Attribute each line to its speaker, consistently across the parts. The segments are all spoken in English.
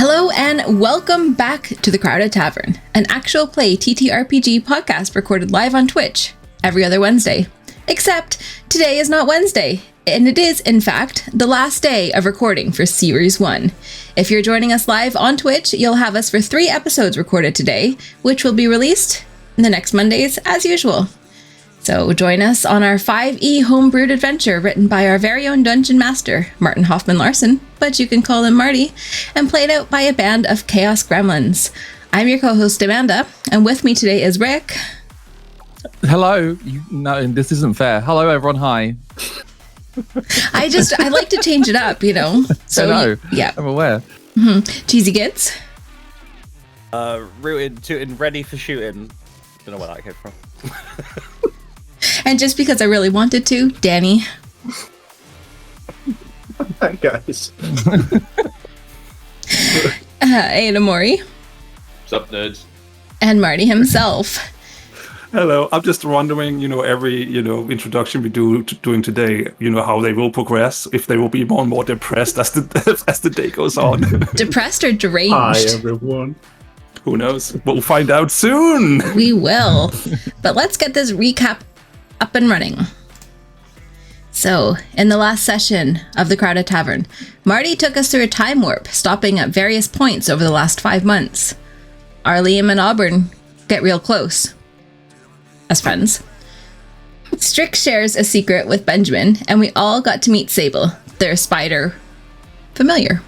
Speaker 1: Hello and welcome back to the Crowded Tavern, an actual play TTRPG podcast recorded live on Twitch every other Wednesday. Except today is not Wednesday, and it is, in fact, the last day of recording for Series 1. If you're joining us live on Twitch, you'll have us for 3 episodes recorded today, which will be released the next Mondays as usual. So join us on our 5e homebrewed adventure written by our very own dungeon master, Martin Hoffman-Larson, but you can call him Marty, and played out by a band of chaos gremlins. I'm your co-host Amanda, and with me today is Rick.
Speaker 2: Hello. No, this isn't fair. Hello, everyone. Hi.
Speaker 1: I like to change it up, you know. So
Speaker 2: I know.
Speaker 1: Yeah,
Speaker 2: I'm aware.
Speaker 1: Mm-hmm. Cheesy Kids.
Speaker 3: Rooted, tooted, ready for shooting. Don't know where that came from.
Speaker 1: And just because I really wanted to, Danny.
Speaker 4: Hi, guys.
Speaker 1: Ada Mori.
Speaker 5: What's up, nerds?
Speaker 1: And Marty himself.
Speaker 4: Hello. I'm just wondering, every, introduction we doing today, how they will progress, if they will be more and more depressed as the day goes on.
Speaker 1: Depressed or deranged?
Speaker 4: Hi, everyone. Who knows? We'll find out soon.
Speaker 1: We will. But let's get this recap up and running. So, in the last session of the Crowded Tavern, Marty took us through a time warp, stopping at various points over the last 5 months. Liam and Auburn get real close as friends. Strix shares a secret with Benjamin, and we all got to meet Sable, their spider familiar.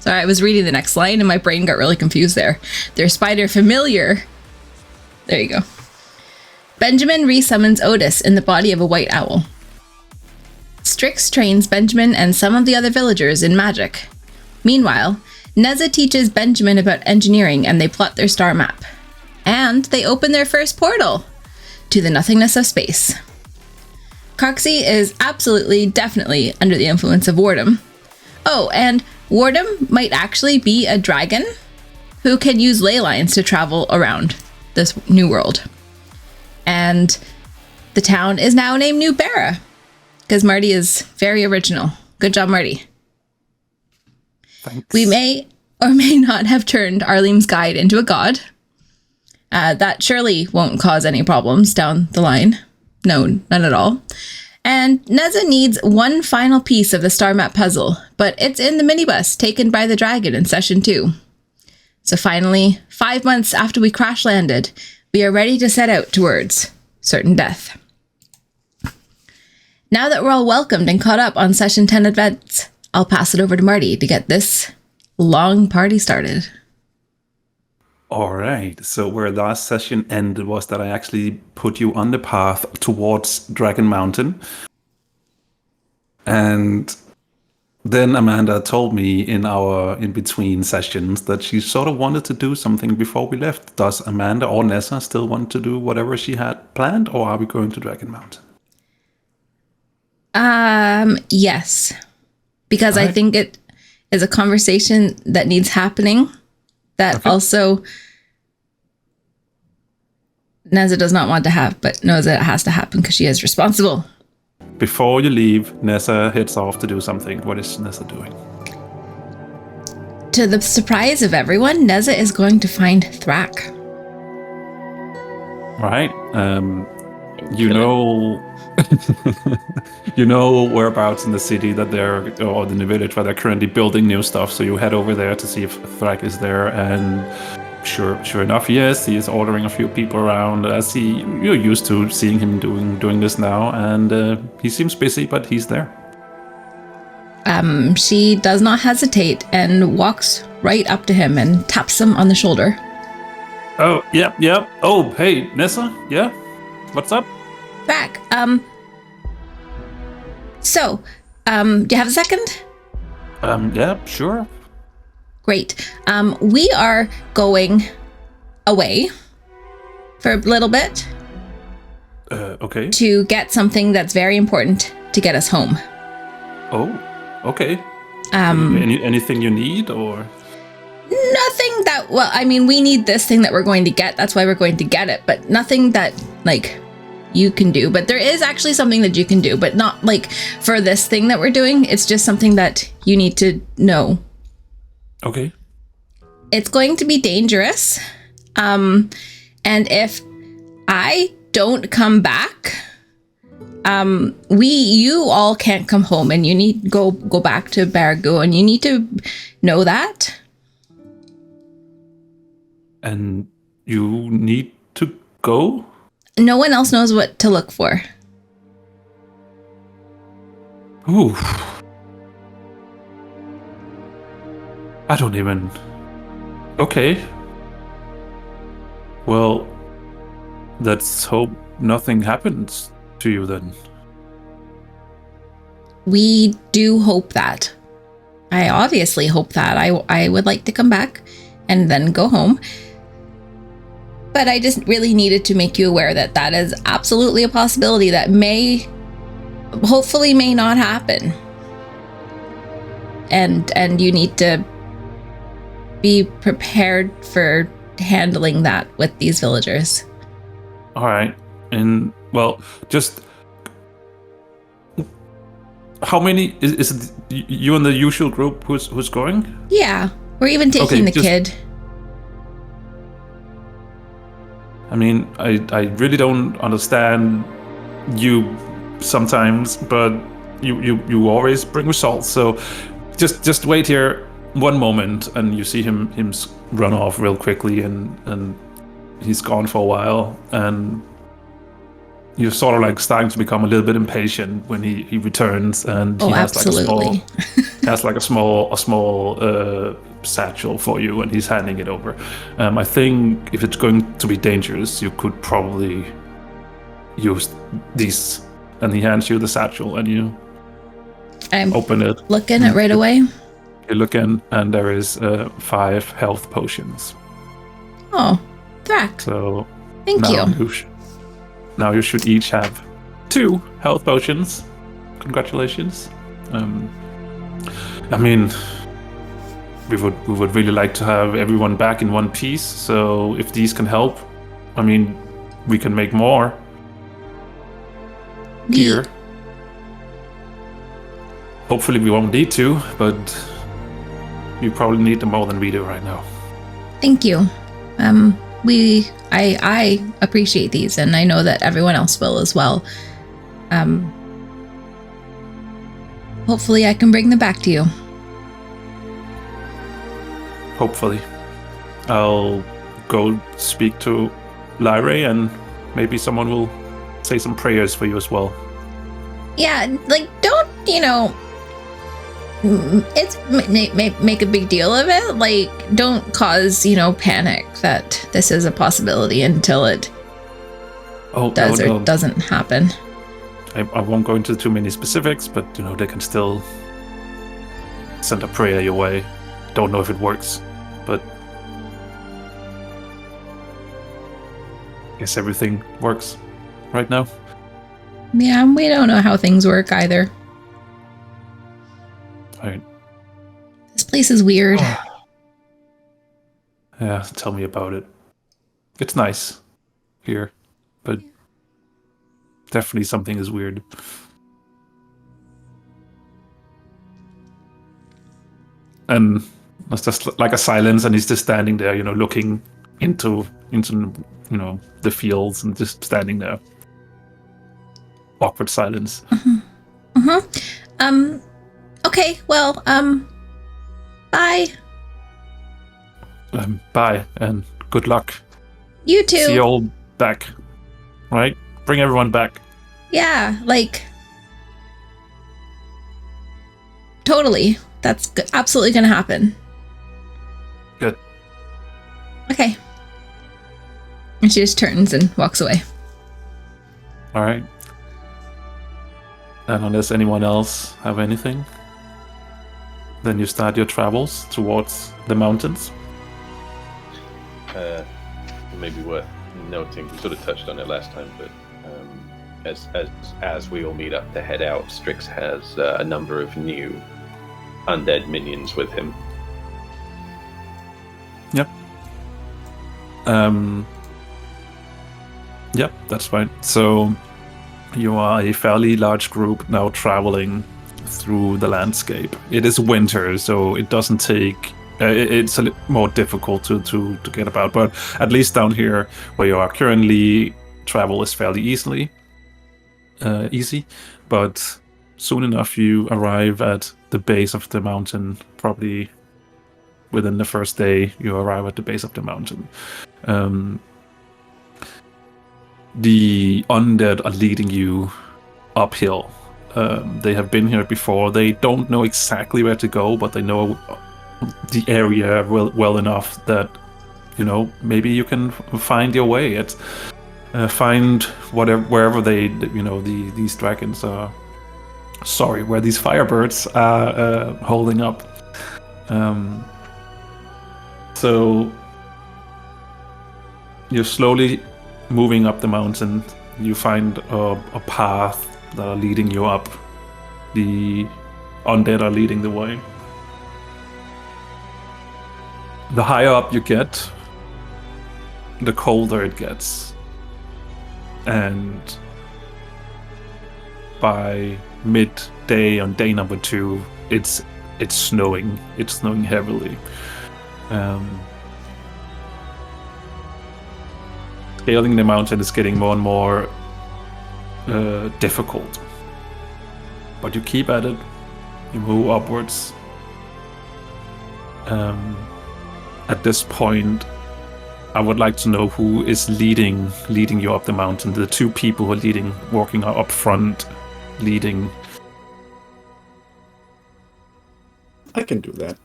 Speaker 1: Sorry, I was reading the next line and my brain got really confused there. Their spider familiar. There you go. Benjamin resummons Otis in the body of a white owl. Strix trains Benjamin and some of the other villagers in magic. Meanwhile, Neza teaches Benjamin about engineering and they plot their star map. And they open their first portal to the nothingness of space. Coxie is absolutely, definitely under the influence of Wardom. Oh, and Wardom might actually be a dragon who can use ley lines to travel around this new world. And the town is now named New Barra because Marty is very original. Good job, Marty.
Speaker 4: Thanks.
Speaker 1: We may or may not have turned Arleem's guide into a god. That surely won't cause any problems down the line. No, none at all. And Neza needs one final piece of the star map puzzle, but it's in the minibus taken by the dragon in session 2. So finally, 5 months after we crash landed, we are ready to set out towards certain death. Now that we're all welcomed and caught up on session 10 events, I'll pass it over to Marty to get this long party started.
Speaker 4: All right. So where last session ended was that I actually put you on the path towards Dragon Mountain. And then Amanda told me in our in-between sessions that she sort of wanted to do something before we left. Does Amanda or Nessa still want to do whatever she had planned, or are we going to Dragon Mountain?
Speaker 1: Yes. Because
Speaker 4: Right.
Speaker 1: I think it is a conversation that needs happening that
Speaker 4: Okay.
Speaker 1: also Neza does not want to have, but knows that it has to happen because she is responsible.
Speaker 4: Before you leave, Nessa heads off to do something. What is Nessa doing?
Speaker 1: To the surprise of everyone, Neza is going to find Thrak.
Speaker 4: Right. You know, you know whereabouts in the city that or in the village where they're currently building new stuff. So you head over there to see if Thrak is there, and sure enough, yes, he is ordering a few people around. As you're used to seeing him doing this now, and he seems busy, but he's there.
Speaker 1: She does not hesitate and walks right up to him and taps him on the shoulder.
Speaker 4: Oh, yep. Oh, hey, Nessa, yeah, what's up?
Speaker 1: Thrak, so, do you have a second?
Speaker 4: Yeah, sure.
Speaker 1: Great. We are going away for a little bit
Speaker 4: Okay.
Speaker 1: to get something that's very important to get us home.
Speaker 4: Oh, okay. Anything you need, or?
Speaker 1: Nothing that, well, I mean, we need this thing that we're going to get. That's why we're going to get it. But nothing that, like, you can do. But there is actually something that you can do, but not, like, for this thing that we're doing. It's just something that you need to know
Speaker 4: Okay.
Speaker 1: It's going to be dangerous. And if I don't come back, you all can't come home, and you need go back to Baragoo, and you need to know that.
Speaker 4: And you need to go?
Speaker 1: No one else knows what to look for.
Speaker 4: Ooh. I don't even... Okay. Well, let's hope nothing happens to you then.
Speaker 1: We do hope that. I obviously hope that. I would like to come back and then go home. But I just really needed to make you aware that that is absolutely a possibility that hopefully may not happen. And you need to be prepared for handling that with these villagers.
Speaker 4: All right. And, well, just... How many... Is it you and the usual group who's going?
Speaker 1: Yeah, we're even taking the kid.
Speaker 4: I mean, I really don't understand you sometimes, but you always bring results. So just wait here one moment, and you see him run off real quickly, and he's gone for a while, and you're sort of like starting to become a little bit impatient when he returns, and he has
Speaker 1: absolutely.
Speaker 4: like a small satchel for you, and he's handing it over. I think if it's going to be dangerous, you could probably use these. And he hands you the satchel, and you open it.
Speaker 1: Looking at right away.
Speaker 4: You look in, and there is 5 health potions.
Speaker 1: Oh, Thrak.
Speaker 4: So
Speaker 1: Thank you.
Speaker 4: Now you should each have 2 health potions. Congratulations. I mean, we would really like to have everyone back in one piece. So if these can help, I mean, we can make more here. Hopefully we won't need to, but you probably need them more than we do right now.
Speaker 1: Thank you. I appreciate these, and I know that everyone else will as well. Hopefully I can bring them back to you.
Speaker 4: Hopefully. I'll go speak to Lair, and maybe someone will say some prayers for you as well.
Speaker 1: Yeah, like, don't, it's make a big deal of it. Like, don't cause, panic that this is a possibility until it does or doesn't happen.
Speaker 4: I won't go into too many specifics, but, they can still send a prayer your way. Don't know if it works, but I guess everything works right now.
Speaker 1: Yeah, we don't know how things work either.
Speaker 4: Right.
Speaker 1: This place is weird.
Speaker 4: Yeah, tell me about it. It's nice here, but definitely something is weird. And it's just like a silence, and he's just standing there, looking into the fields, and just standing there. Awkward silence.
Speaker 1: Okay, well, bye.
Speaker 4: Bye, and good luck.
Speaker 1: You too.
Speaker 4: See you all back. Right? Bring everyone back.
Speaker 1: Yeah, like, totally. That's absolutely gonna happen.
Speaker 4: Good.
Speaker 1: Okay. And she just turns and walks away.
Speaker 4: All right. And unless anyone else have anything, then you start your travels towards the mountains.
Speaker 5: Maybe worth noting, we sort of touched on it last time, but as we all meet up to head out, Strix has a number of new undead minions with him.
Speaker 4: Yep. Yep, that's fine. So you are a fairly large group now traveling through the landscape. It is winter, so it doesn't take It's a little more difficult to get about, but at least down here where you are currently, travel is fairly easy. But soon enough you arrive at the base of the mountain. Probably within the first day you arrive at the base of the mountain. The undead are leading you uphill. They have been here before. They don't know exactly where to go, but they know the area well enough that, maybe you can find your way. Find wherever these dragons are. Sorry, where these firebirds are holding up. So you're slowly moving up the mountain. You find a path that are leading you up. The undead are leading the way. The higher up you get, the colder it gets. And by midday on day number 2, it's snowing. It's snowing heavily. Scaling the mountain is getting more and more difficult. But you keep at it. You move upwards. At this point, I would like to know who is leading you up the mountain. The 2 people who are walking up front, leading.
Speaker 6: I can do that.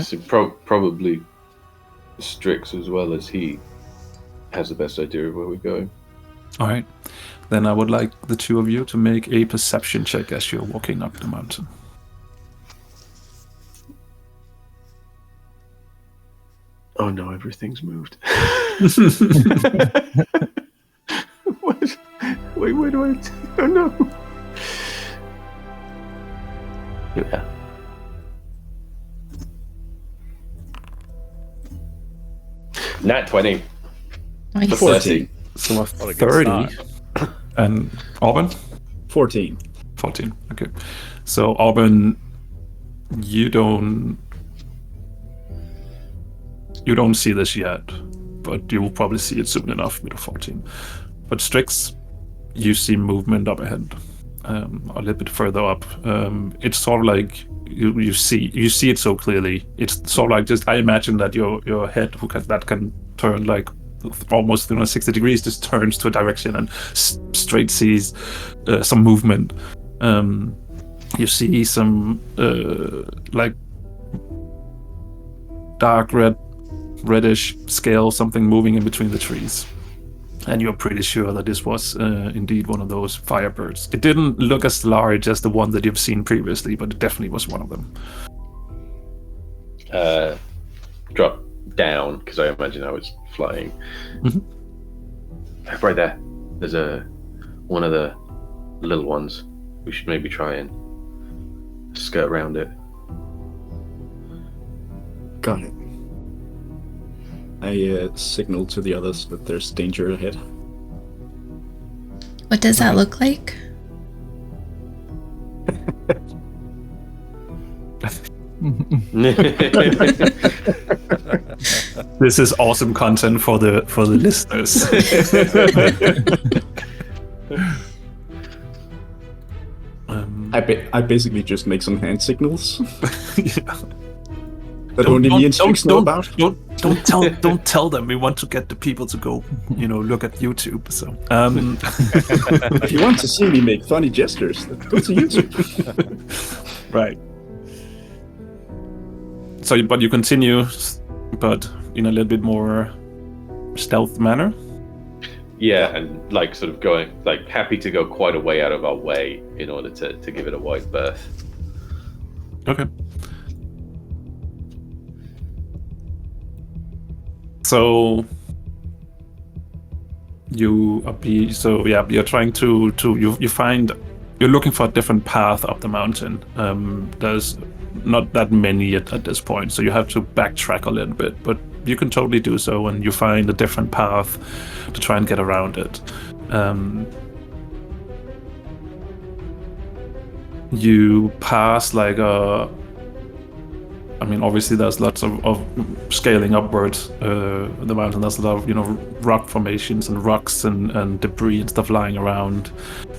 Speaker 5: So probably Strix, as well, as he has the best idea of where we're going.
Speaker 4: All right. Then I would like the 2 of you to make a perception check as you're walking up the mountain.
Speaker 5: Oh no, everything's moved. What? Wait, where do I... Oh no. Yeah. Nat 20.
Speaker 1: Nice.
Speaker 5: 30.
Speaker 4: So a
Speaker 3: What a good
Speaker 4: 30. And Auburn?
Speaker 6: 14.
Speaker 4: 14. Okay. So Auburn, you don't see this yet, but you will probably see it soon enough with a 14. But Strix, you see movement up ahead, a little bit further up. It's sort of like you see it so clearly. It's sort of like, just, I imagine that your head that can turn like almost 60 degrees just turns to a direction and straight sees some movement. You see some like dark reddish scale, something moving in between the trees, and you're pretty sure that this was indeed one of those firebirds. It didn't look as large as the one that you've seen previously, but it definitely was one of them.
Speaker 5: Drop down, because I imagine I was flying. Right there. There's one of the little ones. We should maybe try and skirt around it.
Speaker 6: Got it. I signal to the others that there's danger ahead.
Speaker 1: What does that look like?
Speaker 4: This is awesome content for the listeners.
Speaker 6: I basically just make some hand signals
Speaker 4: Yeah.
Speaker 6: that only me and Strix know about.
Speaker 4: Don't tell them. We want to get the people to go, look at YouTube. So,
Speaker 6: If you want to see me make funny gestures, go to YouTube.
Speaker 4: right. So, but you continue, but in a little bit more stealth manner.
Speaker 5: Yeah, and like sort of going, like happy to go quite a way out of our way in order to give it a wide berth.
Speaker 4: Okay. So you're trying to you find, you're looking for a different path up the mountain. There's not that many at this point, so you have to backtrack a little bit, but you can totally do so, and you find a different path to try and get around it. You pass like I mean, obviously there's lots of scaling upwards the mountain. There's a lot of, rock formations and rocks and debris and stuff lying around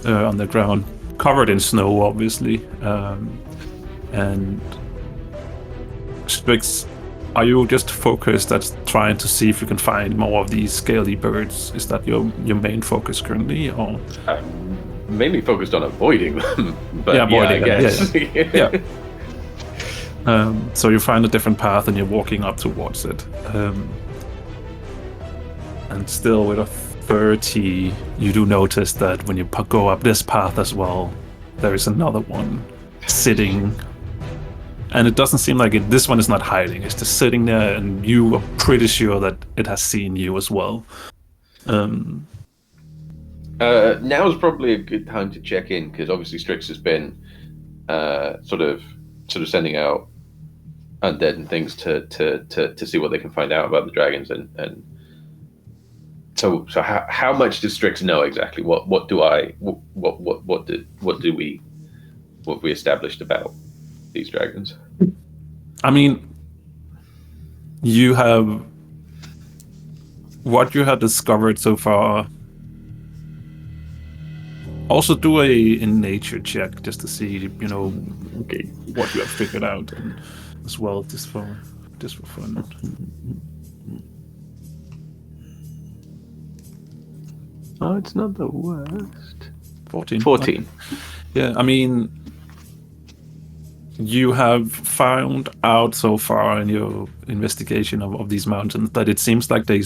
Speaker 4: on the ground, covered in snow, obviously. And Strix, are you just focused at trying to see if you can find more of these scaly birds? Is that your main focus currently, or?
Speaker 5: Mainly focused on avoiding them. But
Speaker 4: Yeah, avoiding
Speaker 5: I
Speaker 4: them,
Speaker 5: guess.
Speaker 4: Yeah. So you find a different path and you're walking up towards it. And still with a 30, you do notice that when you go up this path as well, there is another one sitting. And it doesn't seem like it. This one is not hiding. It's just sitting there, and you are pretty sure that it has seen you as well.
Speaker 5: Now is probably a good time to check in, because obviously Strix has been sort of sending out undead and things to see what they can find out about the dragons, and so how much does Strix know exactly? What we established about these dragons?
Speaker 4: I mean, you have what you have discovered so far. Also do a nature check just to see, what you have figured out, and as well, just for fun.
Speaker 5: Oh, it's not the worst.
Speaker 4: 14.
Speaker 5: 14.
Speaker 4: Yeah, I mean, you have found out so far in your investigation of these mountains that it seems like they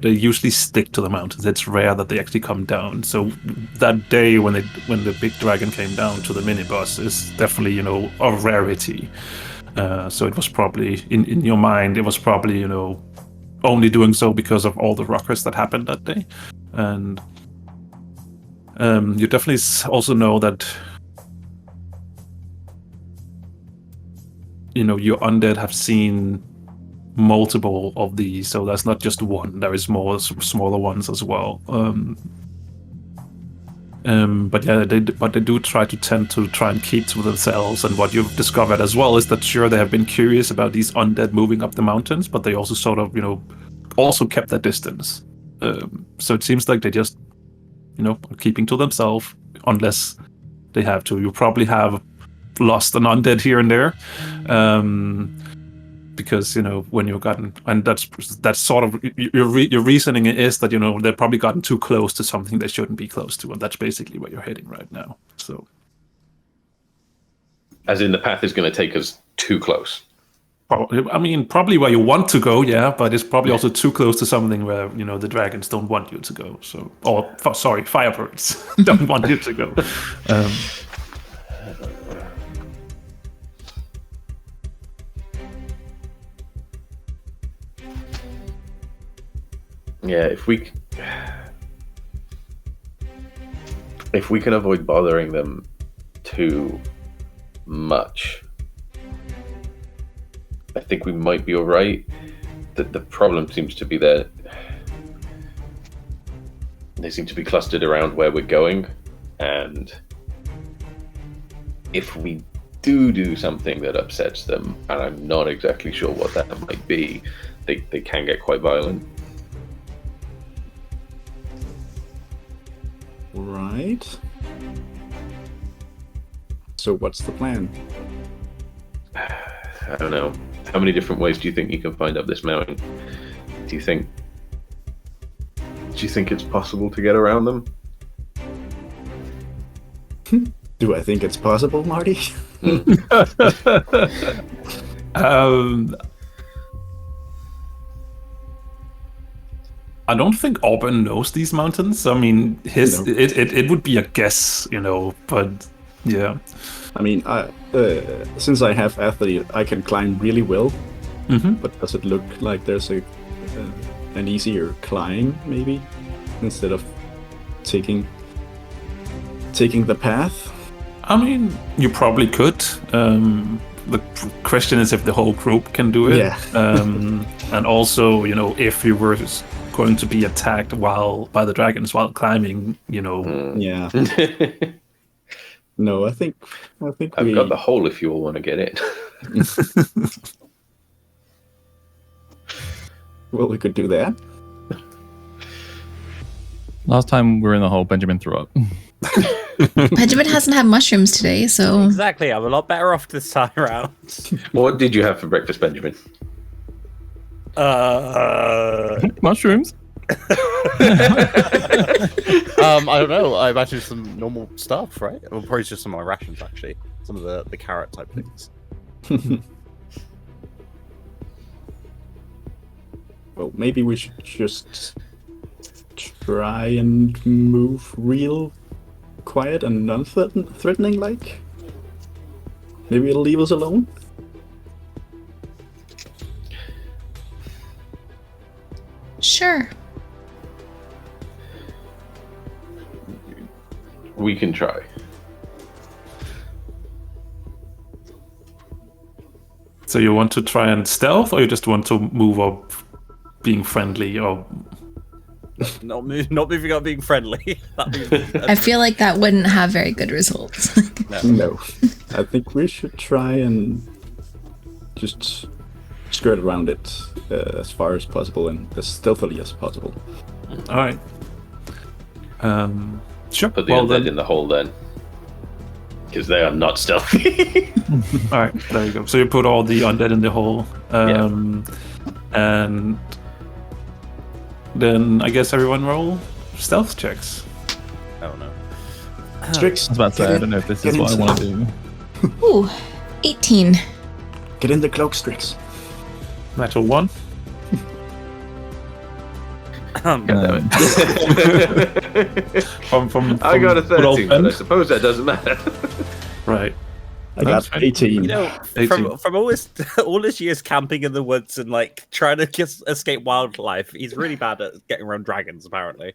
Speaker 4: usually stick to the mountains. It's rare that they actually come down. So that day when the big dragon came down to the minibus is definitely, a rarity. So it was probably in your mind, it was probably, only doing so because of all the rockers that happened that day. And you definitely also know that your undead have seen multiple of these, so that's not just one. There is more smaller ones as well. But yeah, they do tend to try and keep to themselves. And what you've discovered as well is that sure, they have been curious about these undead moving up the mountains, but they also sort of also kept their distance. So it seems like they just are keeping to themselves unless they have to. You probably have lost an undead here and there, because when you've gotten, and that's sort of your reasoning is that they've probably gotten too close to something they shouldn't be close to, and that's basically where you're heading right now. So,
Speaker 5: as in, the path is going to take us too close.
Speaker 4: Probably where you want to go, yeah, but it's probably also too close to something where the dragons don't want you to go. So, firebirds don't want you to go.
Speaker 5: Yeah, if we can avoid bothering them too much, I think we might be all right. The problem seems to be that they seem to be clustered around where we're going, and if we do something that upsets them, and I'm not exactly sure what that might be, they can get quite violent.
Speaker 6: Right. So what's the plan?
Speaker 5: I don't know. How many different ways do you think you can find up this mountain? Do you think it's possible to get around them?
Speaker 6: Do I think it's possible, Marty?
Speaker 4: I don't think Auburn knows these mountains. I mean, it would be a guess, but yeah.
Speaker 6: I mean, since I have athlete, I can climb really well.
Speaker 4: Mm-hmm.
Speaker 6: But does it look like there's an easier climb, maybe, instead of taking the path?
Speaker 4: I mean, you probably could. The question is if the whole group can do it.
Speaker 6: Yeah.
Speaker 4: And also, if you were going to be attacked by the dragons while climbing,
Speaker 6: Yeah. No, I think
Speaker 5: I've got the hole if you all want to get it.
Speaker 6: Well, we could do that.
Speaker 2: Last time we were in the hole, Benjamin threw up.
Speaker 1: Benjamin hasn't had mushrooms today, so
Speaker 3: Exactly. I'm a lot better off this time around.
Speaker 5: What did you have for breakfast, Benjamin?
Speaker 2: Mushrooms?
Speaker 3: I don't know. I imagine some normal stuff, right? Or probably just some of my rations, actually. Some of the carrot type things.
Speaker 6: Well, maybe we should just try and move real quiet and non-threatening, like. Maybe it'll leave us alone.
Speaker 1: sure.
Speaker 5: We can try.
Speaker 4: So you want to try and stealth, or you just want to move up being friendly, or
Speaker 3: Not moving up being friendly.
Speaker 1: I feel like that wouldn't have very good results.
Speaker 6: No. I think we should try and just skirt around it as far as possible and as stealthily as possible.
Speaker 4: all right. Sure.
Speaker 5: Put the
Speaker 4: Well,
Speaker 5: undead
Speaker 4: then,
Speaker 5: in the hole then. Because they are not stealthy.
Speaker 4: all right, there you go. So you put all the undead in the hole, and then I guess everyone roll stealth checks.
Speaker 3: Oh no.
Speaker 6: Strix,
Speaker 2: I was about to say, I don't know if this is what I want to do.
Speaker 1: Ooh, 18.
Speaker 6: Get in the cloak, Strix.
Speaker 4: Natural 1.
Speaker 2: Um,
Speaker 4: From
Speaker 5: I got a
Speaker 4: good old
Speaker 5: 13, but I
Speaker 4: Ben.
Speaker 5: suppose that doesn't matter.
Speaker 4: Right.
Speaker 6: I
Speaker 4: That's
Speaker 6: got
Speaker 4: fine.
Speaker 6: 18.
Speaker 3: You know,
Speaker 4: 18.
Speaker 3: from all his years camping in the woods and like trying to escape wildlife, he's really bad at getting around dragons. Apparently.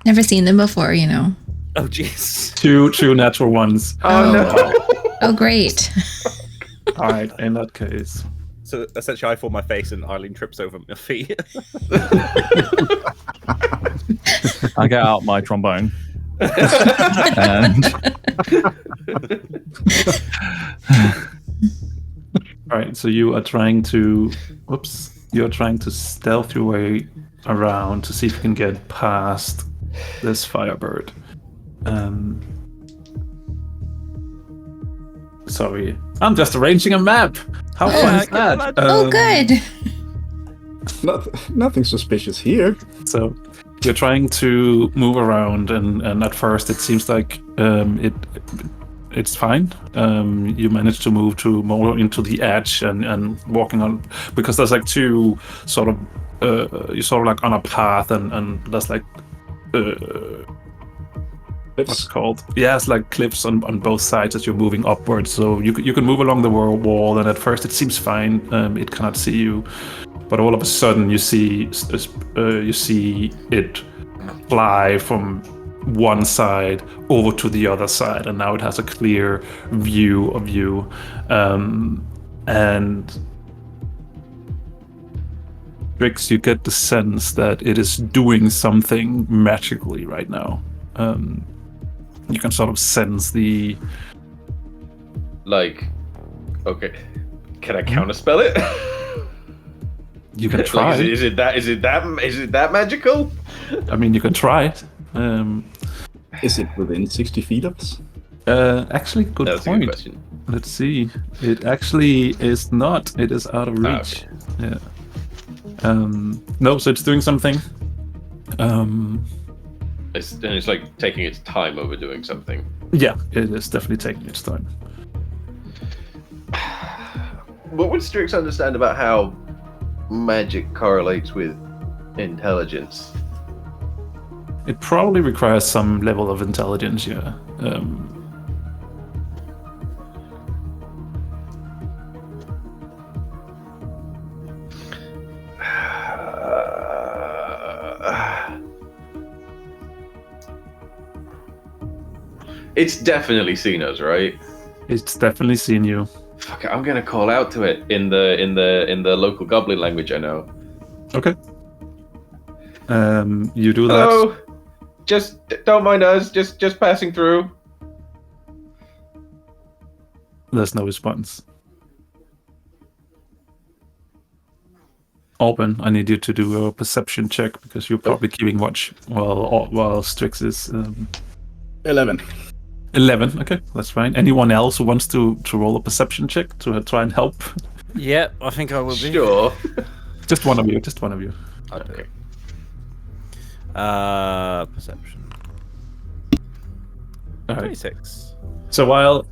Speaker 1: Never seen them before, you know.
Speaker 3: Oh jeez.
Speaker 4: Two natural ones.
Speaker 5: Oh, no.
Speaker 1: Oh, great.
Speaker 4: All right. In that case,
Speaker 3: So essentially, I fall my face and Eileen trips over my feet.
Speaker 2: I get out my trombone. And
Speaker 4: all right. So you are trying to, you are trying to stealth your way around to see if you can get past this firebird. Sorry, I'm just arranging a map. How fun is that?
Speaker 1: Oh, good.
Speaker 6: Nothing suspicious here.
Speaker 4: So you're trying to move around, and at first it seems like it's fine. You manage to move to more into the edge and walking on, because there's like two sort of you're sort of like on a path, and there's like what's it called? Yeah, it's like cliffs on both sides as you're moving upwards. So you can move along the wall, and at first it seems fine. It cannot see you, but all of a sudden you see it fly from one side over to the other side, and now it has a clear view of you. And Drix, you get the sense that it is doing something magically right now. You can sort of sense the
Speaker 5: Okay, can I counterspell it?
Speaker 4: You can try.
Speaker 5: Is it that magical?
Speaker 4: I mean, you can try it.
Speaker 6: Is it within 60 feet of us?
Speaker 4: Actually, good
Speaker 5: That's a
Speaker 4: point.
Speaker 5: good question.
Speaker 4: Let's see. It actually is not. It is out of
Speaker 5: Ah,
Speaker 4: reach. Yeah. No, so it's doing something.
Speaker 5: It's like taking its time over doing something.
Speaker 4: Yeah, it is definitely taking its time.
Speaker 5: What would Strix understand about how magic correlates with intelligence?
Speaker 4: It probably requires some level of intelligence, yeah.
Speaker 5: It's definitely seen us, right?
Speaker 4: It's definitely seen you.
Speaker 5: Fuck it, I'm gonna call out to it in the local goblin language I know.
Speaker 4: Okay. You do that.
Speaker 5: Hello, just don't mind us. Just passing through.
Speaker 4: There's no response. Open, I need you to do a perception check because you're probably keeping watch while Strix is
Speaker 6: 11.
Speaker 4: 11. Okay, that's fine. Anyone else who wants to roll a perception check to try and help?
Speaker 3: Yep, I think I will be.
Speaker 5: Sure.
Speaker 4: Just one of you. Just one of you.
Speaker 3: Okay. Perception.
Speaker 4: All right.
Speaker 3: 26.
Speaker 4: So while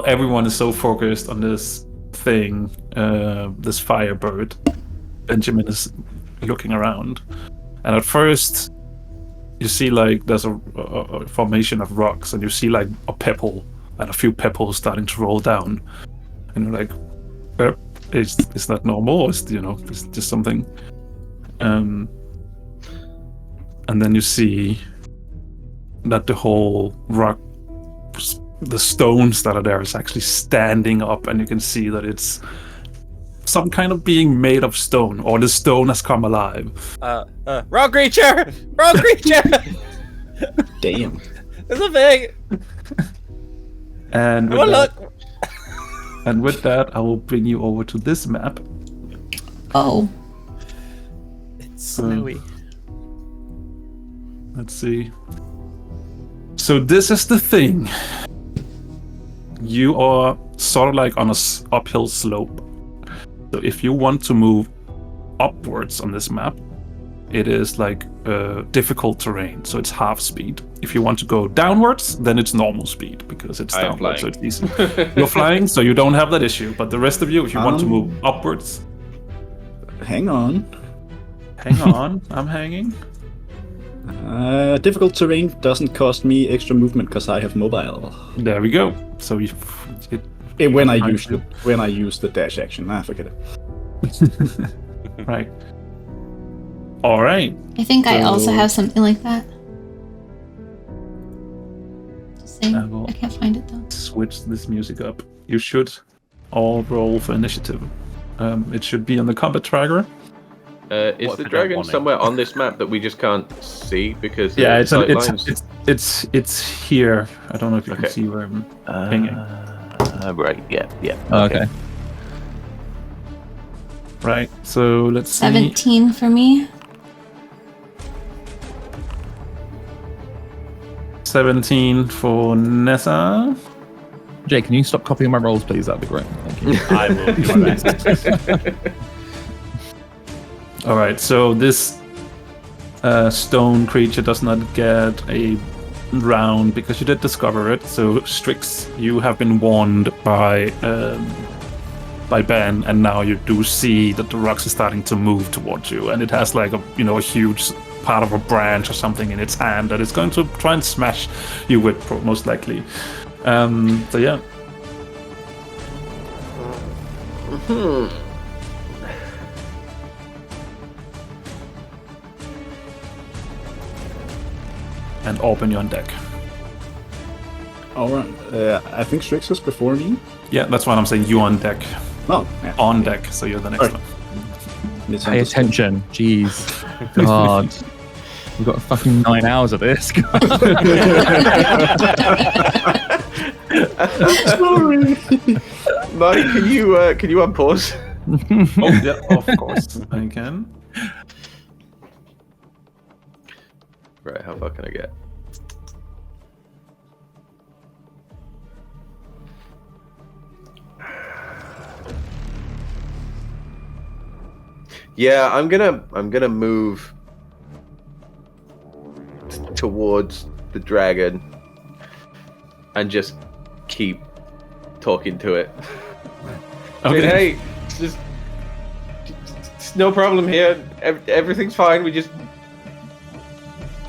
Speaker 4: everyone is so focused on this thing, this firebird, Benjamin is looking around, and at first you see like there's a formation of rocks, and you see like a pebble and a few pebbles starting to roll down, and you're like, is that normal, or is just something? And then you see that the whole rock, the stones that are there, is actually standing up, and you can see that it's some kind of being made of stone, or the stone has come alive.
Speaker 3: Rock creature! Rock creature!
Speaker 6: Damn.
Speaker 3: There's a thing!
Speaker 4: And
Speaker 3: Come on, look!
Speaker 4: and with that, I will bring you over to this map.
Speaker 1: Oh.
Speaker 3: It's snowy.
Speaker 4: Let's see. So this is the thing. You are sort of like on a uphill slope. So if you want to move upwards on this map, it is like difficult terrain, so it's half speed. If you want to go downwards, then it's normal speed because it's downwards, so it's easy. You're flying, so you don't have that issue. But the rest of you, if you want to move upwards,
Speaker 6: Hang on.
Speaker 4: hang on, I'm hanging.
Speaker 6: Difficult terrain doesn't cost me extra movement because I have mobile.
Speaker 4: There we go. So
Speaker 6: When I use the dash action, forget it.
Speaker 4: right. All right.
Speaker 1: I think I also
Speaker 6: So-
Speaker 1: have something like that. Just saying.
Speaker 4: I will-
Speaker 1: I can't find it though.
Speaker 4: Switch this music up. You should all roll for initiative. It should be on the combat tracker.
Speaker 5: Is
Speaker 3: What
Speaker 5: the
Speaker 3: if I don't
Speaker 5: dragon
Speaker 3: want it?
Speaker 5: somewhere on this map that we just can't see because
Speaker 4: Yeah,
Speaker 5: of the sight lines?
Speaker 4: it's here. I don't know if you
Speaker 5: Okay.
Speaker 4: can see where I'm hanging.
Speaker 5: Right. Yeah.
Speaker 2: Okay.
Speaker 4: Right. So let's see.
Speaker 1: 17 for me.
Speaker 4: 17 for Nessa.
Speaker 2: Jay, can you stop copying my rolls, please? That'd be great. Thank you.
Speaker 3: I will do my best.
Speaker 4: All right. So this stone creature does not get a round because you did discover it. So Strix, you have been warned by Ben, and now you do see that the rocks are starting to move towards you, and it has like a huge part of a branch or something in its hand that it's going to try and smash you with, most likely. So yeah. And open you on deck.
Speaker 6: Alright, I think Strix is before me.
Speaker 4: Yeah, that's why I'm saying you on deck.
Speaker 6: Oh, yeah.
Speaker 4: On deck, so you're the next
Speaker 6: Alright.
Speaker 4: one.
Speaker 6: It's
Speaker 2: Pay attention. Jeez. God. We've got fucking 9 hours of this.
Speaker 6: Sorry.
Speaker 5: Marty, can you unpause?
Speaker 4: Oh, yeah, of course. I can.
Speaker 5: Right, how far can I get? Yeah, I'm gonna move towards the dragon and just keep talking to it.
Speaker 4: Okay.
Speaker 5: Hey, it's no problem here. Everything's fine. We just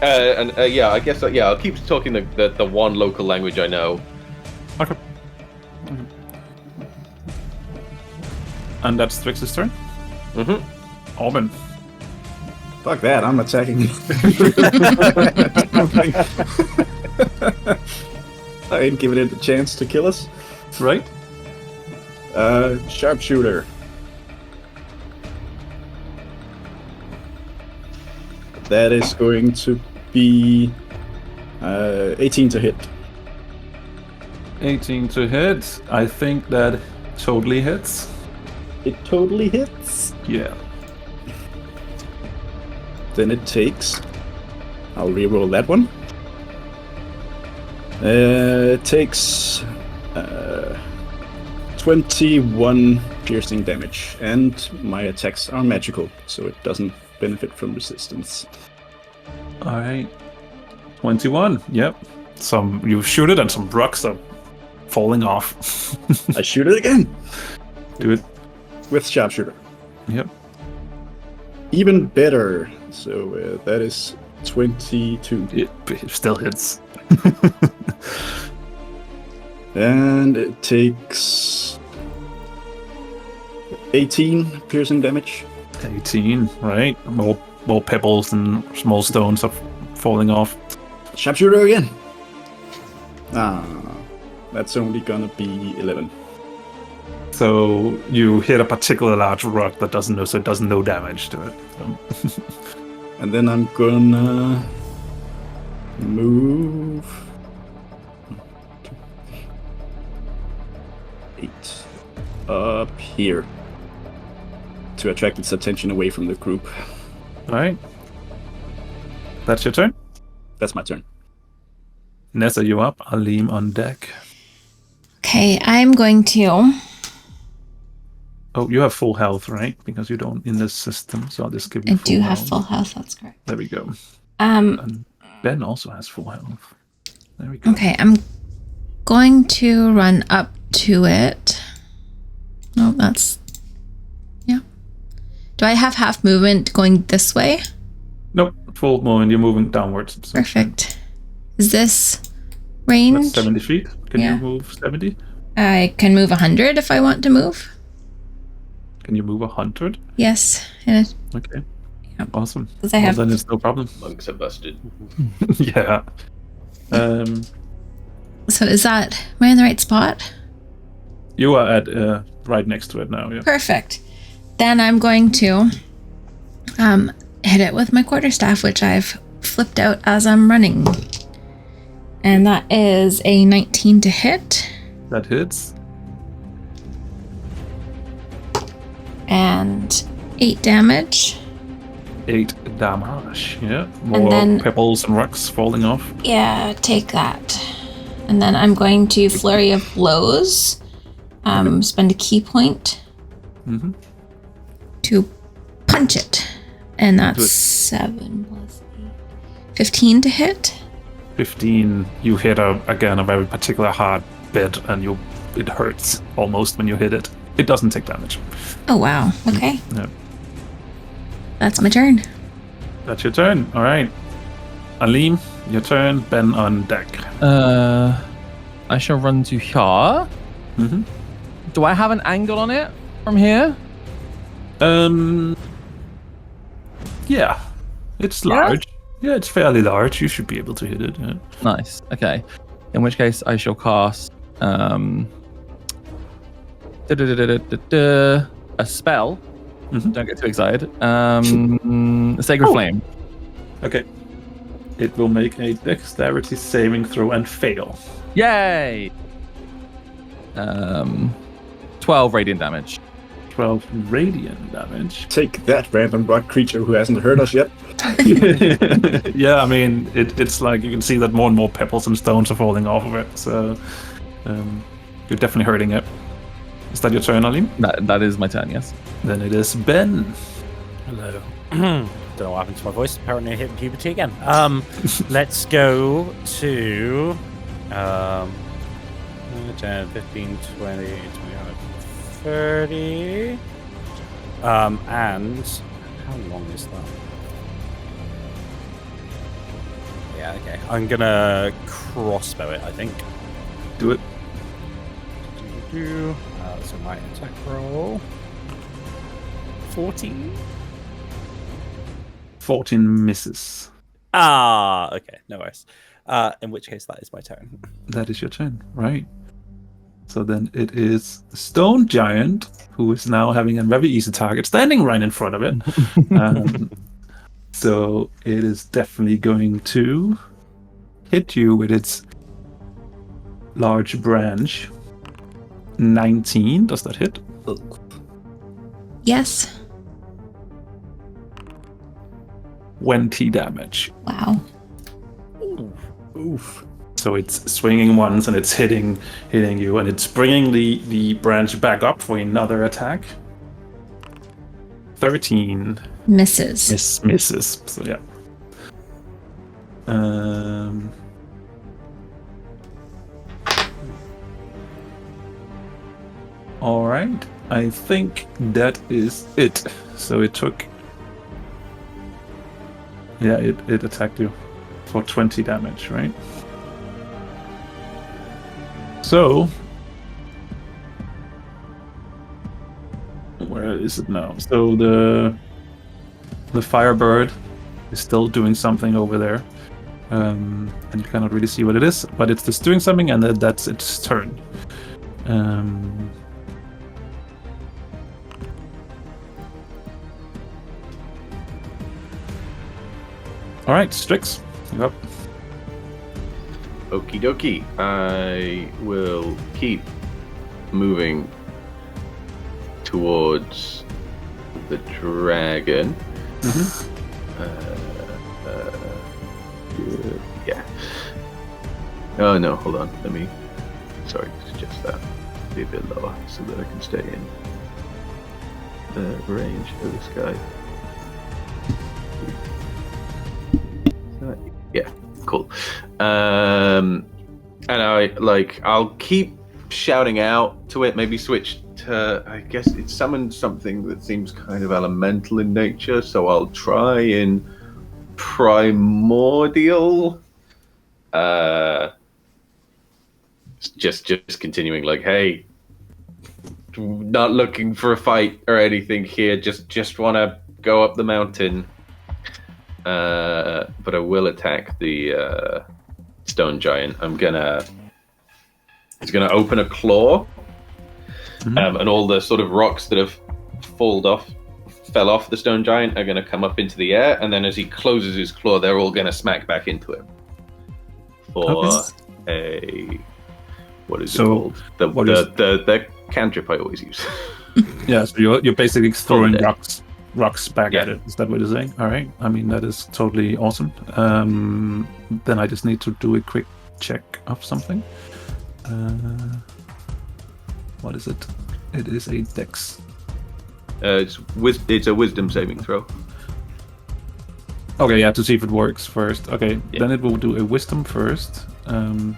Speaker 5: yeah, I guess yeah. I'll keep talking the one local language I know.
Speaker 4: Okay. And that's Strix's turn.
Speaker 5: Mm-hmm.
Speaker 4: Auburn.
Speaker 6: Fuck that, I'm attacking. I ain't giving it a chance to kill us.
Speaker 4: Right?
Speaker 6: Sharpshooter. That is going to be 18 to hit.
Speaker 4: 18 to hit. I think that totally hits.
Speaker 6: It totally hits.
Speaker 4: Yeah.
Speaker 6: Then it takes. I'll reroll that one. It takes 21 piercing damage, and my attacks are magical, so it doesn't benefit from resistance.
Speaker 4: All right. 21. Yep. You shoot it, and some rocks are falling off.
Speaker 6: I shoot it again
Speaker 4: Do it.
Speaker 6: with sharpshooter.
Speaker 4: Yep.
Speaker 6: Even better. So that is 22.
Speaker 4: It still hits.
Speaker 6: And it takes 18 piercing damage.
Speaker 4: 18. Right. More pebbles and small stones are falling off.
Speaker 6: Sharpshooter again. That's only gonna be 11.
Speaker 4: So you hit a particular large rock that does no damage to it. So.
Speaker 6: And then I'm gonna move 8 up here to attract its attention away from the group.
Speaker 4: All right. That's your turn.
Speaker 6: That's my turn.
Speaker 4: Neza, you up? Alim on deck.
Speaker 1: Okay, I'm going to.
Speaker 4: Oh, you have full health, right? Because you don't in this system, so I'll just give you
Speaker 1: I
Speaker 4: full
Speaker 1: do
Speaker 4: health.
Speaker 1: have full health. That's correct.
Speaker 4: There we go.
Speaker 1: Um.
Speaker 4: And Ben also has full health. There we go.
Speaker 1: Okay, I'm going to run up to it. No, that's. Yeah. Do I have half movement going this way?
Speaker 4: Nope, full movement. You're moving downwards. So
Speaker 1: Perfect. Is this range?
Speaker 4: that's 70 feet. Can
Speaker 1: Yeah.
Speaker 4: you move 70?
Speaker 1: I can move 100 if I want to move.
Speaker 4: Can you move 100?
Speaker 1: Yes. And
Speaker 4: Okay.
Speaker 1: Yep.
Speaker 4: Awesome.
Speaker 1: because I have.
Speaker 4: Well, then it's no problem.
Speaker 5: Monks are busted.
Speaker 4: Yeah.
Speaker 1: So is that. Am I in the right spot?
Speaker 4: You are at right next to it now. Yeah.
Speaker 1: Perfect. Then I'm going to hit it with my quarterstaff, which I've flipped out as I'm running. And that is a 19 to hit.
Speaker 4: That hits.
Speaker 1: And 8 damage.
Speaker 4: 8 damage. Yeah. More
Speaker 1: then-
Speaker 4: pebbles and rocks falling off.
Speaker 1: Yeah, take that. And then I'm going to flurry of blows. Spend a key point
Speaker 4: Mm-hmm.
Speaker 1: to punch it. And
Speaker 4: Do
Speaker 1: that's
Speaker 4: it.
Speaker 1: 7 plus 8. 15 to hit.
Speaker 4: 15. You hit a very particular hard bit, and it hurts almost when you hit it. It doesn't take damage.
Speaker 1: Oh, wow. Okay.
Speaker 4: Yeah.
Speaker 1: That's my turn.
Speaker 4: That's your turn. All right. Alim, your turn. Ben on deck.
Speaker 2: I shall run to here.
Speaker 4: Mm-hmm.
Speaker 2: Do I have an angle on it from here?
Speaker 4: Yeah. It's large. Yeah, it's fairly large. You should be able to hit it. Yeah.
Speaker 2: Nice. Okay. In which case, I shall cast a spell.
Speaker 4: Mhm.
Speaker 2: Don't get too excited. A Sacred Flame.
Speaker 4: Okay. It will make a dexterity saving throw and fail.
Speaker 2: Yay! 12 radiant damage.
Speaker 4: 12 radiant damage.
Speaker 6: Take that, random rock creature who hasn't hurt us yet.
Speaker 4: Yeah, I mean, it's like you can see that more and more pebbles and stones are falling off of it. So you're definitely hurting it. Is that your turn, Alim?
Speaker 2: That is my turn, yes.
Speaker 4: Then it is Ben.
Speaker 3: Hello. Don't know what happened to my voice. Apparently I hit puberty again. Let's go to 10, 15, 20, 25, 30. And how long is that? Yeah, okay. I'm gonna crossbow it, I think.
Speaker 4: Do it.
Speaker 3: So my attack roll. 14.
Speaker 4: 14 misses.
Speaker 3: Okay, no worries. In which case, that is my turn.
Speaker 4: That is your turn, right? So then it is the stone giant, who is now having a very easy target standing right in front of it. So it is definitely going to hit you with its large branch. 19, does that hit?
Speaker 1: Yes.
Speaker 4: 20 damage.
Speaker 1: Wow.
Speaker 6: Oof.
Speaker 4: So it's swinging once and it's hitting you, and it's bringing the branch back up for another attack. 13
Speaker 1: Misses.
Speaker 4: misses. So yeah. All right. I think that is it. So it took. Yeah, it attacked you for 20 damage, right? So, where is it now? So the Firebird is still doing something over there, and you cannot really see what it is, but it's just doing something, and that's its turn. All right, Strix, you're up.
Speaker 5: Okie dokie. I will keep moving towards the dragon. Yeah. Oh no, hold on. Let me. Sorry, suggest that. Be a bit lower so that I can stay in the range of this guy. Yeah, cool. And I'll keep shouting out to it. Maybe switch to. I guess it summoned something that seems kind of elemental in nature. So I'll try in primordial. Just continuing like, hey, not looking for a fight or anything here. Just want to go up the mountain. But I will attack the stone giant. It's gonna open a claw, and all the sort of rocks that have fell off the stone giant are gonna come up into the air, and then as he closes his claw, they're all gonna smack back into him. For a what is it called? The cantrip I always use.
Speaker 4: Yeah, so you're basically throwing rocks back at it. Is that what you're saying? All right. I mean, that is totally awesome. Then I just need to do a quick check of something. What is it? It is a dex.
Speaker 5: It's a wisdom saving throw.
Speaker 4: Okay, yeah, to see if it works first. Okay, then it will do a wisdom first.
Speaker 5: And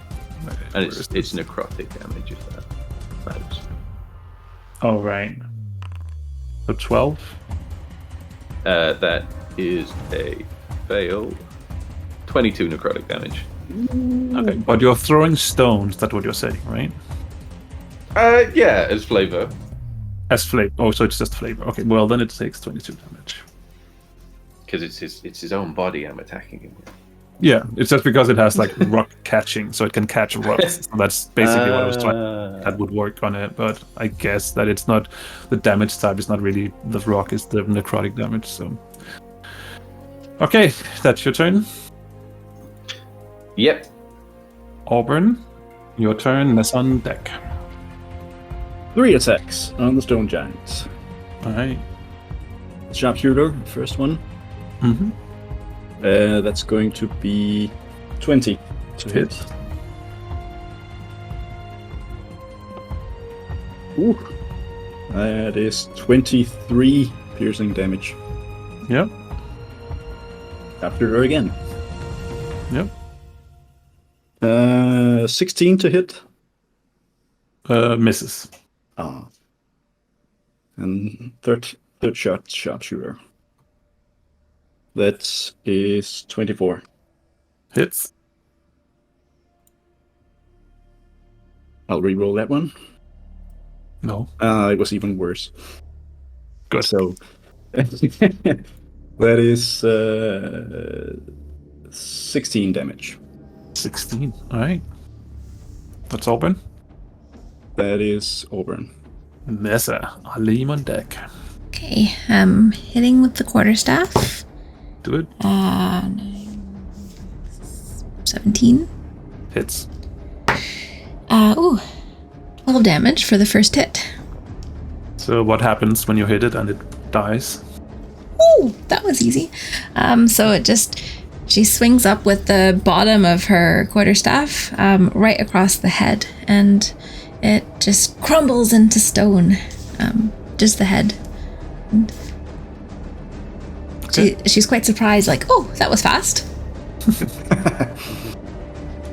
Speaker 5: it's necrotic damage if that matters.
Speaker 4: All right. So 12.
Speaker 5: That is a fail. 22 necrotic damage.
Speaker 4: Okay, but you're throwing stones. That's what you're saying, right?
Speaker 5: Yeah, as flavor.
Speaker 4: As flavor. Oh, so it's just flavor. Okay, well then it takes 22 damage.
Speaker 5: Because it's his own body I'm attacking him with.
Speaker 4: Yeah, it's just because it has like rock catching, so it can catch rocks. So that's basically what I was trying. That would work on it, but I guess that it's not the damage type. Is not really the rock; is the necrotic damage. So, okay, that's your turn.
Speaker 5: Yep.
Speaker 4: Auburn, your turn. That's on deck.
Speaker 6: 3 attacks on the stone giants.
Speaker 4: All right.
Speaker 6: Sharpshooter, first one.
Speaker 4: Mm-hmm.
Speaker 6: That's going to be 20 to hit. Ooh. That is 23 piercing damage.
Speaker 4: Yep.
Speaker 6: Sharpshooter again.
Speaker 4: Yep.
Speaker 6: 16 to hit.
Speaker 4: Misses.
Speaker 6: And third shot, sharpshooter. That is 24.
Speaker 4: Hits.
Speaker 6: I'll re-roll that one.
Speaker 4: No.
Speaker 6: It was even worse.
Speaker 4: Good.
Speaker 6: So that is 16 damage.
Speaker 4: 16. All right. That's Auburn.
Speaker 6: That is Auburn.
Speaker 4: Neza, I'll leave him on deck.
Speaker 1: Okay, hitting with the quarterstaff.
Speaker 4: Do it.
Speaker 1: 17.
Speaker 4: Hits.
Speaker 1: 12 damage for the first hit.
Speaker 4: So what happens when you hit it and it dies?
Speaker 1: Ooh, that was easy. So she swings up with the bottom of her quarterstaff right across the head, and it just crumbles into stone. Just the head. And she's quite surprised, like, oh, that was fast.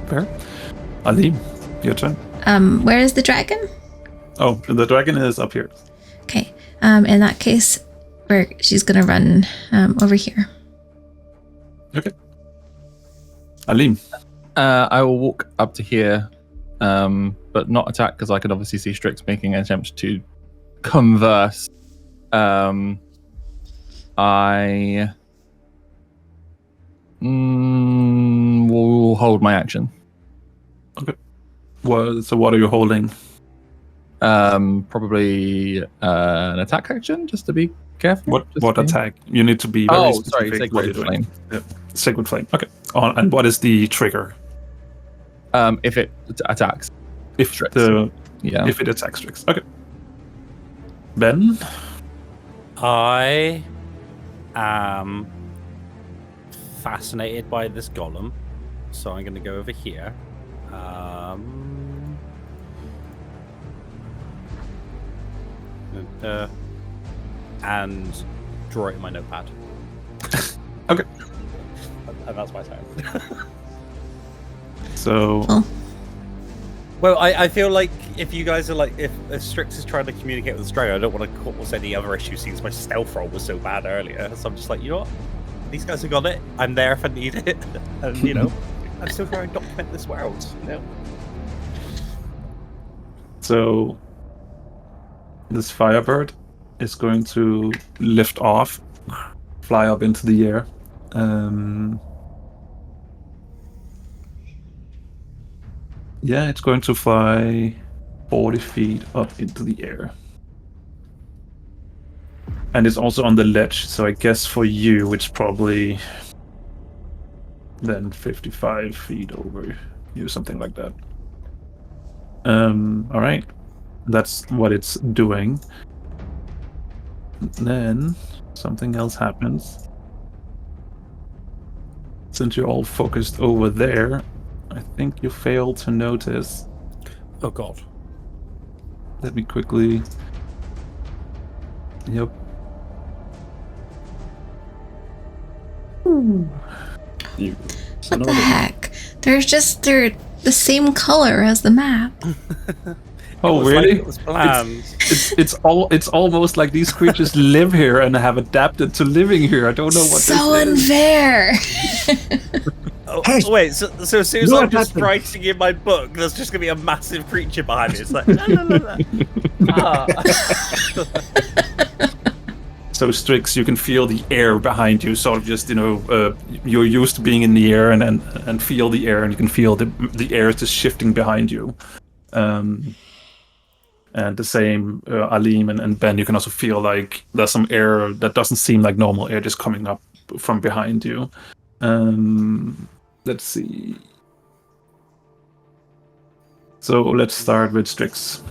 Speaker 4: Fair. Ali, your turn.
Speaker 1: Where is the dragon?
Speaker 4: Oh, the dragon is up here.
Speaker 1: Okay. In that case, she's gonna run over here.
Speaker 4: Okay. Alim.
Speaker 2: I will walk up to here, but not attack because I could obviously see Strix making an attempt to converse. I will hold my action.
Speaker 4: Okay. Well, so what are you holding?
Speaker 2: Probably an attack action, just to be careful.
Speaker 4: What attack? You need to be very
Speaker 2: sorry,
Speaker 4: specific what
Speaker 2: Sacred
Speaker 4: you're
Speaker 2: Flame.
Speaker 4: doing. Yeah. Sacred Flame. Okay. And what is the trigger?
Speaker 2: If it attacks.
Speaker 4: If
Speaker 2: Strix.
Speaker 4: If it attacks Strix. Okay. Ben?
Speaker 3: I am fascinated by this golem, so I'm going to go over here. And draw it in my notepad.
Speaker 4: Okay.
Speaker 3: And that's my turn.
Speaker 4: So...
Speaker 3: Well, I feel like if you guys are like, if Strix is trying to communicate with Stray, I don't want to cause any other issues since my stealth roll was so bad earlier. So I'm just like, you know what? These guys have got it. I'm there if I need it. And, you know, I'm still trying to document this world. You know?
Speaker 4: So this firebird is going to lift off, fly up into the air. Yeah, it's going to fly 40 feet up into the air. And it's also on the ledge, so I guess for you it's probably then 55 feet over you, something like that. Alright. That's what it's doing. Then something else happens. Since you're all focused over there, I think you failed to notice.
Speaker 3: Oh god.
Speaker 4: Let me quickly... Yep.
Speaker 6: You
Speaker 1: What the heck? They're the same color as the map.
Speaker 4: Oh,
Speaker 3: It was
Speaker 4: really?
Speaker 3: like it was planned.
Speaker 4: It's almost like these creatures live here and have adapted to living here. I don't know what
Speaker 1: So
Speaker 4: this is.
Speaker 1: unfair.
Speaker 3: Oh, wait, so as soon as I'm just writing in my book, there's just going to be a massive creature behind me. It's like, la, la, la, la.
Speaker 4: So Strix, you can feel the air behind you, sort of just, you're used to being in the air and feel the air, and you can feel the air just shifting behind you. And the same, Alim and Ben, you can also feel like there's some air that doesn't seem like normal air just coming up from behind you. Let's see. So let's start with Strix.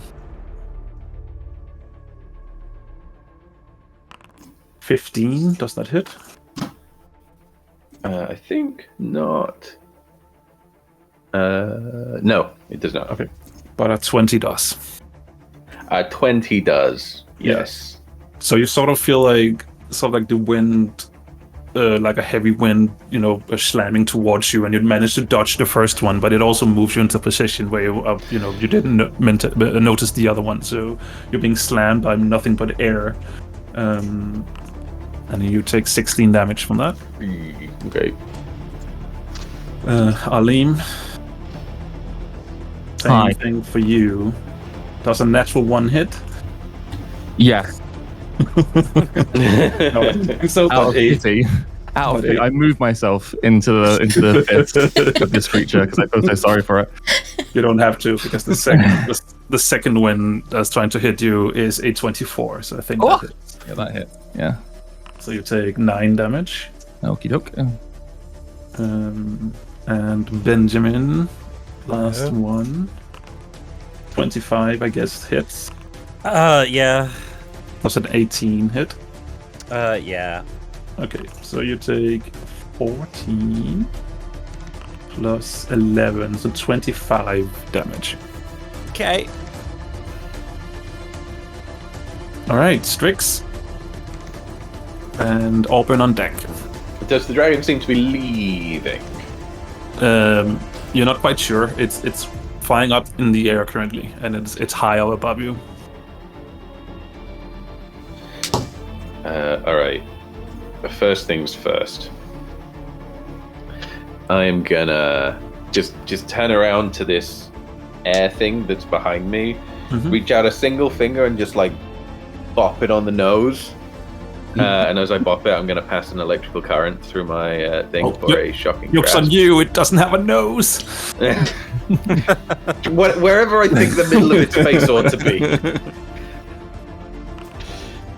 Speaker 4: 15, does that hit?
Speaker 5: I think not. No, it does not.
Speaker 4: Okay, but a 20 does.
Speaker 5: 20 does. Yes.
Speaker 4: So you sort of feel like the wind, like a heavy wind, slamming towards you, and you manage to dodge the first one, but it also moves you into a position where you didn't notice the other one. So you're being slammed by nothing but air, and you take 16 damage from that.
Speaker 5: Okay.
Speaker 4: Alim,
Speaker 2: Hi.
Speaker 4: same thing for you. Does a natural 1 hit?
Speaker 2: Yes.
Speaker 4: So
Speaker 2: Out of pity. I move myself into the fist of this creature because I feel so sorry for it.
Speaker 4: You don't have to, because the second one that's trying to hit you is a 24, so I think that hits.
Speaker 2: Yeah, that hit. Yeah.
Speaker 4: So you take 9 damage.
Speaker 2: Okie doke.
Speaker 4: And Benjamin, last one. 25, I guess, hits.
Speaker 3: Yeah.
Speaker 4: Was it 18 hit?
Speaker 3: Yeah.
Speaker 4: Okay, so you take 14 plus 11, so 25 damage.
Speaker 3: Okay.
Speaker 4: All right, Strix and Auburn on deck.
Speaker 5: Does the dragon seem to be leaving?
Speaker 4: You're not quite sure. It's flying up in the air currently, and it's high up above you.
Speaker 5: All right. First things first. I am gonna just turn around to this air thing that's behind me, reach out a single finger and just like bop it on the nose. And as I bop it, I'm gonna pass an electrical current through my thing for a shocking
Speaker 4: Joke's on
Speaker 5: grasp.
Speaker 4: you, it doesn't have a nose.
Speaker 5: Wherever I think the middle of its face ought to be.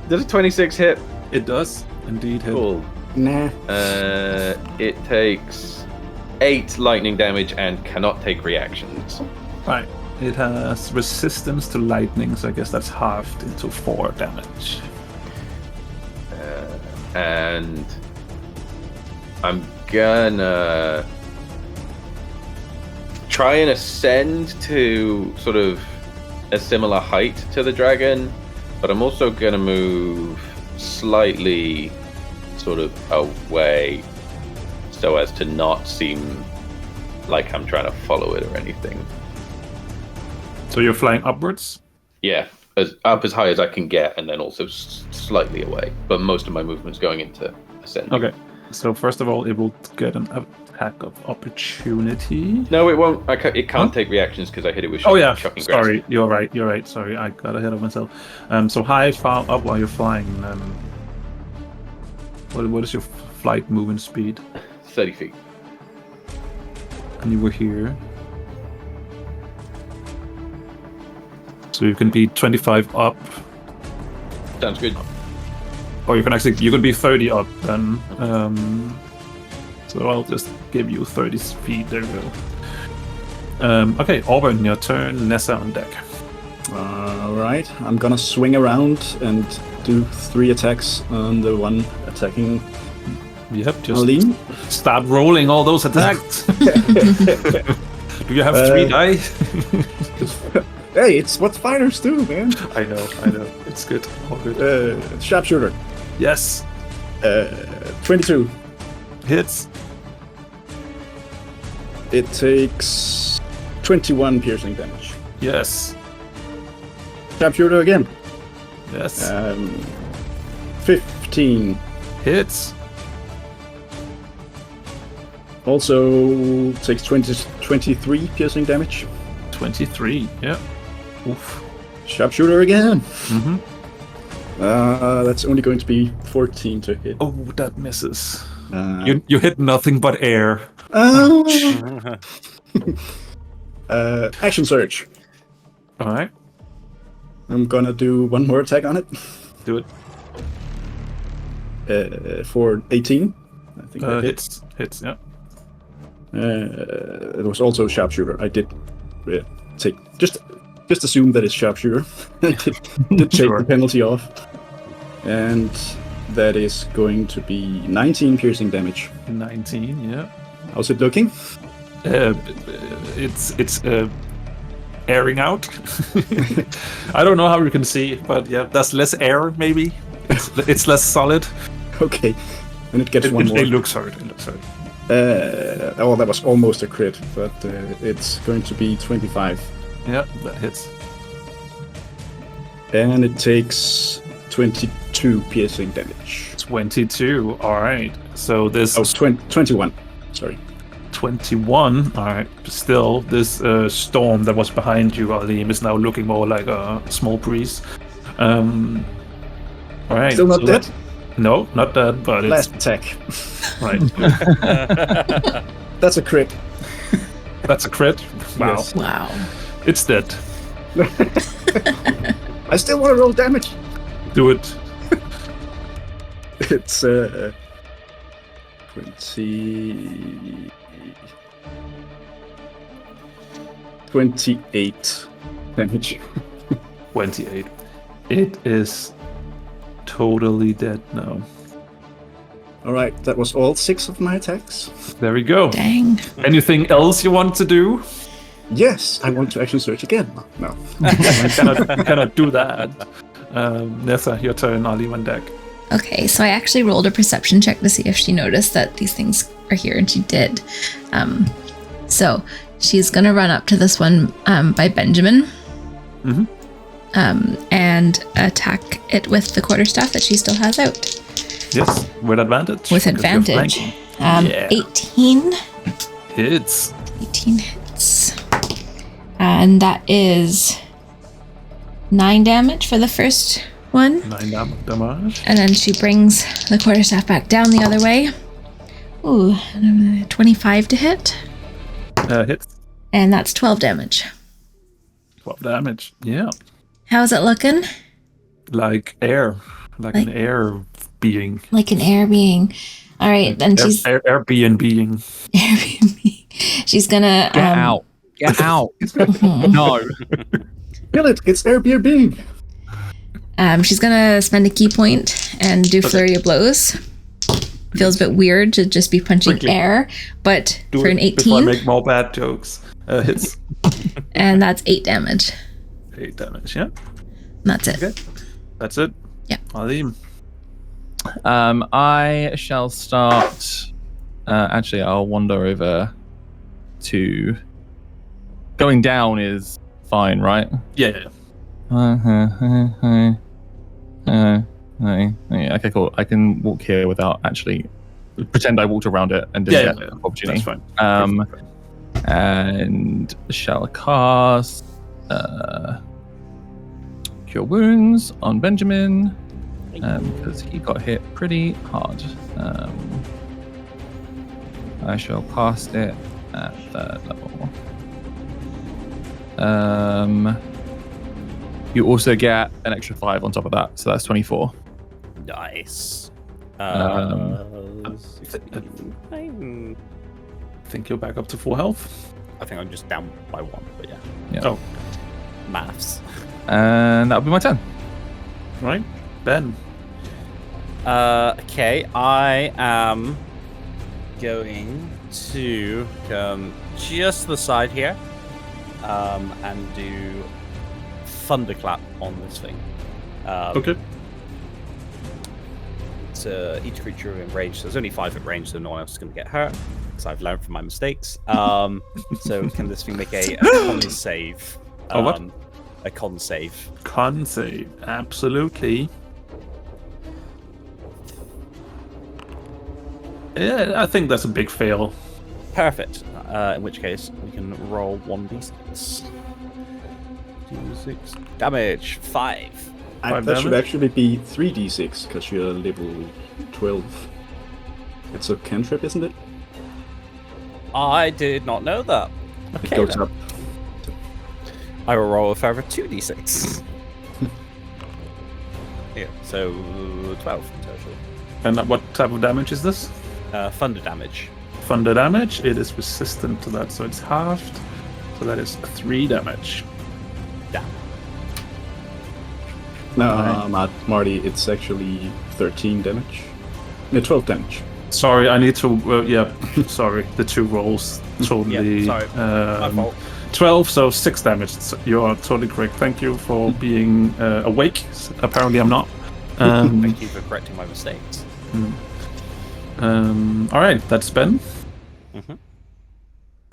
Speaker 5: Does a 26 hit?
Speaker 4: It does indeed hit.
Speaker 5: Cool.
Speaker 6: Nah.
Speaker 5: It takes 8 lightning damage and cannot take reactions.
Speaker 4: Right. It has resistance to lightning, so I guess that's halved into 4 damage.
Speaker 5: And I'm gonna try and ascend to sort of a similar height to the dragon, but I'm also gonna move slightly sort of away so as to not seem like I'm trying to follow it or anything.
Speaker 4: So you're flying upwards?
Speaker 5: Yeah, up as high as I can get, and then also slightly away. But most of my movement's going into ascending.
Speaker 4: Okay. So first of all, it will get an attack of opportunity.
Speaker 5: No, it won't. It can't take reactions because I hit it with
Speaker 4: Oh yeah,
Speaker 5: shocking grasp.
Speaker 4: sorry, you're right. Sorry, I got ahead of myself. So high, far up while you're flying. What is your flight movement speed?
Speaker 5: 30 feet.
Speaker 4: And you were here. So you can be 25 up,
Speaker 5: Sounds good.
Speaker 4: or you can be 30 up then. So I'll just give you 30 feet. There you go. Okay, Auburn, your turn. Nessa on deck.
Speaker 6: Alright, I'm gonna swing around and do 3 attacks on the one attacking
Speaker 4: Yep, just
Speaker 6: Aline.
Speaker 4: start rolling all those attacks. Do you have 3 die?
Speaker 6: Hey, it's what fighters do, man.
Speaker 4: I know. It's good. All good.
Speaker 6: Sharpshooter.
Speaker 4: Yes.
Speaker 6: 22.
Speaker 4: Hits.
Speaker 6: It takes 21 piercing damage.
Speaker 4: Yes.
Speaker 6: Sharpshooter again.
Speaker 4: Yes.
Speaker 6: 15.
Speaker 4: Hits.
Speaker 6: Also takes 23 piercing damage.
Speaker 4: 23. Yeah. Oof.
Speaker 6: Sharpshooter again.
Speaker 4: Mm-hmm.
Speaker 6: That's only going to be 14 to hit.
Speaker 4: Oh, that misses.
Speaker 6: Uh,
Speaker 4: You hit nothing but air.
Speaker 6: Action surge.
Speaker 4: All right.
Speaker 6: I'm gonna do one more attack on it.
Speaker 4: Do it.
Speaker 6: For 18. I think that hits.
Speaker 4: Hits. Yeah.
Speaker 6: It was also sharpshooter. I did take just assume that it's sharpshooter. did take
Speaker 4: Sure.
Speaker 6: the penalty off, and that is going to be 19 piercing damage.
Speaker 4: 19. Yeah.
Speaker 6: How's it looking?
Speaker 4: It's airing out. I don't know how you can see, but yeah, there's less air. Maybe it's less solid.
Speaker 6: Okay, and it gets one more.
Speaker 4: It looks hard.
Speaker 6: Oh, that was almost a crit, but it's going to be 25.
Speaker 4: Yeah, that hits.
Speaker 6: And it takes 22 piercing damage.
Speaker 4: 22. All right. So this
Speaker 6: Oh, 21. Sorry.
Speaker 4: 21. All right. Still, this storm that was behind you, Alim, is now looking more like a small breeze. All right.
Speaker 6: Still not
Speaker 4: so
Speaker 6: dead?
Speaker 4: No, not dead, but it's
Speaker 6: Last attack.
Speaker 4: right.
Speaker 6: That's a crit.
Speaker 4: That's a crit. Wow.
Speaker 6: Yes.
Speaker 1: Wow.
Speaker 4: It's dead.
Speaker 6: I still want to roll damage.
Speaker 4: Do it.
Speaker 6: It's 20... 28 damage.
Speaker 4: 28. It is totally dead now.
Speaker 6: All right, that was all 6 of my attacks.
Speaker 4: There we go.
Speaker 1: Dang.
Speaker 4: Anything else you want to do?
Speaker 6: Yes, I want to action search again. No.
Speaker 4: You cannot do that. Neza, your turn. I'll leave on deck.
Speaker 1: Okay, so I actually rolled a perception check to see if she noticed that these things are here, and she did. So she's gonna run up to this one by Benjamin, and attack it with the quarterstaff that she still has out.
Speaker 4: Yes, with advantage.
Speaker 1: With
Speaker 4: because you're
Speaker 1: advantage.
Speaker 4: flanking.
Speaker 1: 18.
Speaker 4: Hits.
Speaker 1: 18 hits. And that is 9 damage for the first one.
Speaker 4: 9 damage.
Speaker 1: And then she brings the quarterstaff back down the other way. Ooh, 25 to hit.
Speaker 4: Hits.
Speaker 1: And that's 12 damage.
Speaker 4: 12 damage. Yeah.
Speaker 1: How's it looking?
Speaker 4: Like air. Like an air being.
Speaker 1: Like an air being. All right, then she's
Speaker 4: Air being.
Speaker 1: Airbnb. She's gonna
Speaker 2: Get out. Get out. No.
Speaker 6: Kill it! It's Airbnb!
Speaker 1: She's gonna spend a key point and do flurry of blows. Feels a bit weird to just be punching air, but
Speaker 4: Do
Speaker 1: for
Speaker 4: it
Speaker 1: an
Speaker 4: before I
Speaker 1: 18,
Speaker 4: make more bad jokes. Hits.
Speaker 1: and that's 8 damage.
Speaker 4: 8 damage, yeah.
Speaker 1: That's it.
Speaker 4: Okay. That's it.
Speaker 1: Yeah.
Speaker 4: Alim.
Speaker 2: I shall start. Actually, I'll wander over to. Going down is fine, right?
Speaker 4: Yeah.
Speaker 2: Okay, cool. I can walk here without actually pretend I walked around it and didn't get an opportunity.
Speaker 4: That's fine.
Speaker 2: And shall cast Cure Wounds on Benjamin because he got hit pretty hard. I shall cast it at 3rd level. You also get an extra 5 on top of that, so that's 24.
Speaker 3: Nice.
Speaker 4: I think you're back up to full health.
Speaker 3: I think I'm just down by 1, but yeah.
Speaker 2: Yeah.
Speaker 4: Oh,
Speaker 3: Maths.
Speaker 2: And that'll be my turn.
Speaker 4: right. Ben.
Speaker 3: Okay, I am going to come just to the side here, and do thunderclap on this thing.
Speaker 4: Okay.
Speaker 3: To each creature in range. So there's only 5 at range, so no one else is going to get hurt. Because I've learned from my mistakes. So can this thing make a con save?
Speaker 4: What?
Speaker 3: A con save.
Speaker 4: Con save. Absolutely. Yeah, I think that's a big fail.
Speaker 3: Perfect. In which case, we can roll 1d6. 6 damage. 5.
Speaker 6: That should actually be 3d6, because you're level 12. It's a cantrip, isn't it?
Speaker 3: I did not know that.
Speaker 6: It
Speaker 3: Okay,
Speaker 6: goes
Speaker 3: then.
Speaker 6: up.
Speaker 3: I will roll a further 2d6. Yeah, so 12 in total.
Speaker 4: And what type of damage is this?
Speaker 3: Thunder damage.
Speaker 4: Thunder damage. It is resistant to that, so it's halved. So that is 3 damage.
Speaker 3: Damn.
Speaker 6: No, Marty, it's actually 13 damage. No, 12 damage.
Speaker 4: Sorry, I need to. Sorry, the 2 rolls totally.
Speaker 3: Yeah, sorry, my fault.
Speaker 4: 12, so 6 damage. You are totally correct. Thank you for being awake. Apparently, I'm not.
Speaker 3: Thank you for correcting my mistakes.
Speaker 4: All right, that's Ben.
Speaker 3: Mhm.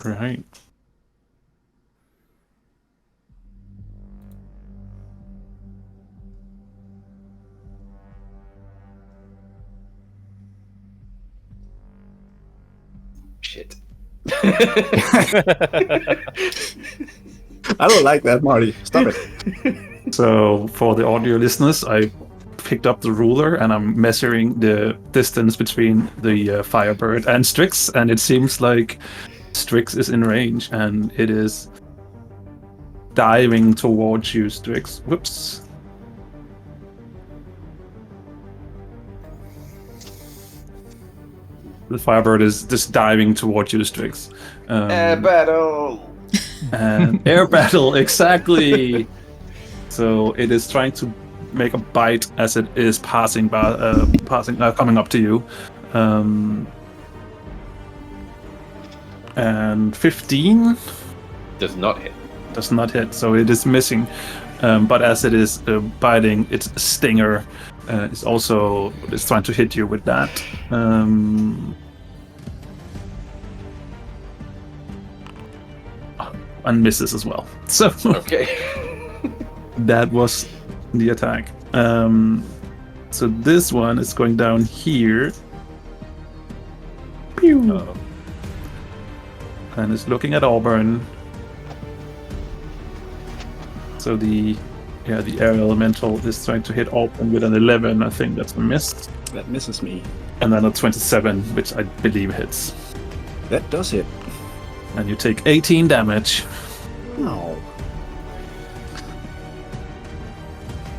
Speaker 4: Right.
Speaker 5: Shit.
Speaker 6: I don't like that, Marty. Stop it.
Speaker 4: So, for the audio listeners, I picked up the ruler and I'm measuring the distance between the Firebird and Strix, and it seems like Strix is in range and it is diving towards you, Strix. Whoops. The Firebird is just diving towards you, Strix.
Speaker 5: Battle.
Speaker 4: And air battle, exactly. So it is trying to make a bite as it is passing by, coming up to you. And 15
Speaker 5: Does not hit.
Speaker 4: does not hit, so it is missing. But as it is biting, its stinger is also trying to hit you with that. And misses as well. So
Speaker 5: Okay.
Speaker 4: that was the attack. So this one is going down here. Pew. And is looking at Auburn. So the air elemental is trying to hit Auburn with an 11. I think that's a miss.
Speaker 6: That misses me.
Speaker 4: And then a 27, which I believe hits.
Speaker 6: That does hit.
Speaker 4: And you take 18 damage.
Speaker 6: Oh.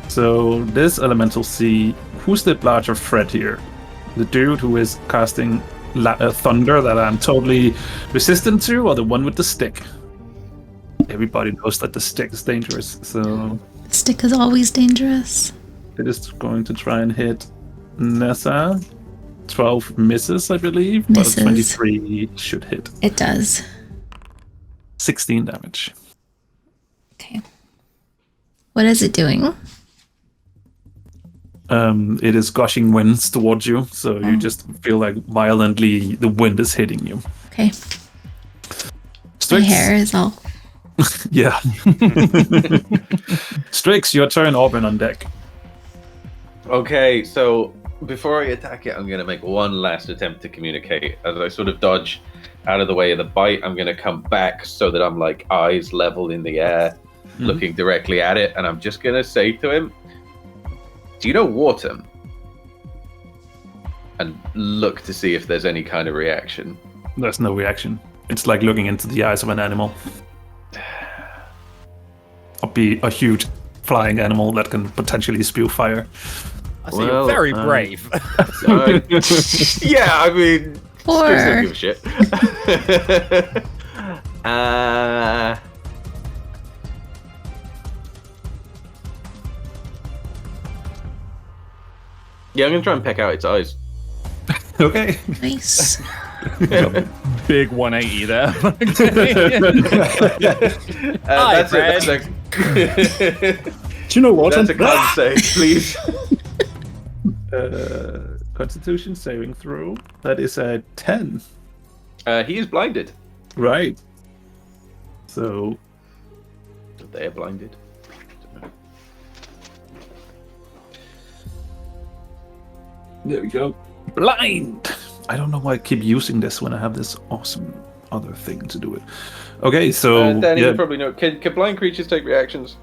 Speaker 4: So this elemental see who's the larger threat here? The dude who is casting thunder that I'm totally resistant to, or the one with the stick? Everybody knows that the stick is dangerous, so
Speaker 1: Stick is always dangerous.
Speaker 4: it is going to try and hit Nessa. 12 misses, I believe,
Speaker 1: Misses.
Speaker 4: but a 23 should hit.
Speaker 1: It does.
Speaker 4: 16 damage.
Speaker 1: Okay. What is it doing?
Speaker 4: It is gushing winds towards you, so you just feel like violently the wind is hitting you.
Speaker 1: Okay. My
Speaker 4: Strix,
Speaker 1: hair is all.
Speaker 4: yeah. Strix, your turn. Auburn on deck.
Speaker 5: Okay, so before I attack it, I'm going to make one last attempt to communicate. As I sort of dodge out of the way of the bite, I'm going to come back so that I'm like eyes level in the air, looking directly at it, and I'm just going to say to him, do you know Wharton? And look to see if there's any kind of reaction.
Speaker 4: There's no reaction. It's like looking into the eyes of an animal. Or be a huge flying animal that can potentially spew fire.
Speaker 3: I see you're very brave.
Speaker 5: Yeah, I mean,
Speaker 1: Or
Speaker 5: Strix don't give a shit. Yeah, I'm gonna try and peck out its eyes.
Speaker 4: Okay.
Speaker 1: nice.
Speaker 2: Big 180 there.
Speaker 5: That's
Speaker 3: Fred.
Speaker 5: it.
Speaker 6: Do you know what?
Speaker 5: That's a con save, please.
Speaker 4: Constitution saving throw. That is a 10.
Speaker 5: He is blinded.
Speaker 4: Right. So
Speaker 5: They are blinded.
Speaker 4: there we go. Blind. I don't know why I keep using this when I have this awesome other thing to do it. Okay, so
Speaker 5: Danny,
Speaker 4: yeah.
Speaker 5: you probably know. Can blind creatures take reactions?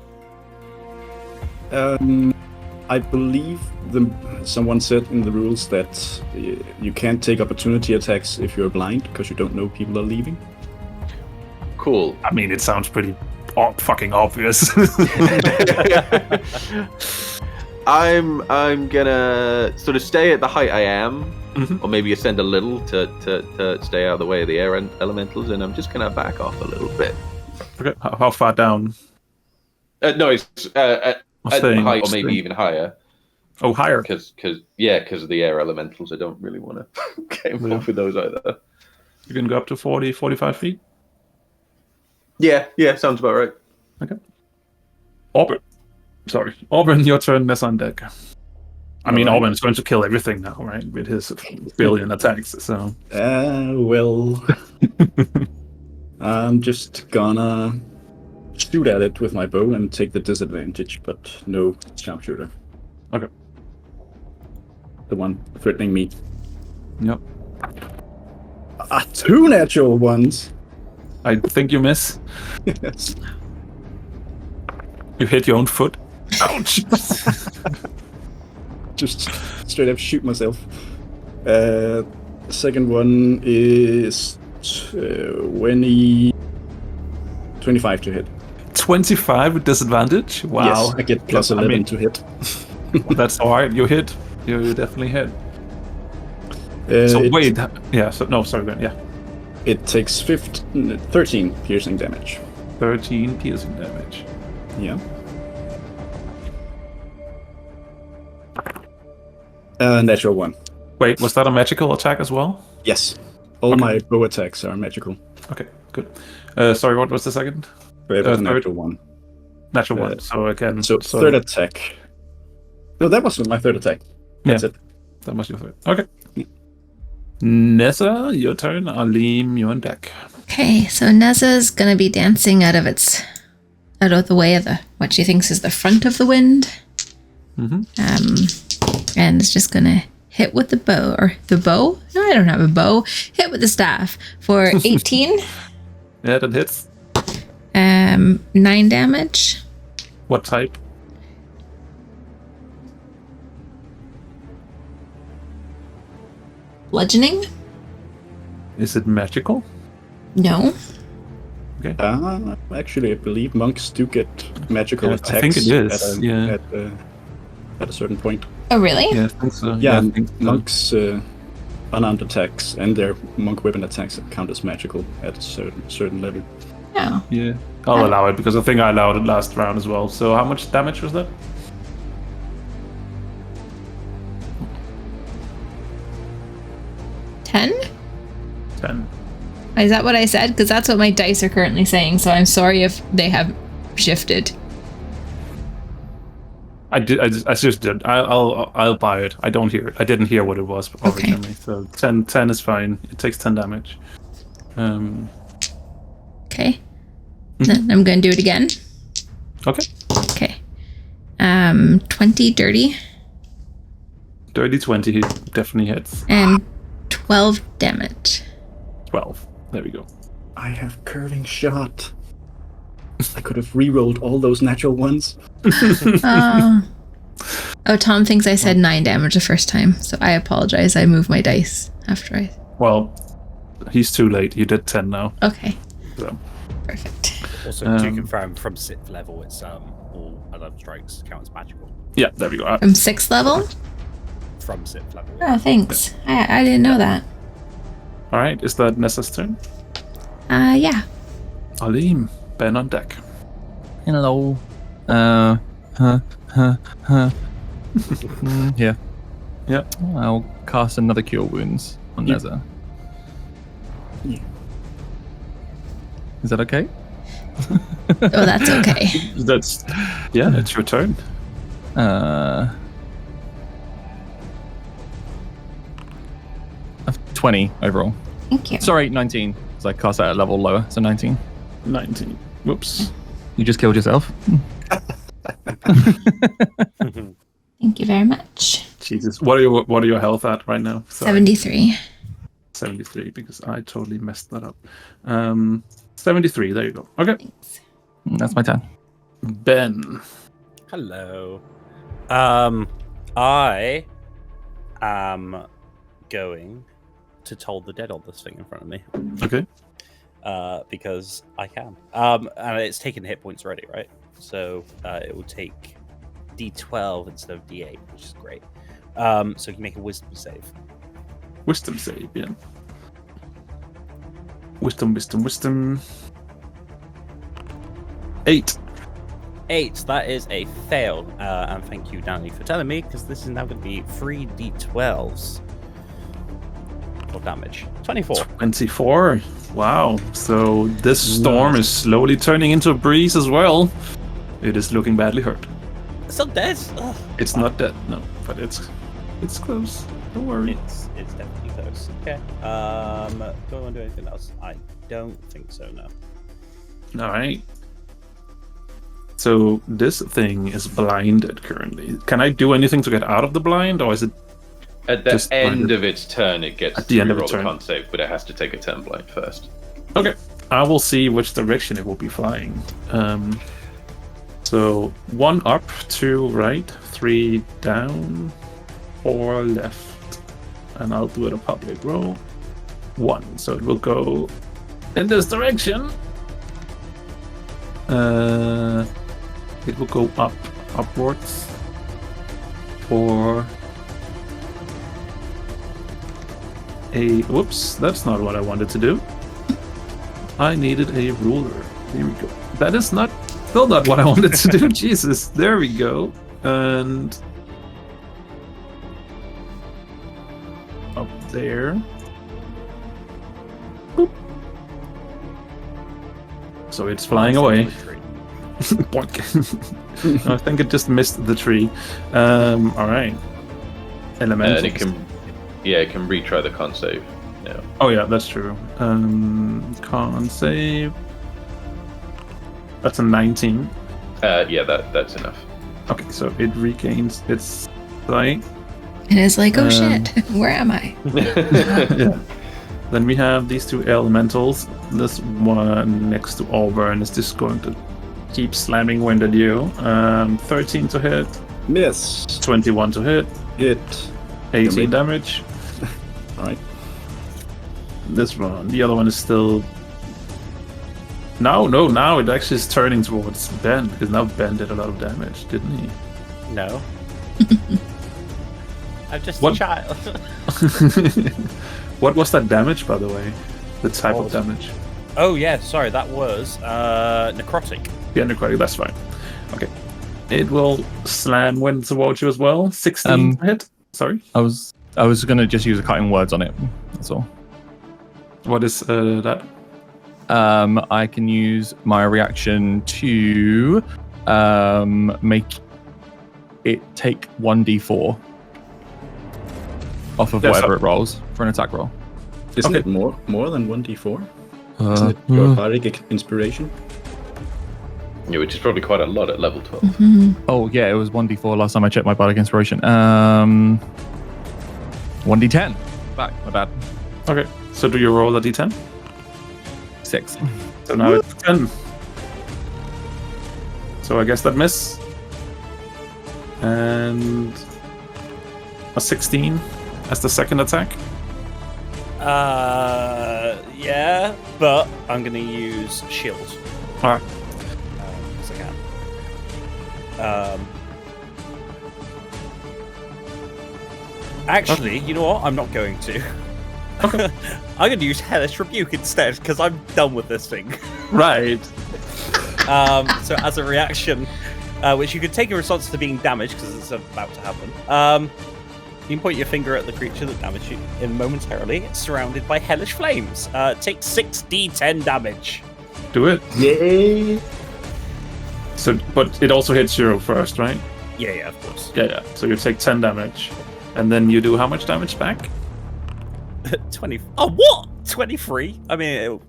Speaker 6: I believe someone said in the rules that you can't take opportunity attacks if you're blind because you don't know people are leaving.
Speaker 5: Cool.
Speaker 4: I mean, it sounds pretty fucking obvious.
Speaker 5: I'm gonna sort of stay at the height I am, or maybe ascend a little to stay out of the way of the air elementals, and I'm just gonna back off a little bit.
Speaker 4: Okay, how far down?
Speaker 5: No, it's at the
Speaker 4: Staying-
Speaker 5: height, or maybe
Speaker 4: staying-
Speaker 5: even higher,
Speaker 4: Oh, higher.
Speaker 5: because of the air elementals. I don't really want to get involved with those either.
Speaker 4: You can go up to 40, 45 feet.
Speaker 5: Yeah, sounds about right.
Speaker 4: Okay. Auburn, your turn. Mess on deck. I mean,
Speaker 6: Alright.
Speaker 4: Auburn is going to kill everything now, right? With his billion attacks. So
Speaker 6: Well, I'm just gonna shoot at it with my bow and take the disadvantage, but no sharpshooter.
Speaker 4: Okay.
Speaker 6: The one threatening me.
Speaker 4: Yep.
Speaker 6: 2 natural ones.
Speaker 4: I think you miss.
Speaker 6: Yes.
Speaker 4: You hit your own foot. Ouch.
Speaker 6: Just straight up shoot myself. Second one is 25 to hit.
Speaker 4: 25 with disadvantage. Wow.
Speaker 6: Yes, I get plus
Speaker 4: I
Speaker 6: 11
Speaker 4: mean-
Speaker 6: to hit.
Speaker 4: That's all right. You hit. You definitely hit. So
Speaker 6: It-
Speaker 4: wait. Yeah. So no. Sorry. Then. Yeah.
Speaker 6: It takes 13 piercing damage.
Speaker 4: 13 piercing damage.
Speaker 6: Yeah. Natural 1.
Speaker 4: Wait, was that a magical attack as well?
Speaker 6: Yes. All my bow attacks are magical.
Speaker 4: Okay, good. Sorry, what was the second?
Speaker 6: It was a natural 1.
Speaker 4: Natural 1. So again,
Speaker 6: So third attack. No, that was my third attack. That's it.
Speaker 4: That was your third. Okay. Neza, your turn. Alim, you're on deck.
Speaker 1: Okay, so Neza's gonna be dancing out of the way of what she thinks is the front of the wind.
Speaker 4: Mm-hmm.
Speaker 1: And it's just gonna hit with the bow, or the bow? No, I don't have a bow. Hit with the staff for 18.
Speaker 4: Yeah, that hits.
Speaker 1: 9 damage.
Speaker 4: What type?
Speaker 1: Bludgeoning?
Speaker 4: Is it magical?
Speaker 1: No.
Speaker 4: Okay.
Speaker 6: Actually, I believe monks do get magical attacks.
Speaker 4: I think it is.
Speaker 6: At a certain point.
Speaker 1: Oh, really?
Speaker 4: Yeah, I think so.
Speaker 6: Yeah,
Speaker 4: I think so.
Speaker 6: monks unarmed attacks and their monk weapon attacks count as magical at a certain level.
Speaker 1: Oh.
Speaker 4: Yeah, I'll allow it because I think I allowed it last round as well. So how much damage was that?
Speaker 1: 10?
Speaker 4: 10.
Speaker 1: Is that what I said? Because that's what my dice are currently saying, so I'm sorry if they have shifted.
Speaker 4: I just did. I'll buy it. I don't hear it. I didn't hear what it was originally. So 10 is fine. It takes 10 damage.
Speaker 1: Okay. Then I'm going to do it again.
Speaker 4: Okay.
Speaker 1: Okay. 20 dirty.
Speaker 4: Dirty 20 definitely hits.
Speaker 1: And 12 damage.
Speaker 4: 12. There we go.
Speaker 6: I have curving shot. I could have re-rolled all those natural ones.
Speaker 1: Oh, Tom thinks I said 9 damage the first time, so I apologize. I moved my dice after I...
Speaker 4: Well, he's too late. You did 10 now.
Speaker 1: Okay.
Speaker 4: So.
Speaker 1: Perfect.
Speaker 3: Also, to confirm, from 6th level, it's all unarmed strikes count as magical.
Speaker 4: Yeah, there we go.
Speaker 1: From 6th level?
Speaker 3: From 6th level.
Speaker 1: Oh, thanks. I didn't know that.
Speaker 4: All right, is that Nessa's turn?
Speaker 1: Yeah.
Speaker 4: Alim, Ben on deck.
Speaker 2: Hello. Yeah.
Speaker 4: Yeah.
Speaker 2: I'll cast another Cure Wounds on Neza.
Speaker 6: Yeah.
Speaker 2: Is that okay?
Speaker 1: Oh, that's okay.
Speaker 4: That's it's your turn.
Speaker 2: 20 overall.
Speaker 1: Thank you.
Speaker 2: Sorry, 19. Because I cast that at a level lower, so 19.
Speaker 4: 19. Whoops.
Speaker 2: You just killed yourself.
Speaker 1: Thank you very much.
Speaker 4: Jesus. What are your health at right now? Sorry.
Speaker 1: 73.
Speaker 4: 73, because I totally messed that up. 73, there you go. Okay.
Speaker 1: Thanks.
Speaker 2: That's my turn.
Speaker 4: Ben.
Speaker 3: Hello. I am going to toll the dead on this thing in front of me.
Speaker 4: Okay.
Speaker 3: Because I can. And it's taken hit points already, right? So it will take D12 instead of D8, which is great. So you can make a wisdom save.
Speaker 4: Wisdom save, yeah. Wisdom. 8.
Speaker 3: 8. That is a fail. And thank you, Danny, for telling me, because this is now going to be 3 D12s of damage. 24.
Speaker 4: 24. Wow. So this storm is slowly turning into a breeze as well. It is looking badly hurt.
Speaker 3: It's still dead. Ugh.
Speaker 4: It's not dead, no, but it's close. Don't worry.
Speaker 3: It's definitely close. Okay. Do I want to do anything else? I don't think so, no.
Speaker 4: All right. So this thing is blinded currently. Can I do anything to get out of the blind, or is it
Speaker 5: at the
Speaker 4: just
Speaker 5: end
Speaker 4: blinded?
Speaker 5: of its turn? It gets
Speaker 4: At the end of
Speaker 5: roll
Speaker 4: its
Speaker 5: a
Speaker 4: turn.
Speaker 5: con save, but it has to take a turn blind first.
Speaker 4: Okay. I will see which direction it will be flying. So 1 up, 2 right, 3 down, 4 left, and I'll do it a public roll. 1. So it will go in this direction. It will go upwards for a... Whoops, that's not what I wanted to do. I needed a ruler. Here we go. That is still not what I wanted to do. Jesus, there we go. And up there. Boop. So it's flying away. Boink. I think it just missed the tree. All right. Elemental.
Speaker 5: And it can retry the con save. Yeah.
Speaker 4: Oh yeah, that's true. Con save. That's a 19.
Speaker 5: Yeah, that's enough.
Speaker 4: Okay, so it regains its sight.
Speaker 1: And it's like, oh shit, where am I?
Speaker 4: Yeah. Then we have these two elementals. This one next to Auburn is just going to keep slamming wind at you. 13 to hit,
Speaker 6: Miss.
Speaker 4: 21 to hit,
Speaker 6: Hit.
Speaker 4: 18 damage.
Speaker 6: Alright.
Speaker 4: This one, the other one is still. No, now it actually is turning towards Ben, because now Ben did a lot of damage, didn't he?
Speaker 3: No. I'm just
Speaker 4: What?
Speaker 3: a child.
Speaker 4: What was that damage, by the way? The type of damage?
Speaker 3: Oh yeah, sorry, that was necrotic.
Speaker 4: Yeah, necrotic, that's fine. Okay. It will slam wind towards you as well. 16 to hit. Sorry?
Speaker 2: I was gonna just use a cutting words on it. That's all.
Speaker 4: What is that?
Speaker 2: I can use my reaction to make it take 1d4 off of
Speaker 4: That's
Speaker 2: whatever
Speaker 4: up.
Speaker 2: it rolls for an attack roll.
Speaker 6: Isn't
Speaker 4: Okay.
Speaker 6: it more than 1d4? Isn't it your bardic inspiration?
Speaker 5: Yeah, which is probably quite a lot at level 12.
Speaker 2: Oh yeah, it was 1d4 last time I checked my bardic inspiration. 1d10. Back, my bad.
Speaker 4: Okay, so do you roll a d10?
Speaker 2: 6.
Speaker 4: So now it's 10. So I guess that miss. And a 16 as the second attack.
Speaker 3: Yeah, but I'm gonna use shield.
Speaker 4: Alright.
Speaker 3: Because I can. Actually, you know what? I'm not going to. I'm going to use Hellish Rebuke instead, because I'm done with this thing.
Speaker 4: Right.
Speaker 3: So as a reaction, which you could take in response to being damaged, because it's about to happen, you can point your finger at the creature that damaged you momentarily. It's surrounded by Hellish Flames. Take 6d10 damage.
Speaker 4: Do it.
Speaker 6: Yay!
Speaker 4: So, but it also hits you first, right?
Speaker 3: Yeah, of course.
Speaker 4: Yeah. So you take 10 damage. And then you do how much damage back?
Speaker 3: 20. Oh, what? 23? I mean,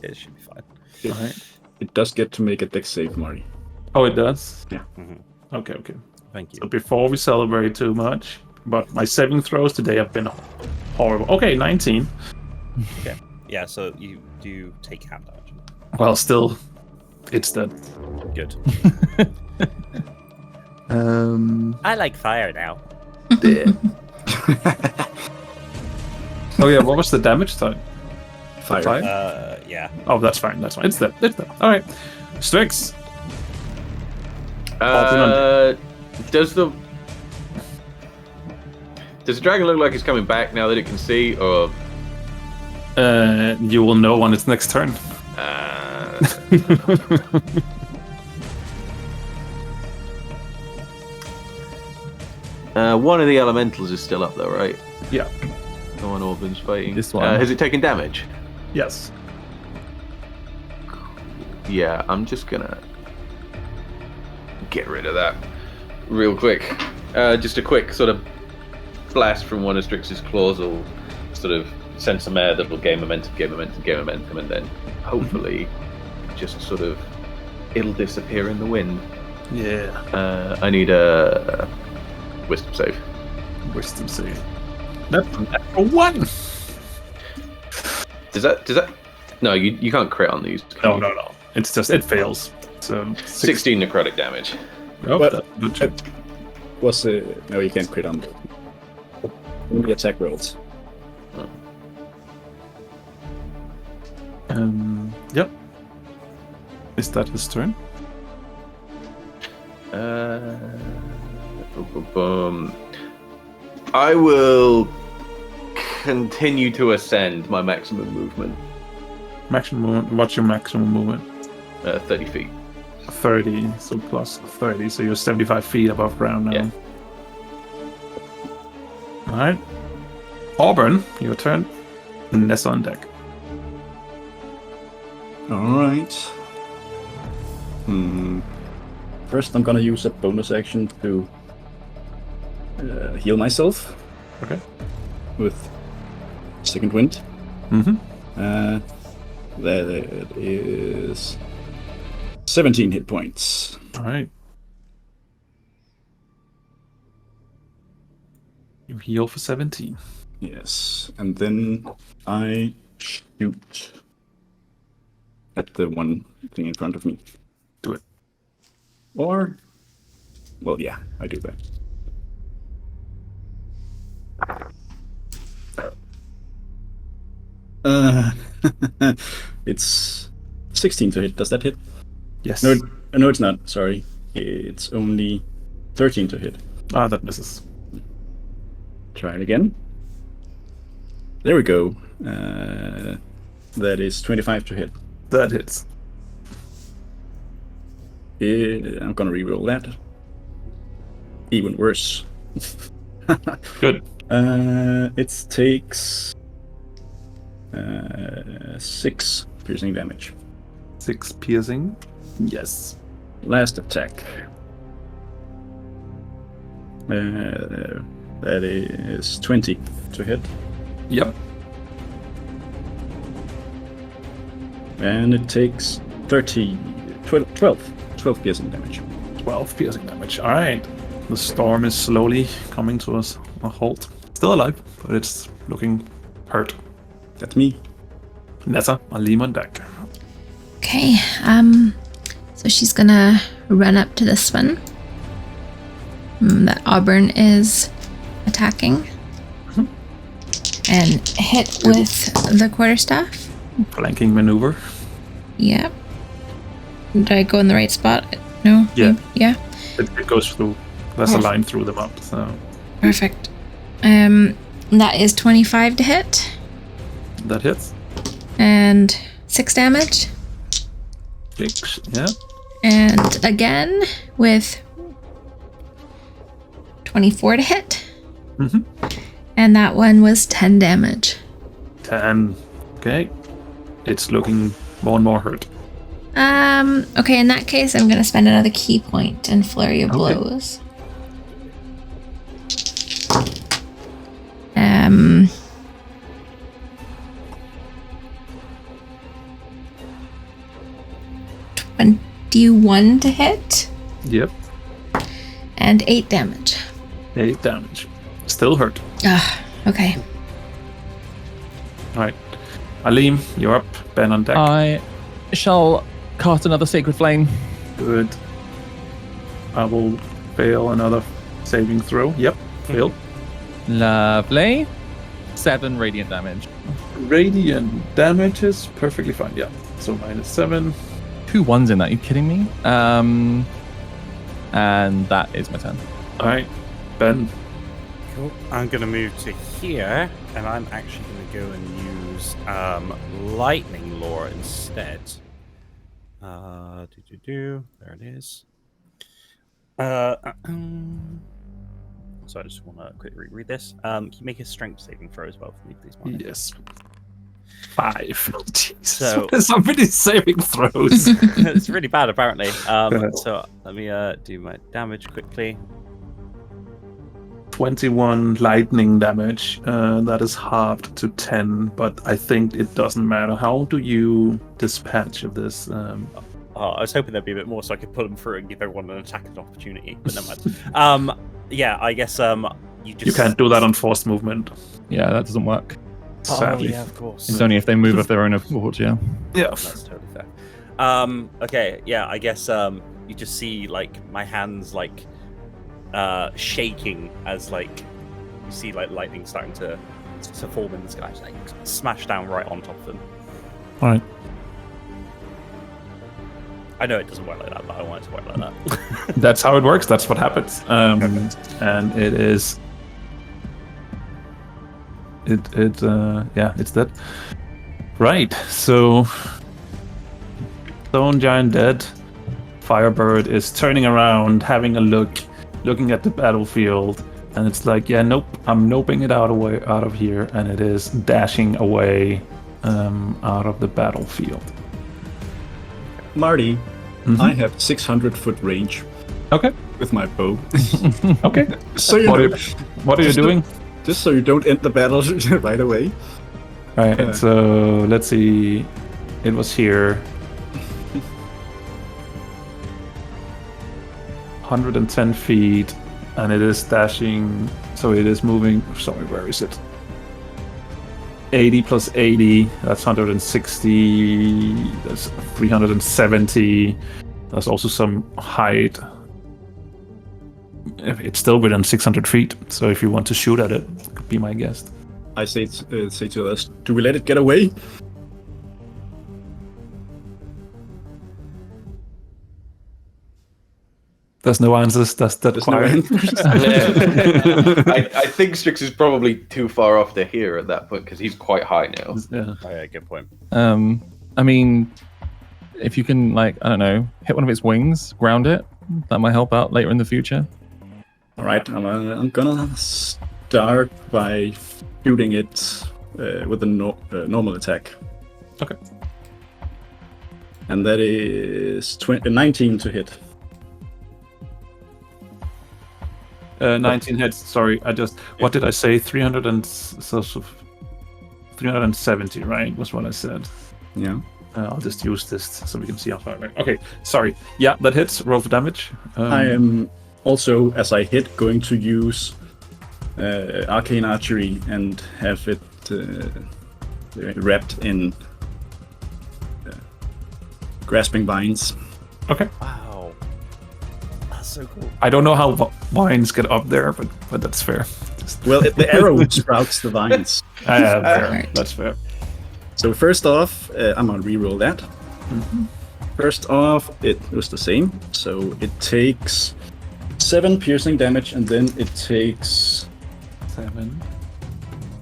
Speaker 3: it should be fine.
Speaker 4: Alright.
Speaker 6: It does get to make a dex save, Marty.
Speaker 4: Oh, it does?
Speaker 6: Yeah.
Speaker 4: Okay.
Speaker 3: Thank you.
Speaker 4: So before we celebrate too much, but my saving throws today have been horrible. Okay, 19.
Speaker 3: Okay. Yeah, so you do take half damage.
Speaker 4: Well, still, it's dead.
Speaker 3: Good. I like fire now.
Speaker 4: Oh yeah, what was the damage type?
Speaker 6: Fire.
Speaker 4: Fire?
Speaker 3: Yeah.
Speaker 4: Oh, that's fine. It's dead. All right, Strix.
Speaker 5: Does the dragon look like it's coming back now that it can see, or
Speaker 4: You will know on its next turn.
Speaker 5: One of the elementals is still up though, right?
Speaker 4: Yeah.
Speaker 5: The one Auburn's fighting.
Speaker 2: This one.
Speaker 5: Has it taken damage?
Speaker 4: Yes.
Speaker 5: Yeah, I'm just gonna get rid of that real quick. Just a quick sort of blast from one of Strix's claws will sort of send some air that will gain momentum, and then hopefully just sort of it'll disappear in the wind.
Speaker 4: Yeah.
Speaker 5: I need a wisdom save.
Speaker 4: Wisdom save. That's a natural 1.
Speaker 5: Does that? No, you can't crit on these. can
Speaker 4: No.
Speaker 5: you?
Speaker 4: It's just it fails. So
Speaker 5: 16 necrotic damage.
Speaker 4: Oh,
Speaker 6: But-
Speaker 4: that's good check.
Speaker 6: Was no, you can't crit on the attack rolls.
Speaker 4: Yep. Is that his turn?
Speaker 5: I will continue to ascend my maximum movement.
Speaker 4: Maximum movement. What's your maximum movement?
Speaker 5: 30 feet.
Speaker 4: 30. So plus 30. So you're 75 feet above ground now.
Speaker 5: Yeah.
Speaker 4: All right. Auburn, your turn. Nessa on deck.
Speaker 6: Alright. First, I'm gonna use a bonus action to heal myself.
Speaker 4: Okay.
Speaker 6: With second wind.
Speaker 4: Mm-hmm.
Speaker 6: That is 17 hit points.
Speaker 4: All right. You heal for 17.
Speaker 6: Yes, and then I shoot at the one thing in front of me.
Speaker 4: Do it.
Speaker 6: Or, well, yeah, I do that. It's 16 to hit. Does that hit?
Speaker 4: Yes.
Speaker 6: No, it's not. Sorry. It's only 13 to hit.
Speaker 4: Ah, that misses.
Speaker 6: Try it again. There we go. That is 25 to hit.
Speaker 4: That hits.
Speaker 6: I'm gonna reroll that. Even worse.
Speaker 4: Good.
Speaker 6: It takes 6 piercing damage.
Speaker 4: 6 piercing. Yes.
Speaker 6: Last attack. That is 20 to hit.
Speaker 4: Yep.
Speaker 6: And it takes 12 piercing damage.
Speaker 4: 12 piercing damage. All right. The storm is slowly coming to us a halt. Still alive, but it's looking hurt.
Speaker 6: That's me.
Speaker 4: Nessa, Alim on deck.
Speaker 1: Okay, so she's gonna run up to this one that Auburn is attacking and hit with the quarterstaff.
Speaker 4: Flanking maneuver.
Speaker 1: Yep. Did I go in the right spot? No?
Speaker 4: Yeah.
Speaker 1: Yeah.
Speaker 4: It goes through. There's a line through them up. So
Speaker 1: Perfect. That is 25 to hit.
Speaker 4: that hits.
Speaker 1: And 6 damage.
Speaker 4: 6. Yeah.
Speaker 1: And again with 24 to hit.
Speaker 4: Mm-hmm.
Speaker 1: And that one was 10 damage.
Speaker 4: 10. Okay. It's looking more and more hurt.
Speaker 1: Okay, in that case, I'm gonna spend another key point and flurry of
Speaker 4: Okay.
Speaker 1: blows. $21 to hit
Speaker 4: Yep.
Speaker 1: and 8 damage.
Speaker 4: 8 damage. Still hurt.
Speaker 1: Okay.
Speaker 4: All right. Alim, you're up. Ben on deck.
Speaker 2: I shall cast another Sacred Flame.
Speaker 4: Good. I will fail another saving throw. Yep. Failed.
Speaker 2: Lovely. 7 radiant damage.
Speaker 4: Radiant damage is perfectly fine. Yeah. So -7.
Speaker 2: 2 1s in that. Are you kidding me? And that is my turn.
Speaker 4: All right. Ben.
Speaker 3: Cool. I'm going to move to here, and I'm actually going to go and use Lightning Lore instead. There it is. So I just want to quickly read this. Can you make a strength saving throw as well for me, please, Mark?
Speaker 4: Yes. 5. Jesus.
Speaker 3: So-
Speaker 4: What is up with these saving throws?
Speaker 3: It's really bad, apparently.
Speaker 4: ahead.
Speaker 3: So let me do my damage quickly.
Speaker 4: 21 lightning damage. That is halved to 10, but I think it doesn't matter. How do you dispatch of this?
Speaker 3: I was hoping there'd be a bit more so I could pull them through and give everyone an attacking opportunity, but never mind. Yeah, I guess you just...
Speaker 4: You can't do that on forced movement,
Speaker 2: Yeah, that doesn't work.
Speaker 4: sadly.
Speaker 3: Oh, yeah, of course.
Speaker 2: It's only if they move of their own accord, yeah.
Speaker 4: Yeah.
Speaker 3: That's totally fair. Okay, yeah, I guess you just see like my hands like shaking as like you see like lightning starting to form in the sky, just, like smash down right on top of them.
Speaker 2: All right.
Speaker 3: I know it doesn't work like that, but I want it to work like that.
Speaker 4: That's how it works. That's what happens. And it is. It's that. Right. So, Stone Giant dead. Firebird is turning around, having a look, looking at the battlefield, And it's like, yeah, nope, I'm noping it out of here, and it is dashing away out of the battlefield.
Speaker 6: Marty,
Speaker 4: Mhm.
Speaker 6: I have 600-foot range
Speaker 4: Okay.
Speaker 6: with my bow.
Speaker 4: Okay.
Speaker 6: So you
Speaker 4: What
Speaker 6: know,
Speaker 4: are you
Speaker 6: Just
Speaker 4: doing?
Speaker 6: just so you don't end the battle right away.
Speaker 4: All right. So let's see. It was here. 110 feet, and it is dashing. So it is moving. Sorry, where is it? 80 plus 80. That's 160. That's 370. There's also some height. It's still within 600 feet. So if you want to shoot at it, could be my guest.
Speaker 6: I say to us, do we let it get away?
Speaker 4: There's no answers. That's that
Speaker 6: There's no
Speaker 4: quiet.
Speaker 6: answers.
Speaker 5: I think Strix is probably too far off to hear at that point because he's quite high now.
Speaker 4: Yeah.
Speaker 3: Oh, yeah, good point.
Speaker 2: I mean, if you can, like, I don't know, hit one of its wings, ground it, that might help out later in the future.
Speaker 6: All right, I'm gonna start by shooting it with a normal attack.
Speaker 4: Okay.
Speaker 6: And that is 19 to hit.
Speaker 4: 19 hits. Sorry, what did I say? 370, right? Was what I said.
Speaker 6: Yeah.
Speaker 4: I'll just use this so we can see how far back. Okay, sorry. Yeah, that hits. Roll for damage.
Speaker 6: I am also, as I hit, going to use Arcane Archery and have it wrapped in Grasping Vines.
Speaker 4: Okay.
Speaker 3: Wow. That's so cool.
Speaker 4: I don't know how vines get up there, but that's fair.
Speaker 6: Well, the arrow sprouts the vines.
Speaker 4: Fair.
Speaker 1: Alright.
Speaker 4: That's fair.
Speaker 6: So first off, I'm gonna reroll that. First off, it was the same. So it takes 7 piercing damage, and then it takes
Speaker 4: 7.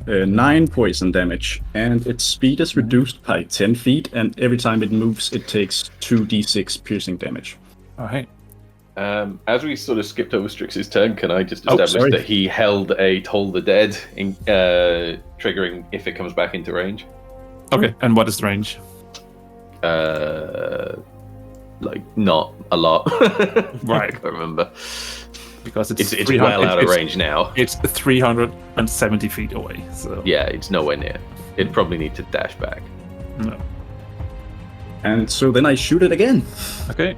Speaker 6: 9 poison damage, and its speed is reduced by 10 feet, and every time it moves, it takes 2d6 piercing damage.
Speaker 4: All right.
Speaker 5: As we sort of skipped over Strix's turn, can I just
Speaker 6: Oh,
Speaker 5: establish
Speaker 6: sorry.
Speaker 5: that he held a Toll the Dead, triggering if it comes back into range?
Speaker 4: Okay. And what is the range?
Speaker 5: Like, not a lot.
Speaker 4: Right.
Speaker 5: I can't remember.
Speaker 4: Because
Speaker 5: It's well out of range now.
Speaker 4: It's 370 feet away. So
Speaker 5: Yeah, it's nowhere near. It'd probably need to dash back.
Speaker 4: no.
Speaker 6: And so then I shoot it again.
Speaker 4: Okay.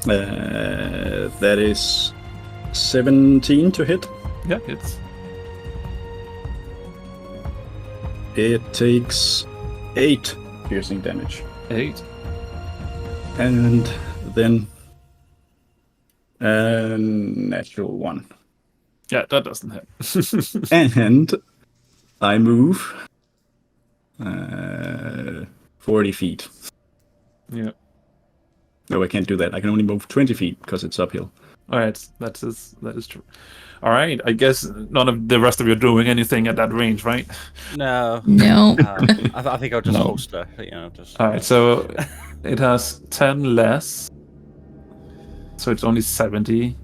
Speaker 6: That is 17 to hit.
Speaker 4: Yeah, it's
Speaker 6: It takes 8 piercing damage.
Speaker 4: 8.
Speaker 6: And then a natural 1.
Speaker 4: Yeah, that doesn't hit.
Speaker 6: And I move 40 feet.
Speaker 4: Yeah.
Speaker 6: No, I can't do that. I can only move 20 feet because it's uphill.
Speaker 4: All right, that is true. All right, I guess none of the rest of you are doing anything at that range, right?
Speaker 3: No.
Speaker 1: No.
Speaker 3: I think I'll just
Speaker 4: No.
Speaker 3: holster. You know, just.
Speaker 4: All right, so it has 10 less, so it's only 70,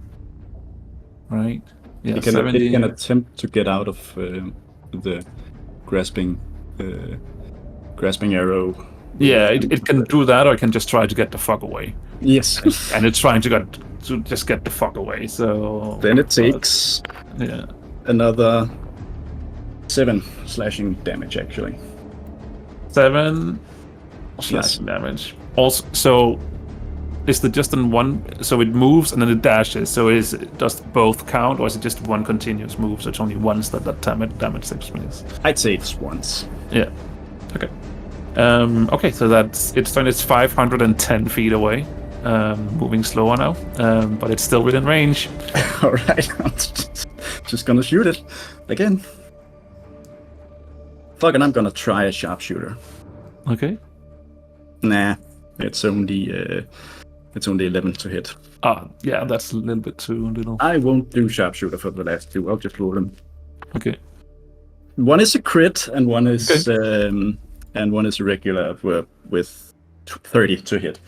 Speaker 4: right? Yeah,
Speaker 6: It can
Speaker 4: 70.
Speaker 6: attempt to get out of the grasping arrow.
Speaker 4: Yeah, it can do that, or it can just try to get the fuck away.
Speaker 6: Yes.
Speaker 4: And it's trying to just get the fuck away. So
Speaker 6: Then it takes
Speaker 4: yeah.
Speaker 6: another 7 slashing damage, actually.
Speaker 4: 7
Speaker 6: Yes.
Speaker 4: slashing damage. Also, so is the just in one? So it moves and then it dashes. So does both count, or is it just one continuous move? So it's only once that damage takes place.
Speaker 6: I'd say it's once.
Speaker 4: Yeah. Okay. Okay. So that's its turn. It's 510 feet away. Moving slower now, but it's still within range.
Speaker 6: All right. I'm just gonna shoot it again. Fucking, I'm gonna try a sharpshooter.
Speaker 4: Okay.
Speaker 6: Nah, it's only 11 to hit.
Speaker 4: Yeah, that's a little bit too little.
Speaker 6: I won't do sharpshooter for the last 2. I'll just roll them.
Speaker 4: Okay.
Speaker 6: One is a crit, and one is a regular with 30 to hit.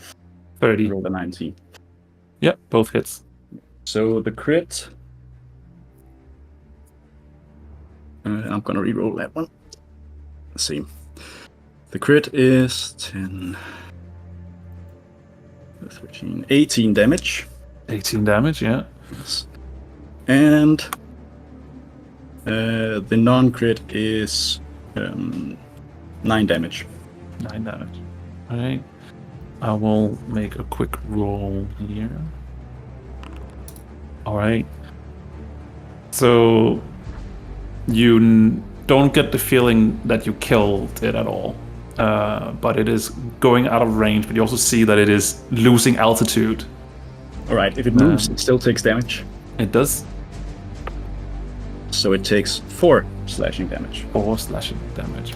Speaker 4: 30.
Speaker 6: Roll a 19.
Speaker 4: Yeah, both hits.
Speaker 6: So the crit I'm gonna re-roll that one. Let's see. The crit is 10, 13, 18 damage.
Speaker 4: 18 damage, yeah.
Speaker 6: Yes. And the non-crit is 9 damage.
Speaker 4: 9 damage. Alright. I will make a quick roll here. Alright. So you don't get the feeling that you killed it at all. But it is going out of range, but you also see that it is losing altitude.
Speaker 6: Alright, if it moves, it still takes damage.
Speaker 4: It does
Speaker 6: So it takes 4 slashing damage.
Speaker 4: 4 slashing damage.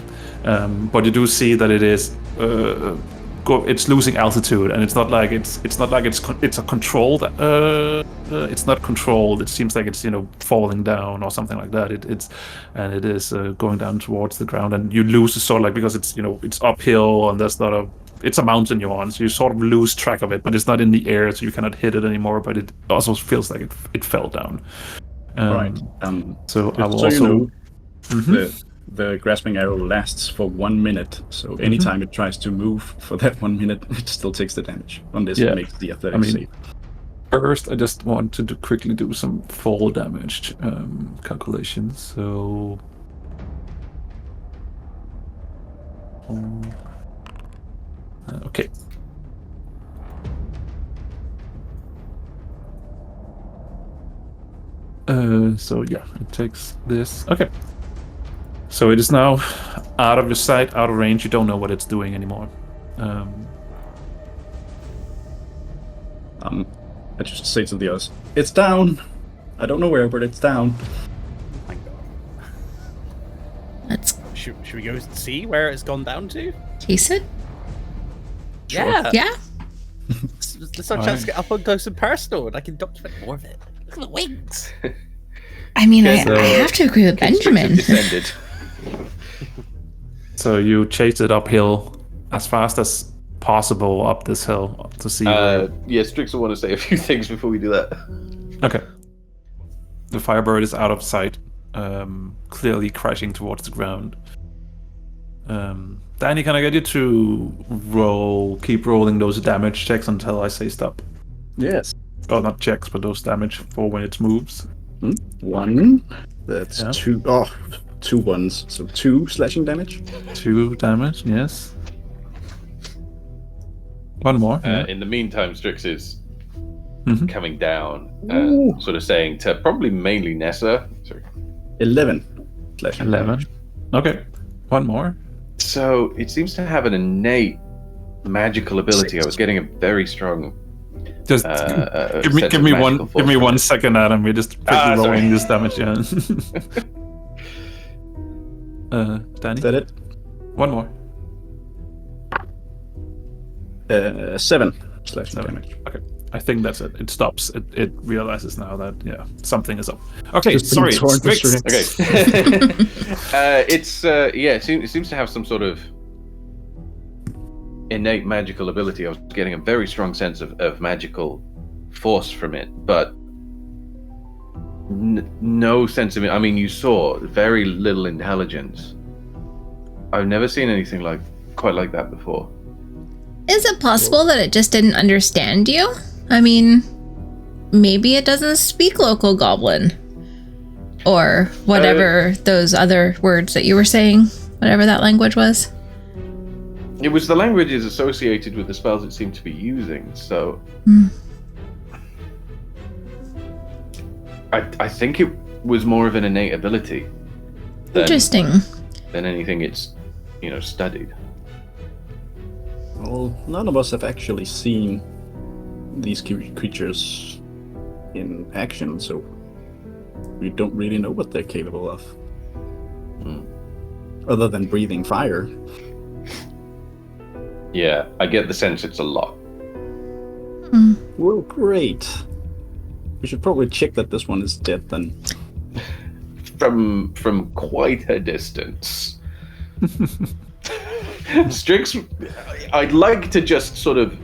Speaker 4: But you do see that it is it's losing altitude, and it's not like it's a controlled. It's not controlled. It seems like it's falling down or something like that. It is going down towards the ground, and you lose sort of like, because it's it's uphill and there's not it's a mountain you're on, so you sort of lose track of it. But it's not in the air, so you cannot hit it anymore. But it also feels like it fell down.
Speaker 6: Right.
Speaker 4: So I will
Speaker 6: so
Speaker 4: also.
Speaker 6: The grasping arrow lasts for 1 minute, so anytime it tries to move for that 1 minute, it still takes the damage, unless it makes the athletic save.
Speaker 4: First, I just want to quickly do some fall damage calculations. So, okay. So yeah, it takes this. Okay. So it is now out of your sight, out of range. You don't know what it's doing anymore.
Speaker 6: I just say to the others, "It's down. I don't know where, but it's down."
Speaker 3: Oh my god.
Speaker 1: Let's
Speaker 3: Should we go see where it's gone down to?
Speaker 1: case it.
Speaker 3: Yeah.
Speaker 1: Yeah.
Speaker 3: Let's not chance to get up on close and personal, and I can document more of it. Look at the wings.
Speaker 1: I mean, I
Speaker 5: So-
Speaker 1: have to agree with Benjamin.
Speaker 5: Descended.
Speaker 4: So you chase it uphill as fast as possible up this hill to see.
Speaker 5: Yeah, Strix will want to say a few things before we do that.
Speaker 4: Okay. The Firebird is out of sight, clearly crashing towards the ground. Danny, can I get you to keep rolling those damage checks until I say stop?
Speaker 6: Yes.
Speaker 4: Oh, not checks, but those damage for when it moves.
Speaker 6: 1. That's
Speaker 4: Yeah.
Speaker 6: 2. Oh, 2 ones. So 2 slashing damage.
Speaker 4: 2 damage, yes. 1 more. yeah.
Speaker 5: In the meantime, Strix is
Speaker 4: Mhm.
Speaker 5: coming down,
Speaker 6: Ooh.
Speaker 5: sort of saying to probably mainly Nessa. Sorry.
Speaker 6: 11 slashing
Speaker 4: 11.
Speaker 6: damage.
Speaker 4: Okay. 1 more.
Speaker 5: So it seems to have an innate magical ability. I was getting a very strong.
Speaker 4: Just give me
Speaker 5: sense
Speaker 4: give
Speaker 5: of
Speaker 4: me
Speaker 5: magical
Speaker 4: one
Speaker 5: force
Speaker 4: give me
Speaker 5: from
Speaker 4: 1
Speaker 5: it.
Speaker 4: second, Adam. We're just quickly
Speaker 5: Sorry.
Speaker 4: rolling this damage. Yeah. Danny.
Speaker 6: Is that it?
Speaker 4: 1 more.
Speaker 6: 7 slashing
Speaker 4: 7.
Speaker 6: damage.
Speaker 4: Okay. I think that's it. It stops. It realizes now that something is up. Okay,
Speaker 6: Just
Speaker 4: sorry.
Speaker 6: being torn to
Speaker 4: Strix.
Speaker 6: shreds.
Speaker 5: Okay. It seems to have some sort of innate magical ability. I was getting a very strong sense of magical force from it, but no sense of it. I mean, you saw very little intelligence. I've never seen anything quite like that before.
Speaker 1: Is it possible that it just didn't understand you? I mean, maybe it doesn't speak local goblin. Or whatever those other words that you were saying, whatever that language was.
Speaker 5: It was the languages associated with the spells it seemed to be using, so I think it was more of an innate ability
Speaker 1: Interesting.
Speaker 5: than anything it's studied.
Speaker 6: Well, none of us have actually seen these creatures in action, so we don't really know what they're capable of. Other than breathing fire.
Speaker 5: Yeah, I get the sense it's a lot.
Speaker 6: Well, great. We should probably check that this one is dead then.
Speaker 5: From quite a distance. Strix, I'd like to just sort of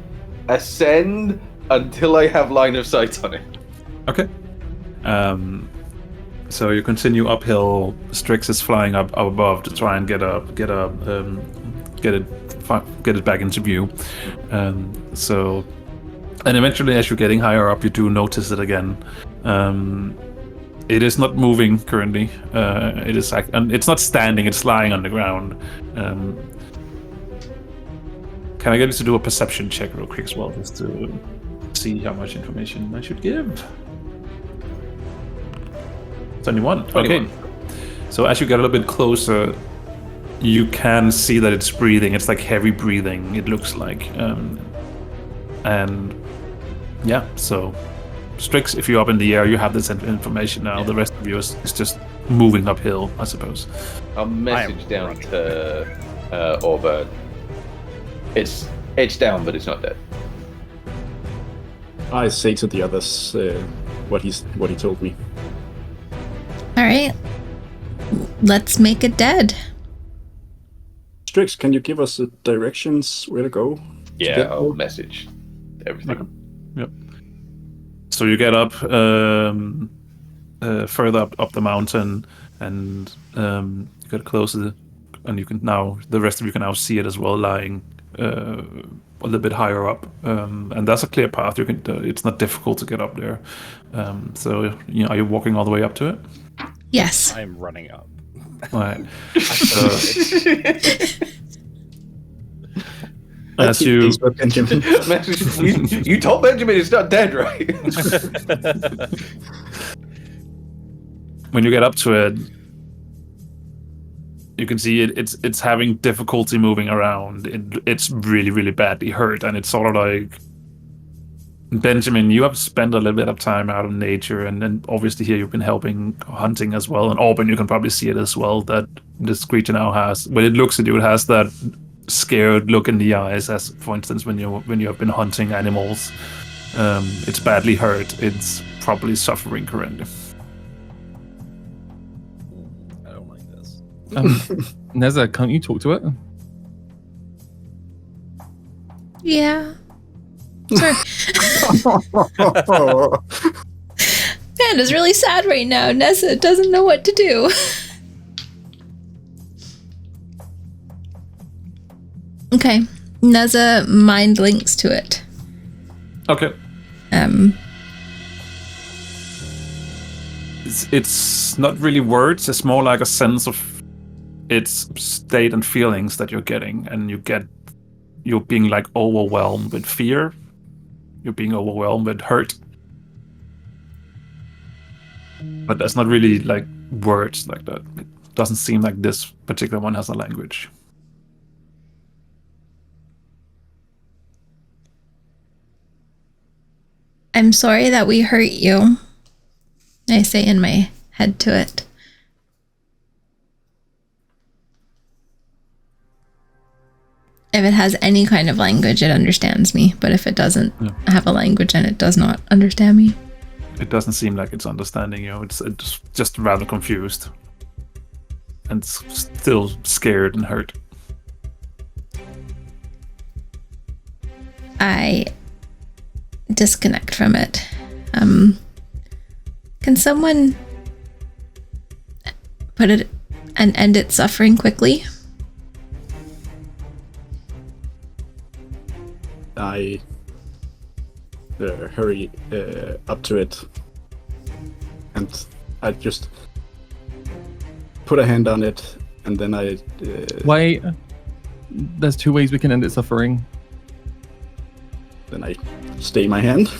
Speaker 5: ascend until I have line of sight on it.
Speaker 4: Okay. So you continue uphill. Strix is flying up above to try and get it back into view. And eventually, as you're getting higher up, you do notice it again. It is not moving currently. And it's not standing. It's lying on the ground. Can I get you to do a perception check real quick as well, just to see how much information I should give? 21. Okay. So as you get a little bit closer, you can see that it's breathing. It's like heavy breathing, it looks like. And yeah, so Strix, if you're up in the air, you have this information now. The rest of you is just moving uphill, I suppose.
Speaker 5: I'll message down to Orbert. It's down, but it's not dead.
Speaker 6: I say to the others what he told me.
Speaker 1: All right. Let's make it dead.
Speaker 6: Strix, can you give us directions where to go?
Speaker 5: Yeah, I'll message everything.
Speaker 4: Okay. Yep. So you get up further up the mountain, and you get closer, and you can now, the rest of you can now see it as well, lying a little bit higher up, and that's a clear path. You can. It's not difficult to get up there. So are you walking all the way up to it?
Speaker 1: Yes.
Speaker 3: I'm running up.
Speaker 4: All right. As you
Speaker 6: Benjamin.
Speaker 5: you told Benjamin it's not dead, right?
Speaker 4: when you get up to it, you can see it's having difficulty moving around. It's really, really badly hurt, and it's sort of like, Benjamin, you have spent a little bit of time out in nature, and then obviously here you've been helping hunting as well. And Auburn, you can probably see it as well, that this creature now has, when it looks at you, it has that scared look in the eyes, as for instance when you have been hunting animals. It's badly hurt. It's probably suffering currently.
Speaker 3: I don't like this.
Speaker 2: Neza, can't you talk to it?
Speaker 1: Yeah. Sure. Panda's really sad right now. Neza doesn't know what to do. Okay. Neza mind links to it.
Speaker 4: Okay. It's not really words. It's more like a sense of its state and feelings that you're getting, and you're being like overwhelmed with fear. You're being overwhelmed with hurt. But that's not really like words like that. It doesn't seem like this particular one has a language.
Speaker 1: I'm sorry that we hurt you. I say in my head to it. If it has any kind of language, it understands me. But if it doesn't have a language, then it does not understand me.
Speaker 4: It doesn't seem like it's understanding you. It's just rather confused. And still scared and hurt.
Speaker 1: I disconnect from it. Can someone put it and end its suffering quickly?
Speaker 6: I hurry up to it, and I just put a hand on it, and then I...
Speaker 2: Wait, there's two ways we can end its suffering.
Speaker 6: Then I stay my hand.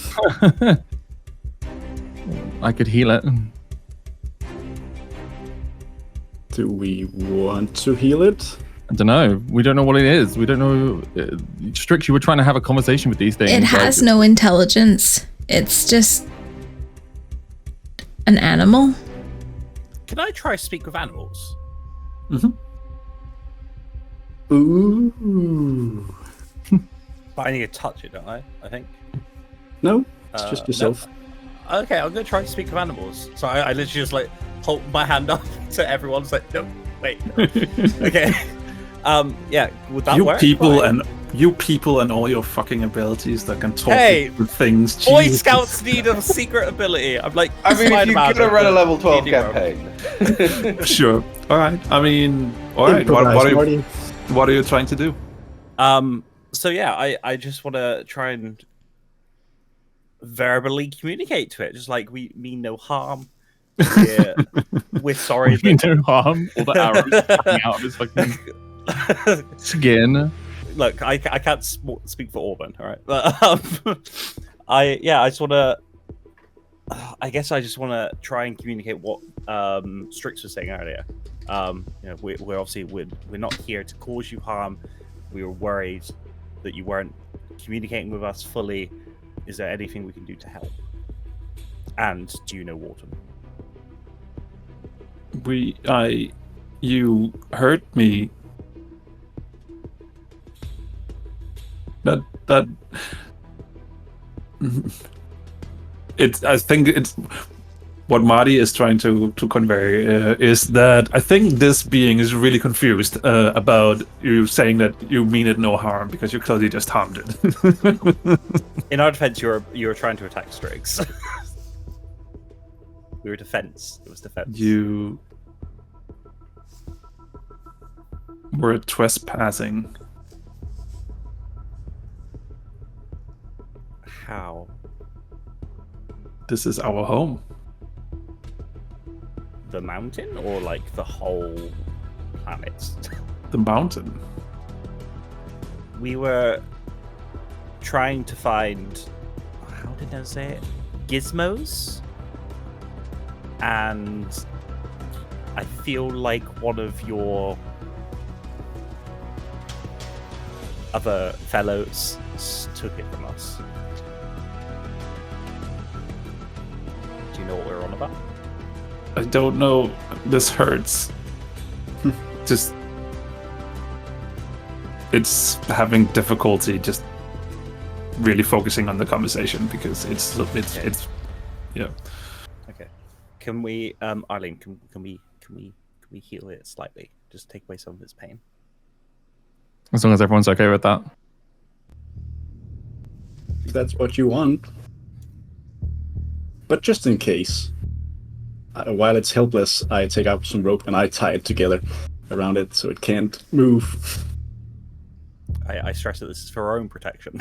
Speaker 2: I could heal it.
Speaker 6: Do we want to heal it?
Speaker 2: I don't know. We don't know what it is. We don't know. Strix, you were trying to have a conversation with these things.
Speaker 1: It has no intelligence. It's just an animal.
Speaker 3: Can I try speak with animals?
Speaker 6: Mm-hmm. Ooh.
Speaker 3: But I need to touch it, don't I? I think.
Speaker 6: No, it's just yourself.
Speaker 3: No. Okay, I'm gonna try to speak with animals. So I literally just like hold my hand up to everyone. It's like, no, wait. No. Okay. Yeah, would that
Speaker 4: You
Speaker 3: work?
Speaker 4: people
Speaker 3: Fine.
Speaker 4: and You people and all your fucking abilities that can talk
Speaker 3: Hey,
Speaker 4: with things.
Speaker 3: Boy
Speaker 4: Jesus.
Speaker 3: Scouts need a secret ability. I'm like,
Speaker 5: I mean, if you're
Speaker 3: Spider-Man
Speaker 5: gonna run a
Speaker 3: of
Speaker 5: level
Speaker 3: the
Speaker 5: 12
Speaker 3: D&D world.
Speaker 5: campaign.
Speaker 4: Sure. All right. I mean, all right.
Speaker 6: Improvise, Marty.
Speaker 4: What are you trying to do?
Speaker 3: So yeah, I just want to try and verbally communicate to it, just like we mean no harm. We're sorry.
Speaker 2: You no harm. All the arrows coming out of his fucking skin.
Speaker 3: Look, I can't speak for Orban, all right? But I just want to. I guess I just want to try and communicate what Strix was saying earlier. We're obviously we're not here to cause you harm. We were worried that you weren't communicating with us fully. Is there anything we can do to help? And do you know Wharton?
Speaker 4: You hurt me. That. I think it's what Marty is trying to convey is that I think this being is really confused about you saying that you mean it no harm because you clearly just harmed it.
Speaker 3: In our defense, you were trying to attack Strix. We were defense. It was defense.
Speaker 4: You were trespassing.
Speaker 3: How?
Speaker 4: This is our home.
Speaker 3: The mountain or like the whole planet?
Speaker 4: The mountain.
Speaker 3: We were trying to find, how did I say it? Gizmos? And I feel like one of your other fellows took it from us. Do you know what we're on about?
Speaker 4: I don't know. This hurts. Just. It's having difficulty just really focusing on the conversation because it's yeah.
Speaker 3: Okay. Can we, Arlene? Can we heal it slightly? Just take away some of its pain.
Speaker 2: As long as everyone's okay with that.
Speaker 6: If that's what you want. But just in case, while it's helpless, I take out some rope and I tie it together around it so it can't move.
Speaker 3: I stress that this is for our own protection.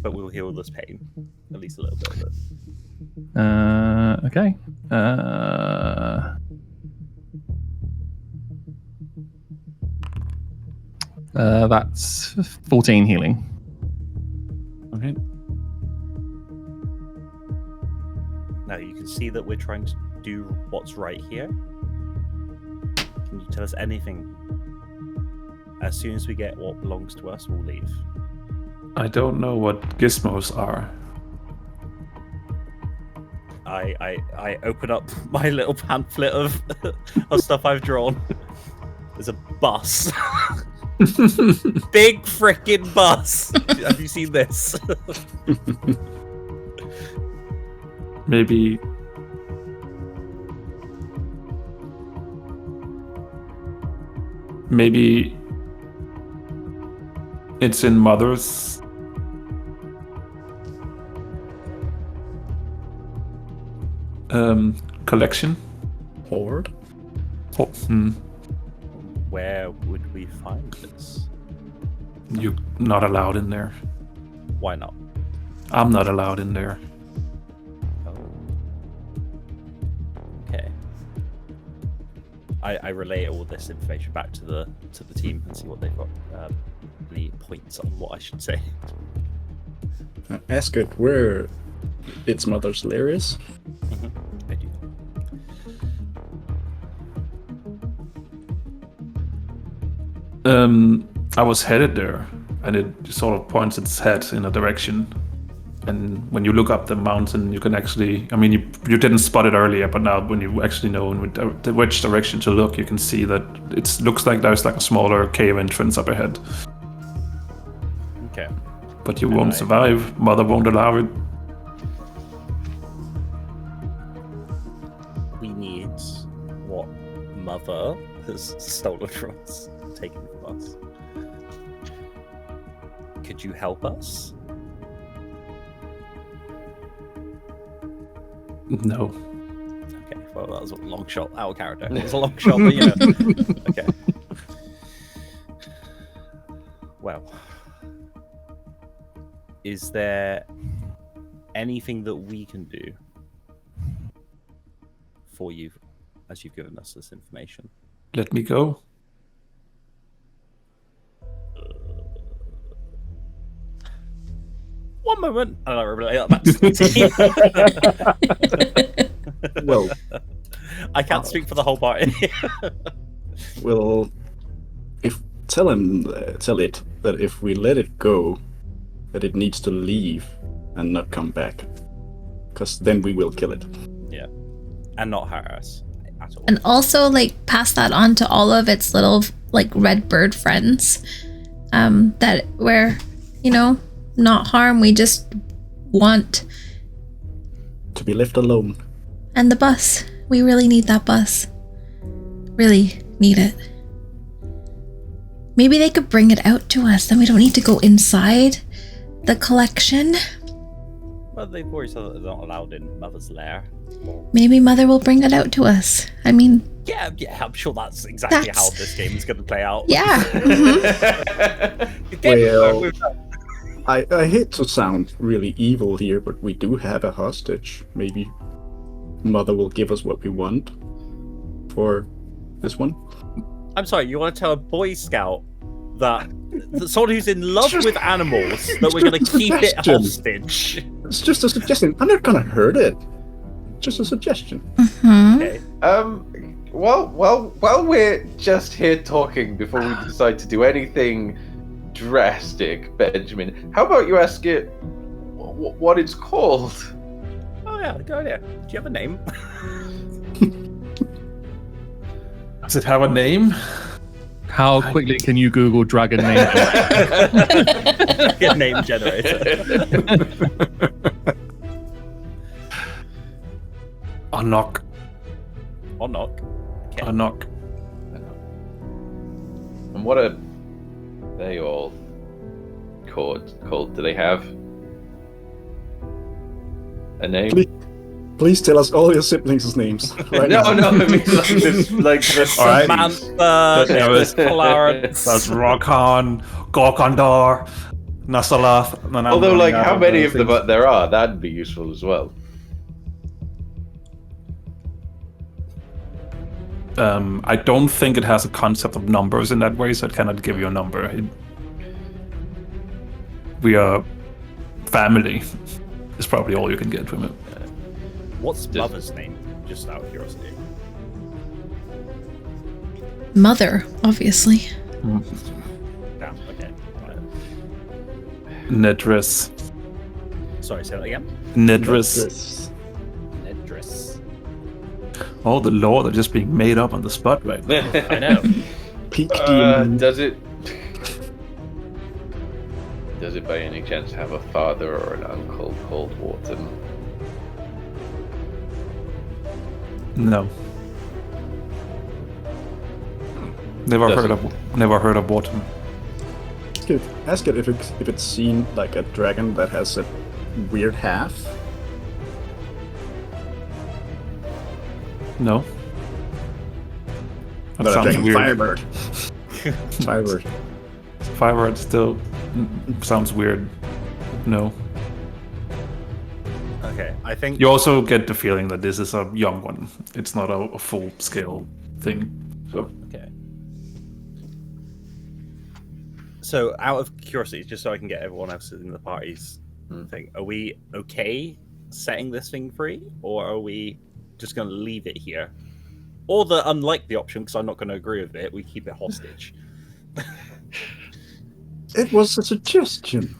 Speaker 3: But we'll heal this pain. At least a little bit of it.
Speaker 2: Okay. That's 14 healing.
Speaker 4: Okay.
Speaker 3: Now you can see that we're trying to do what's right here. Can you tell us anything? As soon as we get what belongs to us, we'll leave.
Speaker 4: I don't know what gizmos are.
Speaker 3: I open up my little pamphlet of stuff I've drawn. There's a bus. Big frickin' bus. Have you seen this?
Speaker 4: Maybe it's in Mother's collection.
Speaker 6: Hoard?
Speaker 3: Where would we find this?
Speaker 4: You're not allowed in there.
Speaker 3: Why not?
Speaker 4: I'm not allowed in there.
Speaker 3: Oh. Okay. I relay all this information back to the team and see what they've got. Any points on what I should say.
Speaker 6: Ask it where its mother's lair is.
Speaker 3: I do.
Speaker 4: I was headed there, and it sort of points its head in a direction. And when you look up the mountain, you can actually, I mean, you didn't spot it earlier, but now when you actually know in which direction to look, you can see that it looks like there's like a smaller cave entrance up ahead.
Speaker 3: Okay.
Speaker 4: But you won't survive. Mother won't allow it.
Speaker 3: We need what Mother has stolen from us, taken from us. Could you help us?
Speaker 4: No.
Speaker 3: Okay, well, that was a long shot. Out of character. It was a long shot, but you know. Okay. Well, is there anything that we can do for you as you've given us this information?
Speaker 4: Let me go.
Speaker 3: One moment. I don't relate that back to
Speaker 6: Well,
Speaker 3: I can't speak for the whole party.
Speaker 6: well, tell it that if we let it go, that it needs to leave and not come back, because then we will kill it.
Speaker 3: Yeah, and not hurt us at all.
Speaker 1: And also, like, pass that on to all of its little, like, red bird friends. That we're, you know, not harm. We just want
Speaker 6: To be left alone.
Speaker 1: and the bus. We really need that bus. Really need it. Maybe they could bring it out to us. Then we don't need to go inside the collection.
Speaker 3: Well, they've already said that they're not allowed in Mother's lair.
Speaker 1: Maybe Mother will bring it out to us. I mean,
Speaker 3: Yeah, I'm sure that's exactly
Speaker 1: That's-
Speaker 3: how this game is going to play out.
Speaker 1: yeah.
Speaker 3: The game
Speaker 6: Well,
Speaker 3: with that.
Speaker 6: I hate to sound really evil here, but we do have a hostage. Maybe Mother will give us what we want for this one.
Speaker 3: I'm sorry, you want to tell a Boy Scout that someone who's in love with animals that we're going to keep it
Speaker 6: Suggestion.
Speaker 3: hostage?
Speaker 6: It's just a suggestion. I'm not gonna hurt it. Just a suggestion.
Speaker 1: Hmm.
Speaker 3: Okay.
Speaker 5: While we're just here talking before we decide to do anything drastic, Benjamin, how about you ask it what it's called?
Speaker 3: Oh yeah, go there. Do you have a name?
Speaker 4: Does it have a name?
Speaker 2: How quickly can you Google dragon name?
Speaker 3: A name generator.
Speaker 4: A knock.
Speaker 3: Or knock. Okay.
Speaker 4: A knock.
Speaker 5: And what are they all called? Do they have a name?
Speaker 6: Please tell us all your siblings' names. Right
Speaker 5: No,
Speaker 6: now.
Speaker 5: I mean like this.
Speaker 4: All right.
Speaker 3: Samantha,
Speaker 4: That was-
Speaker 3: Clarence.
Speaker 4: That's Rockon, Gorkondor, Nasalath.
Speaker 5: Although, like, how many of them there are, that'd be useful as well.
Speaker 4: I don't think it has a concept of numbers in that way, so it cannot give you a number. We are family. Is probably all you can get from it.
Speaker 3: What's Mother's name? Just out of curiosity.
Speaker 1: Mother, obviously.
Speaker 3: Damn, okay. Right.
Speaker 4: Nedris.
Speaker 3: Sorry, say that again.
Speaker 4: Nedris.
Speaker 6: This-
Speaker 3: Nedris.
Speaker 4: All the lore are just being made up on the spot right now.
Speaker 3: I know.
Speaker 6: Peak demon.
Speaker 5: Does it by any chance have a father or an uncle called Wharton?
Speaker 4: No. Never heard of Wharton.
Speaker 6: Ask it if it's seen like a dragon that has a weird half.
Speaker 4: No. That
Speaker 6: But a
Speaker 4: sounds
Speaker 6: dragon
Speaker 4: weird.
Speaker 6: firebird. Firebird.
Speaker 4: Firebird still sounds weird. No.
Speaker 3: Okay, I think
Speaker 4: You also get the feeling that this is a young one. It's not a full scale thing. So
Speaker 3: okay. So, out of curiosity, just so I can get everyone else in the party's thing, are we okay setting this thing free, or are we just going to leave it here? Or the unlikely option, because I'm not going to agree with it, we keep it hostage.
Speaker 6: It was a suggestion.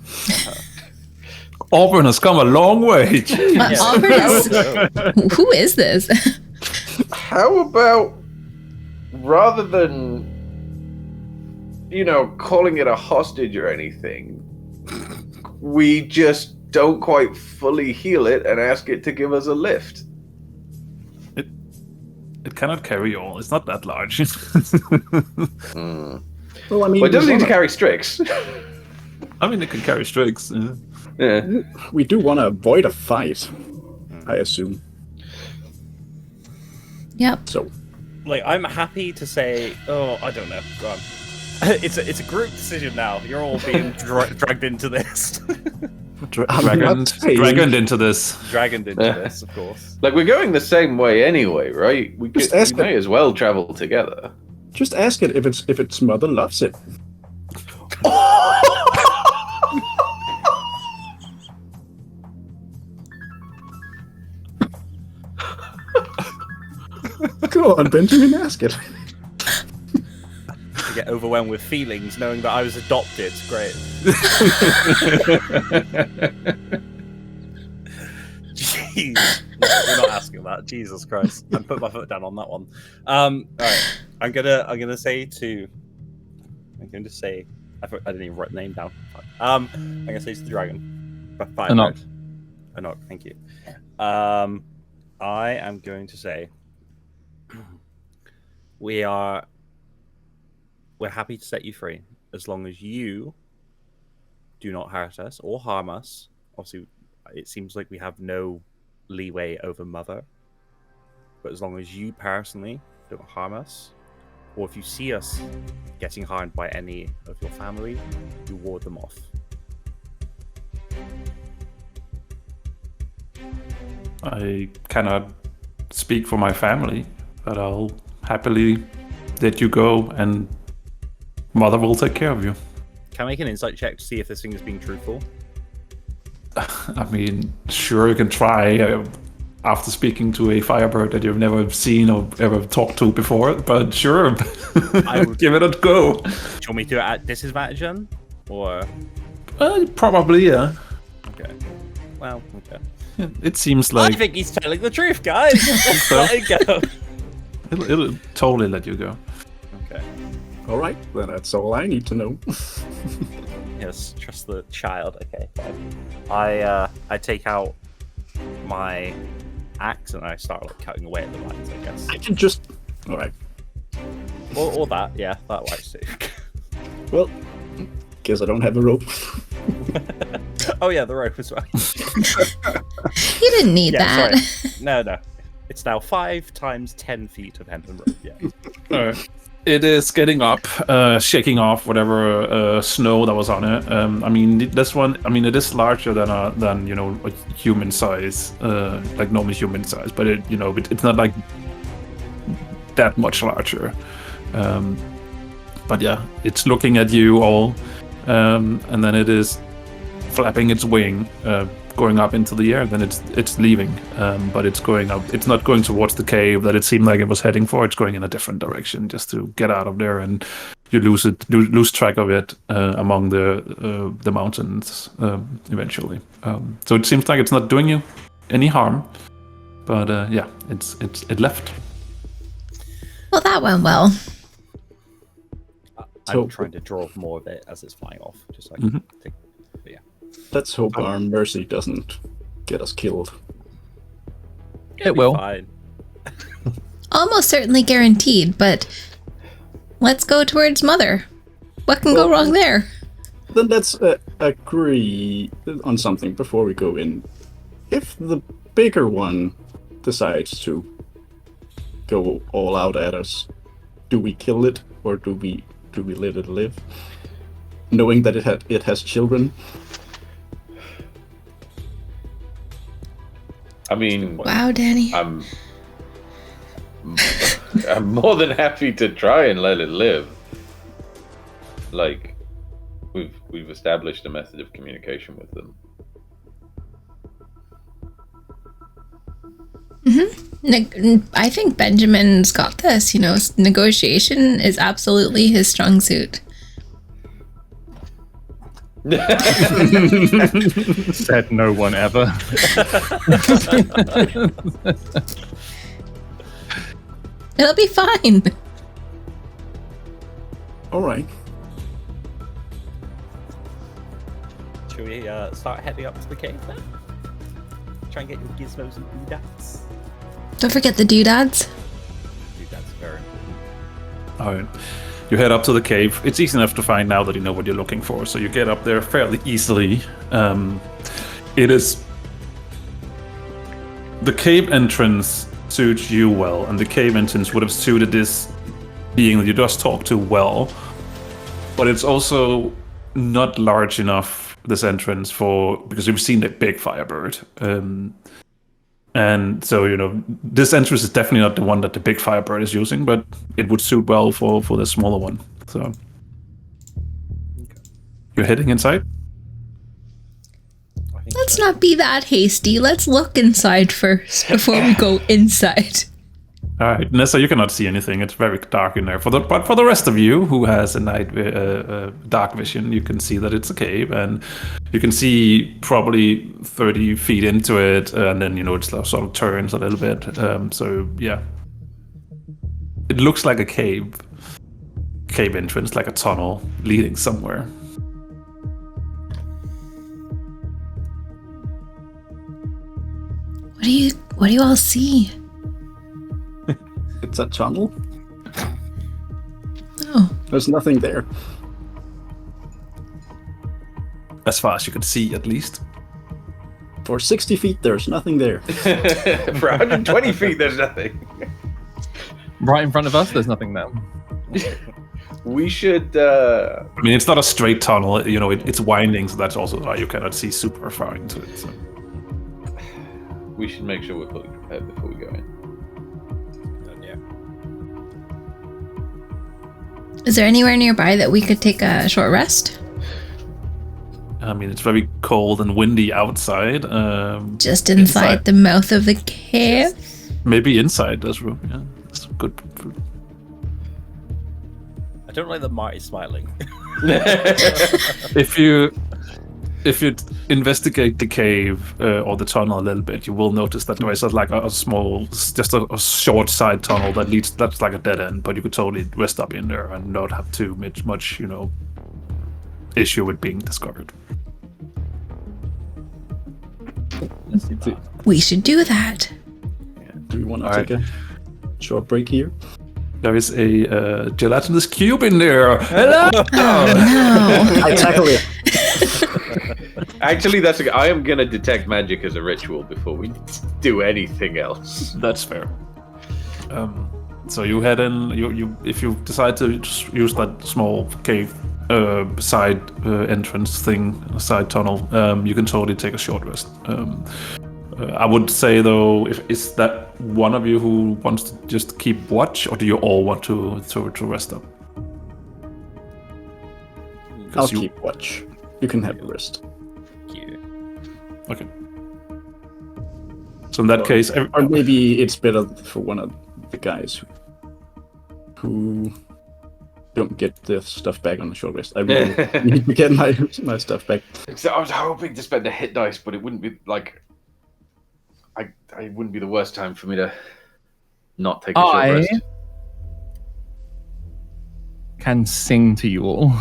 Speaker 4: Auburn has come a long way.
Speaker 1: Auburn is, who is this?
Speaker 5: How about, rather than, calling it a hostage or anything, we just don't quite fully heal it and ask it to give us a lift?
Speaker 4: It cannot carry all. It's not that large.
Speaker 6: Well, I mean,
Speaker 5: Well, it doesn't need to
Speaker 6: Zona-
Speaker 5: carry Strix.
Speaker 4: I mean, it can carry Strix. Yeah.
Speaker 5: Yeah.
Speaker 6: We do want to avoid a fight, I assume.
Speaker 1: Yep.
Speaker 6: So,
Speaker 3: Like, I'm happy to say, I don't know. Go on. It's a group decision now. You're all being dragged into this.
Speaker 4: Dragoned into this.
Speaker 3: Dragoned into this, of course.
Speaker 5: Like, we're going the same way anyway, right? We may as well travel together.
Speaker 6: just ask it if its mother loves it. Go on, Benjamin, ask it.
Speaker 3: I get overwhelmed with feelings knowing that I was adopted. Great. Jeez. No, we're not asking that. Jesus Christ. I put my foot down on that one. Alright. I'm gonna say I didn't even write the name down. I'm gonna say to the dragon.
Speaker 2: Anok.
Speaker 3: Anok, thank you. I am going to say we're happy to set you free as long as you do not hurt us or harm us. Obviously, it seems like we have no leeway over Mother, but as long as you personally don't harm us, or if you see us getting harmed by any of your family, you ward them off.
Speaker 4: I cannot speak for my family, but I'll happily let you go, and Mother will take care of you.
Speaker 3: Can I make an insight check to see if this thing is being truthful?
Speaker 4: I mean, sure, you can try after speaking to a firebird that you've never seen or ever talked to before, but sure,
Speaker 3: I would
Speaker 4: give it a go.
Speaker 3: Do you want me to do it at disadvantage then? Or...
Speaker 4: Probably, yeah.
Speaker 3: Okay. Well, okay.
Speaker 4: It seems like
Speaker 3: I think he's telling the truth, guys! Let's let it go.
Speaker 4: it'll totally let you go.
Speaker 3: Okay.
Speaker 6: Alright, then that's all I need to know.
Speaker 3: Yes, trust the child. Okay, fine. I take out my axe and I start like cutting away at the vines, I guess.
Speaker 6: I can just... Alright.
Speaker 3: Or that, yeah, that works too.
Speaker 6: Well, guess I don't have a rope.
Speaker 3: Oh yeah, the rope as well.
Speaker 1: You didn't need
Speaker 3: Yeah,
Speaker 1: that.
Speaker 3: sorry. No. It's now 5 times 10 feet of hempen rope, yeah.
Speaker 4: Alright. It is getting up, shaking off whatever snow that was on it. I mean, this one, I mean, it is larger than a human size, like normal human size, but it's not like that much larger. But yeah, it's looking at you all, and then it is flapping its wing, going up into the air. Then it's leaving, but it's going up. It's not going towards the cave that it seemed like it was heading for. It's going in a different direction just to get out of there, and you lose track of it among the mountains eventually. So it seems like it's not doing you any harm, but yeah, it left.
Speaker 1: Well, that went well.
Speaker 3: I'm trying to draw more of it as it's flying off, just so I can take. But yeah.
Speaker 6: Let's hope our mercy doesn't get us killed.
Speaker 2: It will.
Speaker 3: Fine.
Speaker 1: Almost certainly guaranteed, but let's go towards Mother. What can go wrong there?
Speaker 6: Then let's agree on something before we go in. If the bigger one decides to go all out at us, do we kill it or do we let it live, knowing that it has children?
Speaker 5: I mean,
Speaker 1: Wow, Danny.
Speaker 5: I'm more than happy to try and let it live. Like, we've established a method of communication with them.
Speaker 1: I think Benjamin's got this. Negotiation is absolutely his strong suit.
Speaker 2: Said no one ever.
Speaker 1: It'll be fine.
Speaker 6: All right.
Speaker 3: Should we start heading up to the cave then? Try and get your gizmos and doodads.
Speaker 1: Don't forget the doodads.
Speaker 3: Doodads are very important.
Speaker 4: All right. You head up to the cave. It's easy enough to find now that you know what you're looking for, so you get up there fairly easily. It is... The cave entrance suits you well, and the cave entrance would have suited this being that you just talked to well. But it's also not large enough, this entrance, because you've seen the big firebird. And so, you know, this entrance is definitely not the one that the big firebird is using, but it would suit well for the smaller one. So, you're heading inside?
Speaker 1: Let's not be that hasty. Let's look inside first before we go inside.
Speaker 4: All right, Nessa, you cannot see anything. It's very dark in there. But for the rest of you, who has a dark vision, you can see that it's a cave, and you can see probably 30 feet into it, and then, you know, it sort of turns a little bit. So yeah, it looks like a cave entrance, like a tunnel leading somewhere.
Speaker 1: What do you all see?
Speaker 6: It's a tunnel.
Speaker 1: Oh,
Speaker 6: There's nothing there.
Speaker 4: As far as you can see, at least.
Speaker 6: For 60 feet, there's nothing there.
Speaker 5: For 120 feet, there's nothing.
Speaker 2: Right in front of us, there's nothing there.
Speaker 5: We should.
Speaker 4: I mean, it's not a straight tunnel. You know, it's winding, so that's also why you cannot see super far into it. So.
Speaker 5: We should make sure we're fully prepared before we go in.
Speaker 1: is there anywhere nearby that we could take a short rest?
Speaker 4: I mean, it's very cold and windy outside.
Speaker 1: Just inside the mouth of the cave?
Speaker 4: Maybe inside there's room. Yeah, it's good.
Speaker 3: I don't like that Marty's smiling.
Speaker 4: If you investigate the cave or the tunnel a little bit, you will notice that there is like a small, just a short side tunnel that's like a dead end. But you could totally rest up in there and not have too much, you know, issue with being discovered.
Speaker 1: We should do that.
Speaker 6: Do we want to
Speaker 4: All
Speaker 6: take a short break here?
Speaker 4: There is a gelatinous cube in there. Hello.
Speaker 1: Oh no.
Speaker 6: I tackle it.
Speaker 5: Actually, I am gonna detect magic as a ritual before we do anything else.
Speaker 4: That's fair. So you head in. You if you decide to just use that small cave side entrance thing, side tunnel, you can totally take a short rest. I would say though, is that one of you who wants to just keep watch, or do you all want to rest up?
Speaker 6: I'll keep watch. You can have a rest.
Speaker 4: Okay. So in that case,
Speaker 6: Or maybe it's better for one of the guys who don't get the stuff back on the short rest. I really need to get my stuff back.
Speaker 5: So I was hoping to spend a hit dice, but it wouldn't be like I wouldn't be the worst time for me to not take a short rest.
Speaker 2: Can sing to you all.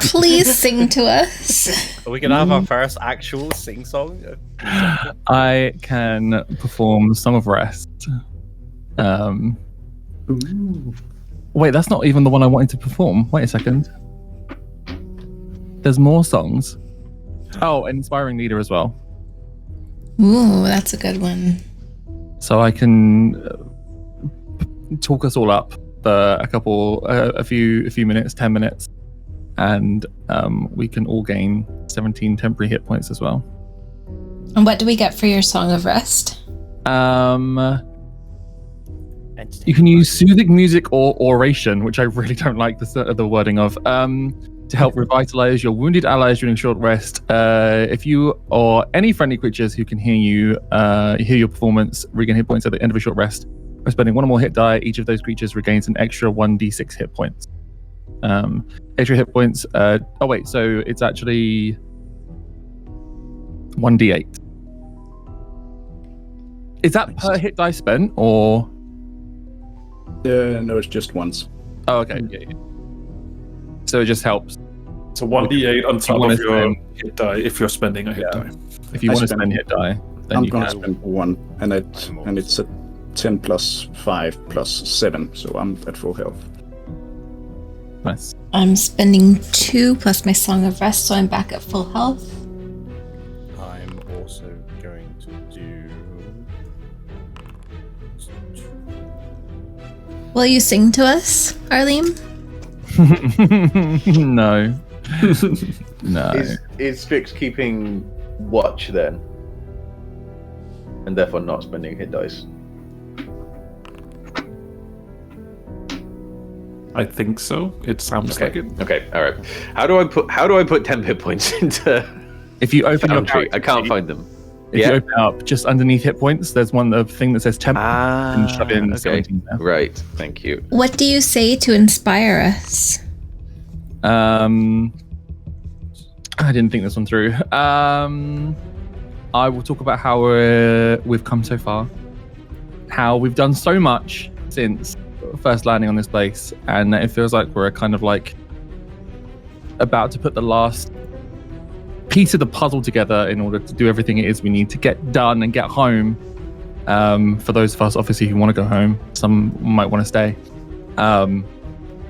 Speaker 1: Please sing to us.
Speaker 3: Are we gonna have our first actual sing song?
Speaker 2: I can perform Song of Rest. Wait, that's not even the one I wanted to perform. Wait a second. There's more songs. Oh, Inspiring Leader as well.
Speaker 1: Ooh, that's a good one.
Speaker 2: So I can talk us all up for a few minutes, 10 minutes, and we can all gain 17 temporary hit points as well.
Speaker 1: And what do we get for your Song of Rest?
Speaker 2: You can use soothing music or oration, which I really don't like the wording of, to help revitalize your wounded allies during short rest. If you or any friendly creatures who can hear your performance regain hit points at the end of a short rest. By spending one or more hit die, each of those creatures regains an extra 1d6 hit points. Extra hit points. So it's actually 1d8. Is that per hit die spent or?
Speaker 6: No, it's just once.
Speaker 2: Oh, okay. Yeah. So it just helps.
Speaker 4: So 1d8 on top of your hit die if you're spending a hit die.
Speaker 2: If you want to spend hit die, then
Speaker 6: I'm
Speaker 2: you
Speaker 6: gonna
Speaker 2: can.
Speaker 6: spend one, and it's 10 plus 5 plus 7, so I'm at full health.
Speaker 2: Nice.
Speaker 1: I'm spending 2 plus my Song of Rest, so I'm back at full health.
Speaker 3: I'm also going to do.
Speaker 1: Will you sing to us, Arlene?
Speaker 2: No. No.
Speaker 5: Is Strix keeping watch then? And therefore not spending hit dice?
Speaker 4: I think so. It sounds like it.
Speaker 5: Okay, all right. How do I put 10 hit points into
Speaker 2: If you open your
Speaker 5: Foundry? I
Speaker 2: character
Speaker 5: can't
Speaker 2: sheet,
Speaker 5: find them.
Speaker 2: if you open it up, just underneath hit points, there's one thing that says temp. And shove in
Speaker 5: Okay.
Speaker 2: 17 there.
Speaker 5: Right. Thank you.
Speaker 1: What do you say to inspire us?
Speaker 2: I didn't think this one through. I will talk about how we've come so far, how we've done so much since first landing on this place, and it feels like we're kind of like about to put the last piece of the puzzle together in order to do everything it is we need to get done and get home. For those of us, obviously, who want to go home, some might want to stay.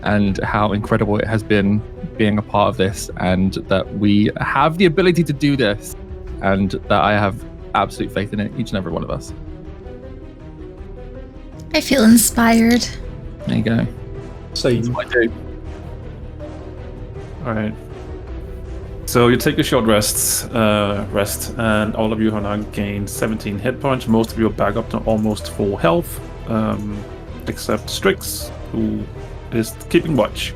Speaker 2: And how incredible it has been being a part of this, and that we have the ability to do this, and that I have absolute faith in it, each and every one of us.
Speaker 1: I feel inspired.
Speaker 2: There you go.
Speaker 6: Same.
Speaker 2: That's what I do.
Speaker 4: All right. So you take a short rest, and all of you have now gained 17 hit points. Most of you are back up to almost full health, except Strix, who is keeping watch.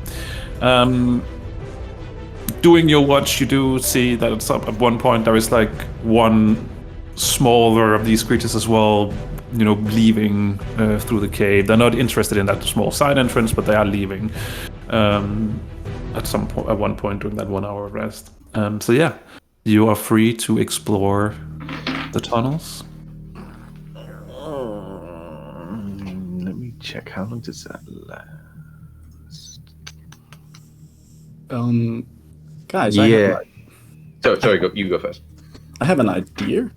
Speaker 4: Doing your watch, you do see that it's up at one point. There is like one smaller of these creatures as well, leaving through the cave. They're not interested in that small side entrance, but they are leaving at one point during that 1 hour of rest. So yeah, you are free to explore the tunnels.
Speaker 5: Let me check. How long does that last?
Speaker 6: Guys,
Speaker 5: Yeah. Sorry, you go first.
Speaker 6: I have an idea.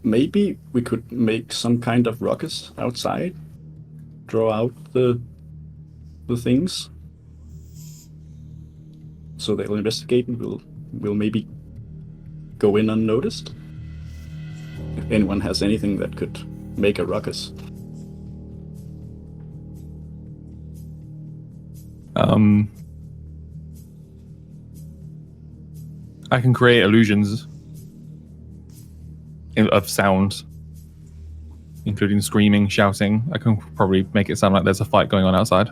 Speaker 6: Maybe we could make some kind of ruckus outside, draw out the things, so they'll investigate and we'll maybe go in unnoticed. If anyone has anything that could make a ruckus.
Speaker 2: I can create illusions of sound, including screaming, shouting. I can probably make it sound like there's a fight going on outside.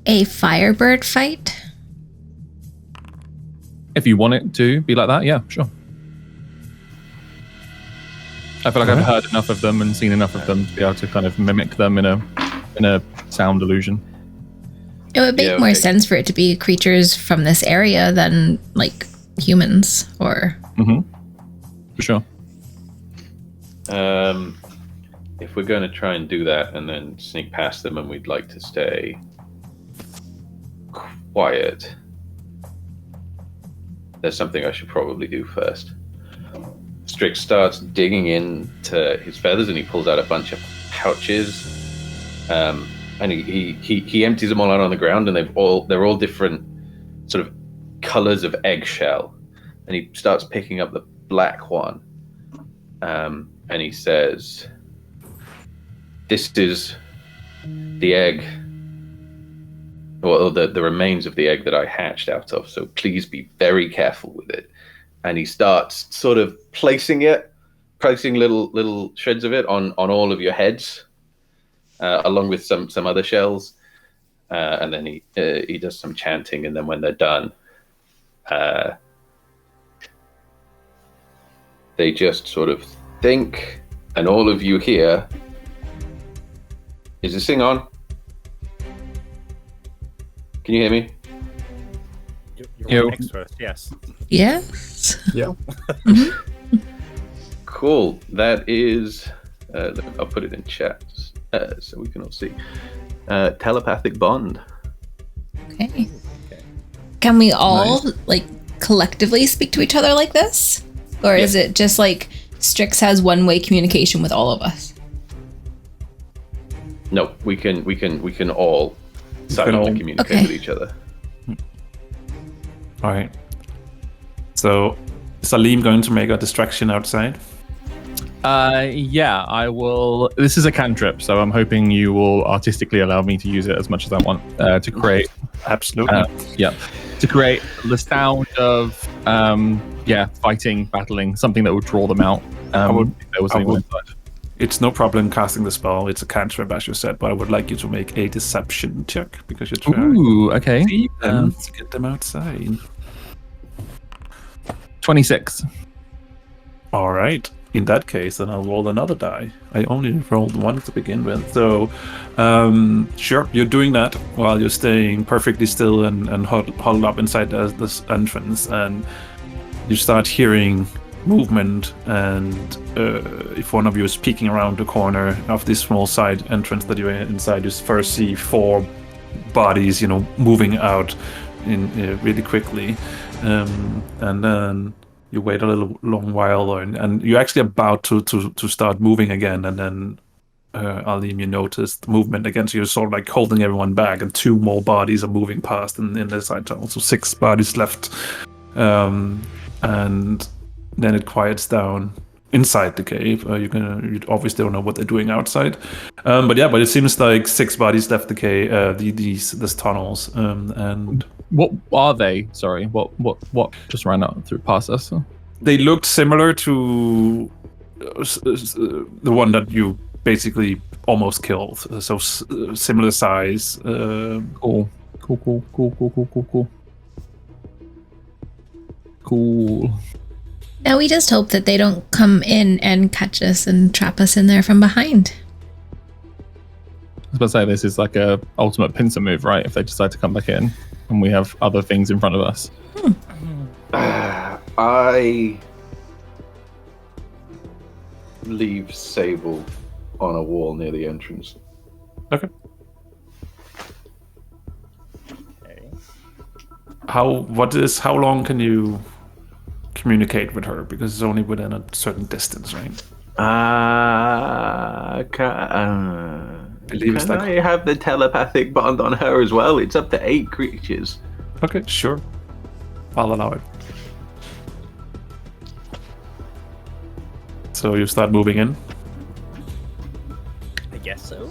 Speaker 1: A firebird fight?
Speaker 2: If you want it to be like that, yeah, sure. I feel like I've heard enough of them and seen enough of them to be able to kind of mimic them in a sound illusion.
Speaker 1: It would make more sense for it to be creatures from this area than like humans or.
Speaker 2: For sure.
Speaker 5: If we're going to try and do that and then sneak past them, and we'd like to stay quiet, there's something I should probably do first. Strix starts digging into his feathers, and he pulls out a bunch of pouches, and he empties them all out on the ground, and they're all different sort of colors of eggshell, and he starts picking up the black one, and he says, "This is the egg, well, the remains of the egg that I hatched out of, so please be very careful with it." And he starts sort of placing little shreds of it on all of your heads, along with some other shells, and then he does some chanting, and then when they're done, they just sort of think, and all of you hear, "Is this thing on? Can you hear me?"
Speaker 3: You're next first, yes.
Speaker 1: Yes.
Speaker 6: Yeah.
Speaker 5: Cool. That is, I'll put it in chat so we can all see. Telepathic bond.
Speaker 1: Okay. Can we all like collectively speak to each other like this? Or is it just like Strix has one-way communication with all of us?
Speaker 5: No, we can all silently communicate
Speaker 1: Okay.
Speaker 5: with each other.
Speaker 4: All right. So, is Salim going to make a distraction outside?
Speaker 2: Yeah, I will. This is a cantrip, so I'm hoping you will artistically allow me to use it as much as I want to create.
Speaker 4: Absolutely.
Speaker 2: To create the sound of fighting, battling, something that would draw them out. If there was anyone inside.
Speaker 4: It's no problem casting the spell. It's a cantrip, as you said, but I would like you to make a deception check because you're trying
Speaker 2: Ooh, okay.
Speaker 4: to get them outside.
Speaker 2: 26.
Speaker 4: All right. In that case, then I'll roll another die. I only rolled one to begin with. So, sure, you're doing that while you're staying perfectly still and huddled up inside this entrance. And you start hearing movement. And if one of you is peeking around the corner of this small side entrance that you're inside, you first see 4 bodies, moving out really quickly. And then you wait a long while, and you're actually about to start moving again, and then Alim, you notice the movement again, so you're sort of like holding everyone back, and 2 more bodies are moving past in the side tunnel, so 6 bodies left, and then it quiets down inside the cave. You obviously don't know what they're doing outside, but it seems like 6 bodies left the cave, these tunnels, and.
Speaker 2: What are they? Sorry, what just ran out past us?
Speaker 4: They looked similar to the one that you basically almost killed. So similar size.
Speaker 2: Cool.
Speaker 1: Now we just hope that they don't come in and catch us and trap us in there from behind.
Speaker 2: I was about to say, this is like a ultimate pincer move, right? If they decide to come back in and we have other things in front of us.
Speaker 5: I leave Sable on a wall near the entrance.
Speaker 4: Okay. How long can you communicate with her? Because it's only within a certain distance, right?
Speaker 5: Can I have the telepathic bond on her as well? It's up to 8 creatures.
Speaker 4: Okay, sure. I'll allow it. So you start moving in?
Speaker 3: I guess so.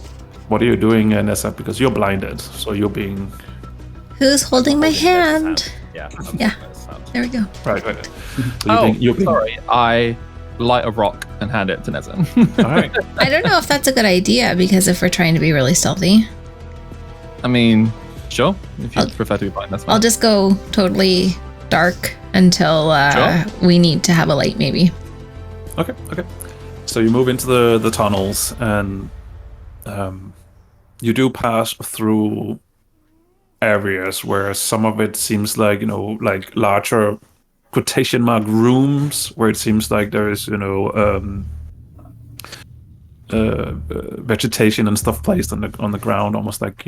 Speaker 4: What are you doing, Neza? Because you're blinded, so you're being...
Speaker 1: Who's holding my hand?
Speaker 3: Yeah.
Speaker 1: Yeah. There we go.
Speaker 4: Right. So you're being...
Speaker 2: sorry. I light a rock and hand it to Neza.
Speaker 4: All right.
Speaker 1: I don't know if that's a good idea, because if we're trying to be really stealthy,
Speaker 2: I mean, sure. If you prefer to be blind, that's fine.
Speaker 1: I'll just go totally dark until we need to have a light, maybe.
Speaker 4: Okay. So you move into the tunnels, and you do pass through areas where some of it seems like, like larger quotation mark rooms, where it seems like there is, vegetation and stuff placed on the ground, almost like,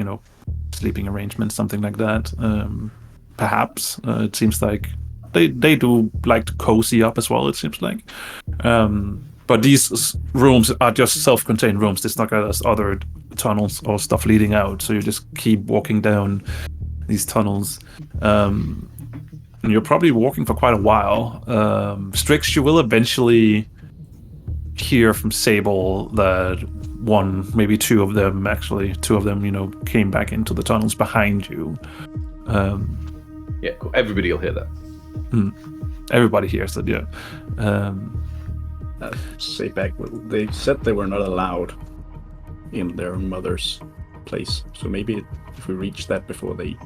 Speaker 4: sleeping arrangements, something like that. Perhaps it seems like they do like to cozy up as well, it seems like. But these rooms are just self-contained rooms. There's not other tunnels or stuff leading out, so you just keep walking down these tunnels. And you're probably walking for quite a while. Strix, you will eventually hear from Sable that maybe two of them, came back into the tunnels behind you.
Speaker 5: Yeah, cool. Everybody will hear that.
Speaker 4: Everybody hears it, yeah.
Speaker 6: Say back, they said they were not allowed in their mother's place. So maybe if we reach that before they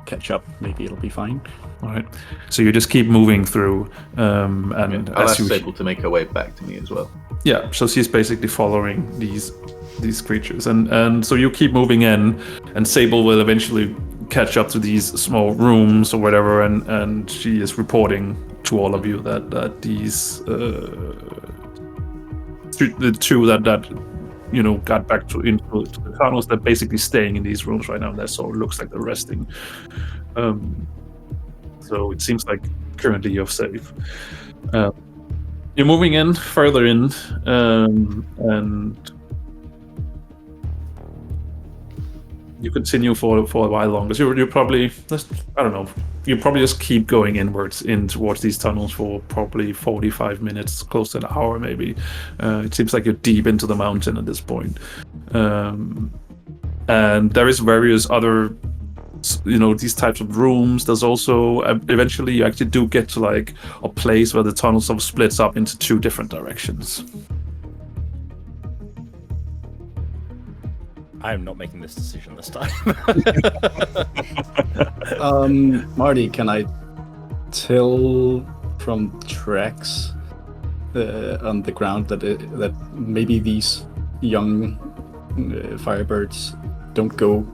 Speaker 6: catch up, maybe it'll be fine.
Speaker 4: All right. So you just keep moving through, and
Speaker 5: I'll ask Sable to make her way back to me as well.
Speaker 4: Yeah. So she's basically following these creatures, and so you keep moving in, and Sable will eventually catch up to these small rooms or whatever, and she is reporting to all of you that these the two that got back into the tunnels, they're basically staying in these rooms right now. That sort of looks like they're resting. So it seems like currently you're safe. You're moving in further in, and you continue for a while longer. So you probably I don't know. You probably just keep going inwards towards these tunnels for probably 45 minutes, close to an hour maybe. It seems like you're deep into the mountain at this point. And there is various other, these types of rooms. There's also eventually you actually do get to like a place where the tunnel sort of splits up into two different directions.
Speaker 3: I'm not making this decision this time.
Speaker 6: Marty, can I tell from tracks on the ground that maybe these young firebirds don't go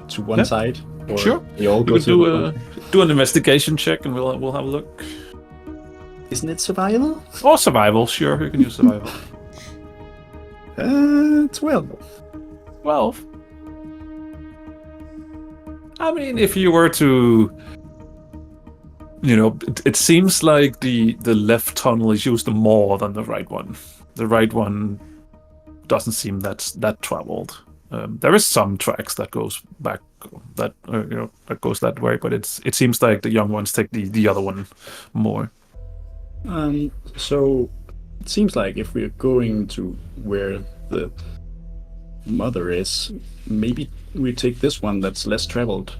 Speaker 6: to one side? Or
Speaker 4: Sure.
Speaker 6: They all go
Speaker 4: You
Speaker 6: to
Speaker 4: can do an investigation check, and we'll have a look.
Speaker 6: Isn't it survival?
Speaker 4: Or survival, sure. You can use survival.
Speaker 6: 12.
Speaker 4: 12. I mean, if you were to, it seems like the left tunnel is used more than the right one. The right one doesn't seem that traveled. There is some tracks that goes back that goes that way, but it seems like the young ones take the other one more.
Speaker 6: So it seems like if we're going to where the mother is, maybe we take this one that's less traveled.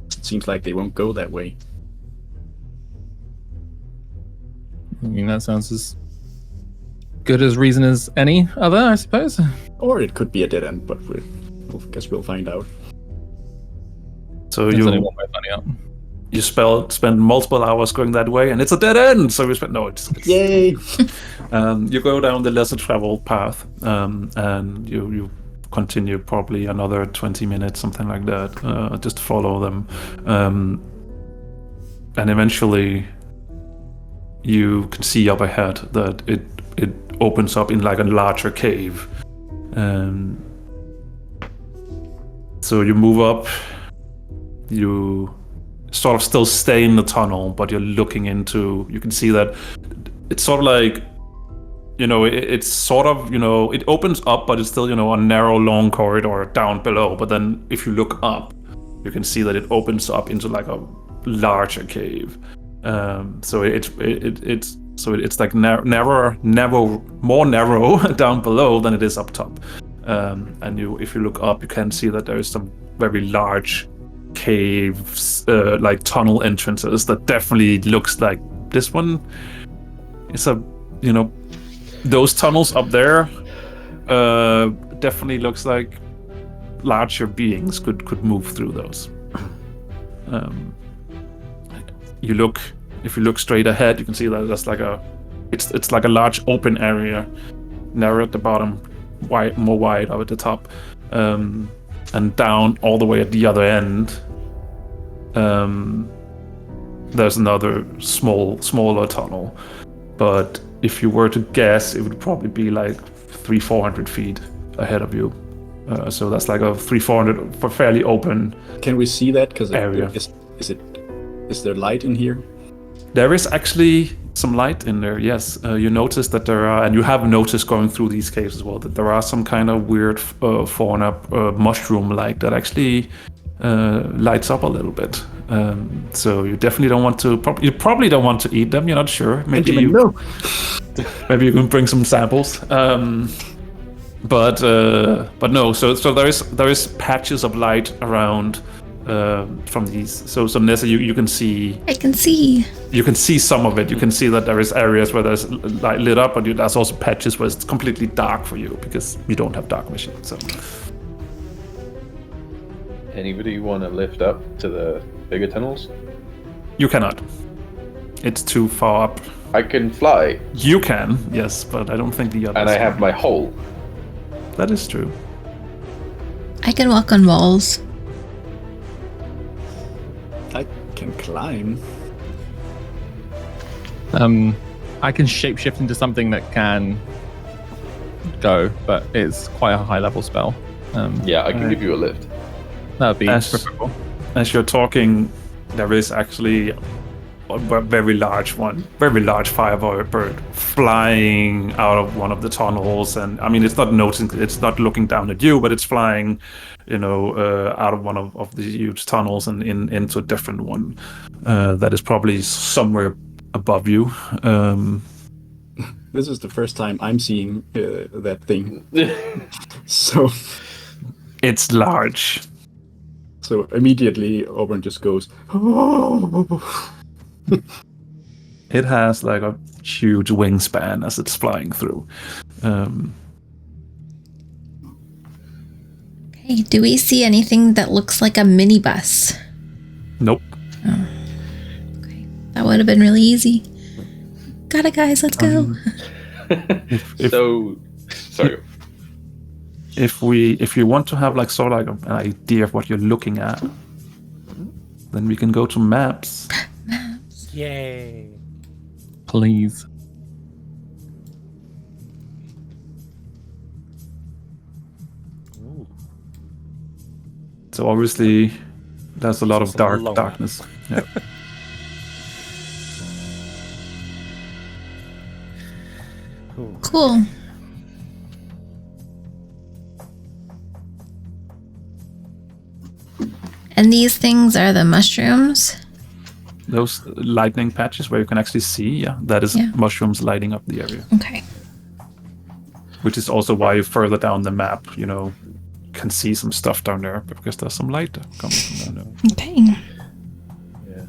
Speaker 6: It seems like they won't go that way.
Speaker 2: I mean, that sounds as good as reason as any other, I suppose.
Speaker 6: Or it could be a dead end, but I guess we'll find out.
Speaker 4: So
Speaker 2: There's only one way of finding out.
Speaker 4: you spend multiple hours going that way, and it's a dead end. So we spend it's
Speaker 6: Yay!
Speaker 4: you go down the lesser traveled path, and you continue probably another 20 minutes, something like that. Just follow them, and eventually you can see up ahead that it opens up in like a larger cave. So you move up, you sort of still stay in the tunnel, but you're looking into, you can see that it's sort of like, it's sort of, it opens up, but it's still, a narrow, long corridor down below. But then if you look up, you can see that it opens up into like a larger cave. So it's like more narrow down below than it is up top. And if you look up, you can see that there is some very large caves, like tunnel entrances that definitely looks like this one. It's those tunnels up there definitely looks like larger beings could move through those. If you look straight ahead, you can see that there's like it's like a large open area, narrow at the bottom, more wide up at the top, and down all the way at the other end. There's another smaller tunnel, but if you were to guess, it would probably be like 300-400 feet ahead of you. So that's like a 300-400 for fairly open.
Speaker 6: Can we see that? Because
Speaker 4: area.
Speaker 6: Is there light in here?
Speaker 4: There is actually some light in there, yes. You notice that there are, and you have noticed going through these caves as well, that there are some kind of weird fauna, mushroom light that actually lights up a little bit. So you definitely don't want to, you probably don't want to eat them, you're not sure. Maybe you can bring some samples. But no, so there is patches of light around from these. So Neza, you can see.
Speaker 1: I can see.
Speaker 4: You can see some of it. You can see that there is areas where there's light lit up, but there's also patches where it's completely dark for you because you don't have dark vision. So.
Speaker 5: Anybody want to lift up to the bigger tunnels?
Speaker 4: You cannot. It's too far up.
Speaker 5: I can fly.
Speaker 4: You can, yes, but I don't think the others.
Speaker 5: And I have my hole.
Speaker 4: That is true.
Speaker 1: I can walk on walls.
Speaker 6: I can climb.
Speaker 2: I can shapeshift into something that can go, but it's quite a high level spell.
Speaker 5: Yeah, I can give you a lift.
Speaker 2: That would be
Speaker 4: As-
Speaker 2: preferable.
Speaker 4: As you're talking, there is actually a very large one, very large firebird flying out of one of the tunnels. And I mean, it's not noticing, it's not looking down at you, but it's flying, out of one of the huge tunnels and into a different one that is probably somewhere above you.
Speaker 6: This is the first time I'm seeing that thing. So
Speaker 4: It's large.
Speaker 6: So immediately Auburn just goes, oh!
Speaker 4: It has like a huge wingspan as it's flying through.
Speaker 1: Okay, do we see anything that looks like a minibus?
Speaker 4: Nope.
Speaker 1: Oh. Okay. That would have been really easy. Got it, guys, let's go.
Speaker 5: Sorry.
Speaker 4: If you want to have like sort of like an idea of what you're looking at, then we can go to maps.
Speaker 3: Yay.
Speaker 2: Please.
Speaker 3: Ooh.
Speaker 4: So obviously there's a lot of
Speaker 3: It's a long
Speaker 4: darkness. Yeah.
Speaker 3: Ooh.
Speaker 1: Cool. And these things are the mushrooms?
Speaker 4: Those lightning patches where you can actually see, that is mushrooms lighting up the area.
Speaker 1: Okay.
Speaker 4: Which is also why further down the map, can see some stuff down there because there's some light coming from down there.
Speaker 1: Okay.
Speaker 5: Yeah.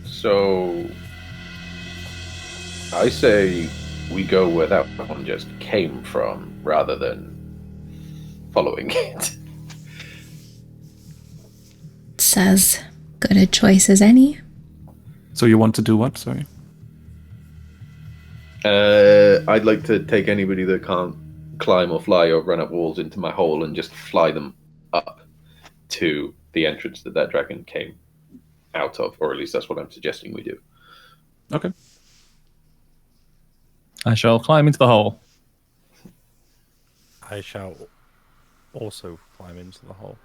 Speaker 5: So I say we go where that one just came from rather than following it.
Speaker 1: It's as good a choice as any.
Speaker 4: So you want to do what? Sorry.
Speaker 5: I'd like to take anybody that can't climb or fly or run up walls into my hole and just fly them up to the entrance that dragon came out of, or at least that's what I'm suggesting we do.
Speaker 4: Okay.
Speaker 2: I shall climb into the hole.
Speaker 3: I shall also climb into the hole.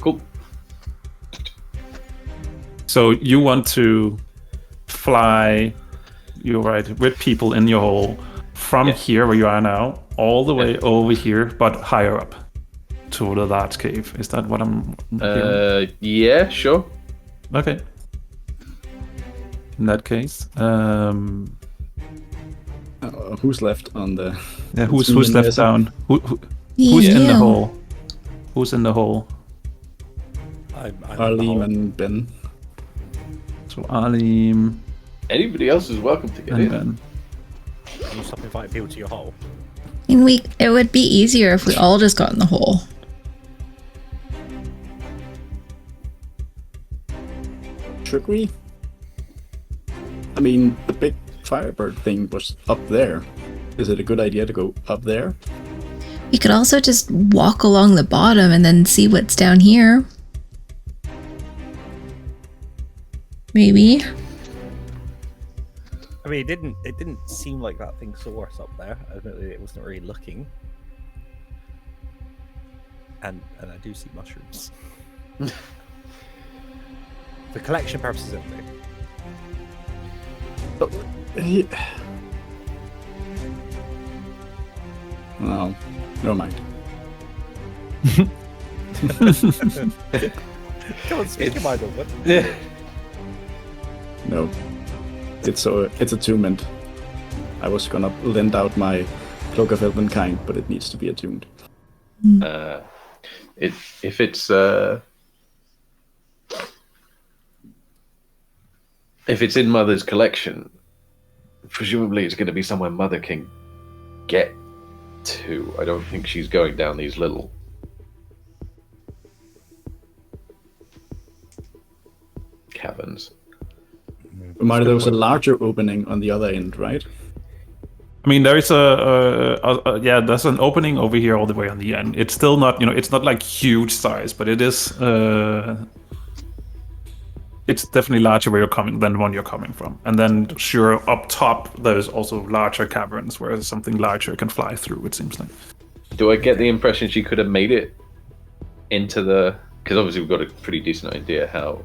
Speaker 5: Cool.
Speaker 4: So you want to fly, you're right, with people in your hole from here where you are now, all the way over here, but higher up to the large cave. Is that what I'm hearing?
Speaker 5: Yeah, sure.
Speaker 4: Okay. In that case,
Speaker 6: Who's left on the...
Speaker 4: yeah, who's left
Speaker 6: Neza?
Speaker 4: down? Who's
Speaker 1: Yeah.
Speaker 4: in the hole? Who's in the hole?
Speaker 3: I'm in the
Speaker 6: Arlene
Speaker 3: hole.
Speaker 6: and Ben.
Speaker 4: So Alim
Speaker 5: Anybody else is welcome to get
Speaker 4: and
Speaker 5: in.
Speaker 4: Ben.
Speaker 3: Can you stop inviting people to your hole?
Speaker 1: I mean, it would be easier if we all just got in the hole.
Speaker 6: Should we? I mean, the big firebird thing was up there. Is it a good idea to go up there?
Speaker 1: We could also just walk along the bottom and then see what's down here. Maybe.
Speaker 3: I mean, it didn't seem like that thing saw us up there. Admittedly, it wasn't really looking. And I do see mushrooms. For collection purposes only.
Speaker 6: No, never mind.
Speaker 3: Come on, speak your mind over.
Speaker 6: No, it's attunement. I was gonna lend out my cloak of elvenkind, but it needs to be attuned.
Speaker 5: If it's in Mother's collection, presumably it's going to be somewhere Mother can get to. I don't think she's going down these little caverns.
Speaker 6: Reminder, there was a larger opening on the other end, right?
Speaker 4: I mean, there is there's an opening over here all the way on the end. It's still not, it's not like huge size, but it is. It's definitely larger where you're coming than one you're coming from. And then, sure, up top there's also larger caverns where something larger can fly through. It seems like.
Speaker 5: Do I get the impression she could have made it into the Because obviously we've got a pretty decent idea how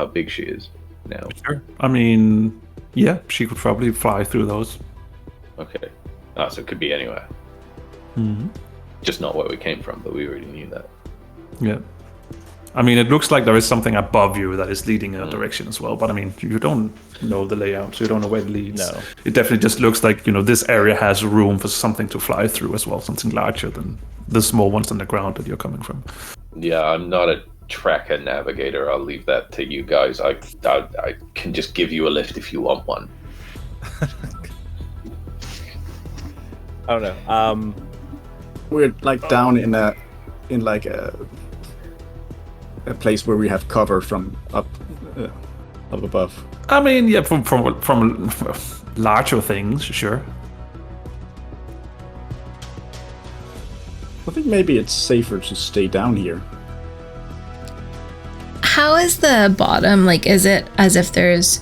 Speaker 5: big she is now.
Speaker 4: Sure. I mean, yeah, she could probably fly through those.
Speaker 5: Okay. So it could be anywhere.
Speaker 4: Mm-hmm.
Speaker 5: Just not where we came from, but we already knew that.
Speaker 4: Yeah. I mean, it looks like there is something above you that is leading in a direction as well. But I mean, you don't know the layout, so you don't know where it leads.
Speaker 3: No.
Speaker 4: It definitely just looks like, this area has room for something to fly through as well, something larger than the small ones on the ground that you're coming from.
Speaker 5: Yeah, I'm not a tracker navigator. I'll leave that to you guys. I can just give you a lift if you want one.
Speaker 3: I don't know.
Speaker 6: We're like down in a place where we have cover from up above.
Speaker 4: I mean, yeah, from larger things, sure.
Speaker 6: I think maybe it's safer to stay down here.
Speaker 1: How is the bottom? Like, is it as if there's...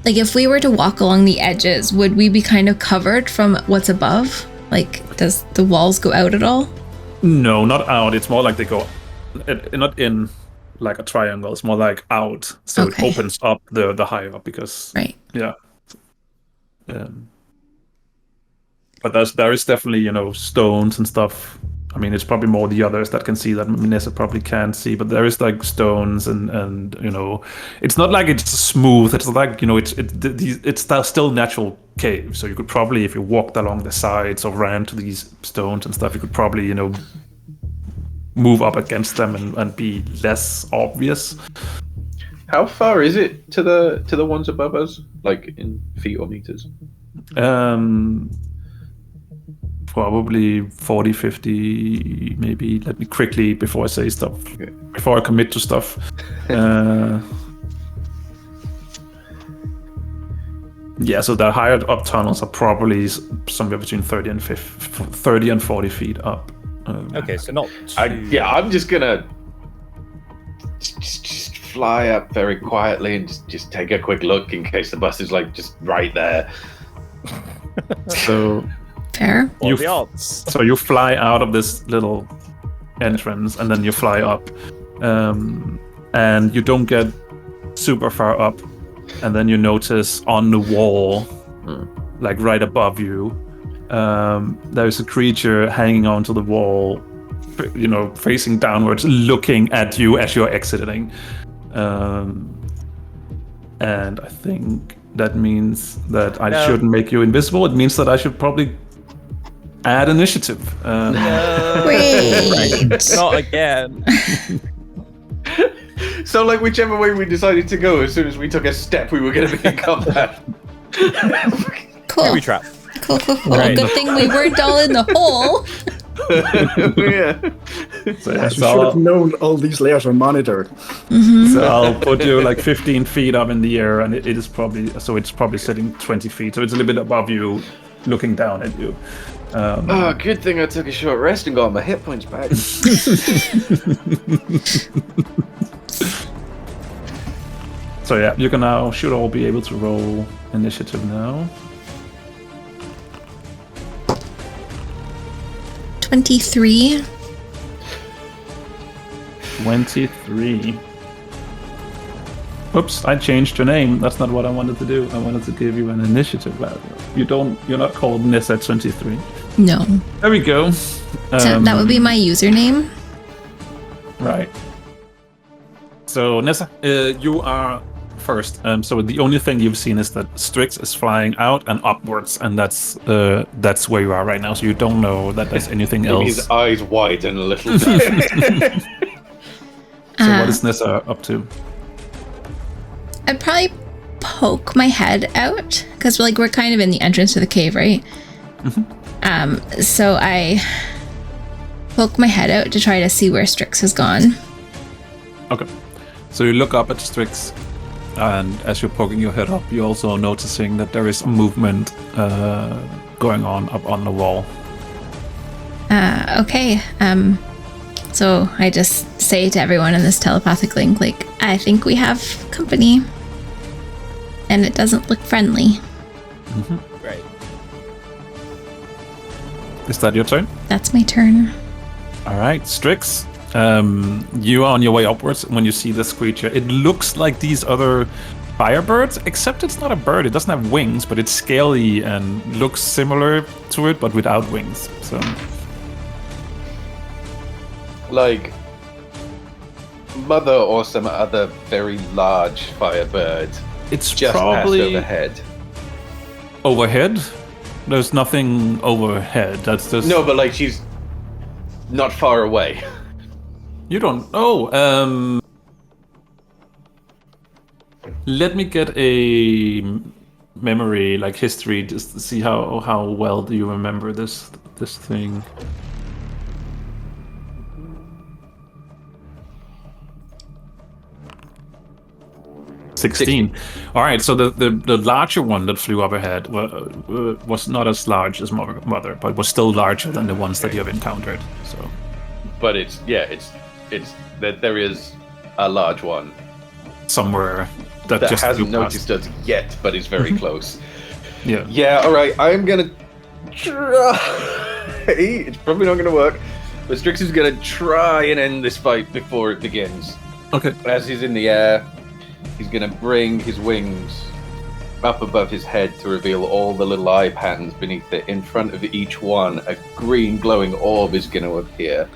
Speaker 1: Like, if we were to walk along the edges, would we be kind of covered from what's above? Like, does the walls go out at all?
Speaker 4: No, not out. It's more like they go, not in like a triangle. It's more like out. So
Speaker 1: Okay.
Speaker 4: it opens up the higher up because,
Speaker 1: Right.
Speaker 4: yeah. But there is definitely, stones and stuff. I mean, it's probably more the others that can see that Neza probably can't see, but there is like stones and it's not like it's smooth. It's like, it's still natural cave. So you could probably, if you walked along the sides or ran to these stones and stuff, you could probably, move up against them and be less obvious.
Speaker 5: How far is it to the ones above us? Like in feet or meters?
Speaker 4: Probably 40, 50, maybe. Let me quickly, before I say stuff,
Speaker 5: Okay.
Speaker 4: before I commit to stuff. Yeah, so the higher up tunnels are probably somewhere between 30 and 40 feet up.
Speaker 3: Okay, so not too...
Speaker 5: I'm just gonna just fly up very quietly and just take a quick look in case the bus is like just right there.
Speaker 4: So
Speaker 1: Fair.
Speaker 3: What are the odds?
Speaker 4: So you fly out of this little entrance and then you fly up, and you don't get super far up, and then you notice on the wall, like right above you, there's a creature hanging onto the wall, facing downwards, looking at you as you're exiting. And I think that means that I shouldn't make you invisible. It means that I should probably add initiative.
Speaker 1: Wait.
Speaker 3: Not again.
Speaker 5: So, like, whichever way we decided to go, as soon as we took a step, we were going to be in combat.
Speaker 1: Cool.
Speaker 3: Booby trap.
Speaker 1: Cool.
Speaker 3: Right.
Speaker 1: Good thing we weren't all in the hole.
Speaker 5: Yeah.
Speaker 4: So,
Speaker 6: We should have known all these layers are monitored.
Speaker 4: so I'll put you like 15 feet up in the air, and it's probably sitting 20 feet. So it's a little bit above you, looking down at you.
Speaker 5: Oh, good thing I took a short rest and got my hit points back.
Speaker 4: So yeah, you should all be able to roll initiative now.
Speaker 1: 23.
Speaker 4: 23. Oops, I changed your name. That's not what I wanted to do. I wanted to give you an initiative value. You're not called Neza 23.
Speaker 1: No.
Speaker 4: There we go.
Speaker 1: So that would be my username.
Speaker 4: Right. So Neza, you are first. So the only thing you've seen is that Strix is flying out and upwards, and that's where you are right now. So you don't know that there's anything else.
Speaker 5: His eyes widen a little bit.
Speaker 4: So what is Neza up to?
Speaker 1: I'd probably poke my head out because we're kind of in the entrance to the cave, right? So I poke my head out to try to see where Strix has gone.
Speaker 4: Okay. So you look up at Strix, and as you're poking your head up, you're also noticing that there is movement going on up on the wall.
Speaker 1: Okay. So I just say to everyone in this telepathic link, I think we have company. And it doesn't look friendly.
Speaker 3: Right.
Speaker 4: Is that your turn?
Speaker 1: That's my turn.
Speaker 4: All right, Strix. You are on your way upwards when you see this creature. It looks like these other firebirds, except it's not a bird. It doesn't have wings, but it's scaly and looks similar to it, but without wings. So,
Speaker 5: Like mother or some other very large firebird
Speaker 4: it's
Speaker 5: just
Speaker 4: probably
Speaker 5: passed overhead.
Speaker 4: overhead. There's nothing overhead. That's just
Speaker 5: No, but like she's not far away.
Speaker 4: You don't know. Let me get a memory, like history, just to see how well do you remember this thing. $16. All right, so the larger one that flew overhead was not as large as mother, but was still larger than the ones that you have encountered. So,
Speaker 5: But it's that there is a large one
Speaker 4: somewhere that
Speaker 5: that
Speaker 4: just
Speaker 5: hasn't
Speaker 4: flew past.
Speaker 5: noticed us yet, but is very close.
Speaker 4: Yeah.
Speaker 5: Yeah, all right. I'm gonna try. It's probably not gonna work, but Strix is gonna try and end this fight before it begins.
Speaker 4: Okay.
Speaker 5: As he's in the air, he's gonna bring his wings up above his head to reveal all the little eye patterns beneath it. In front of each one, a green glowing orb is gonna appear.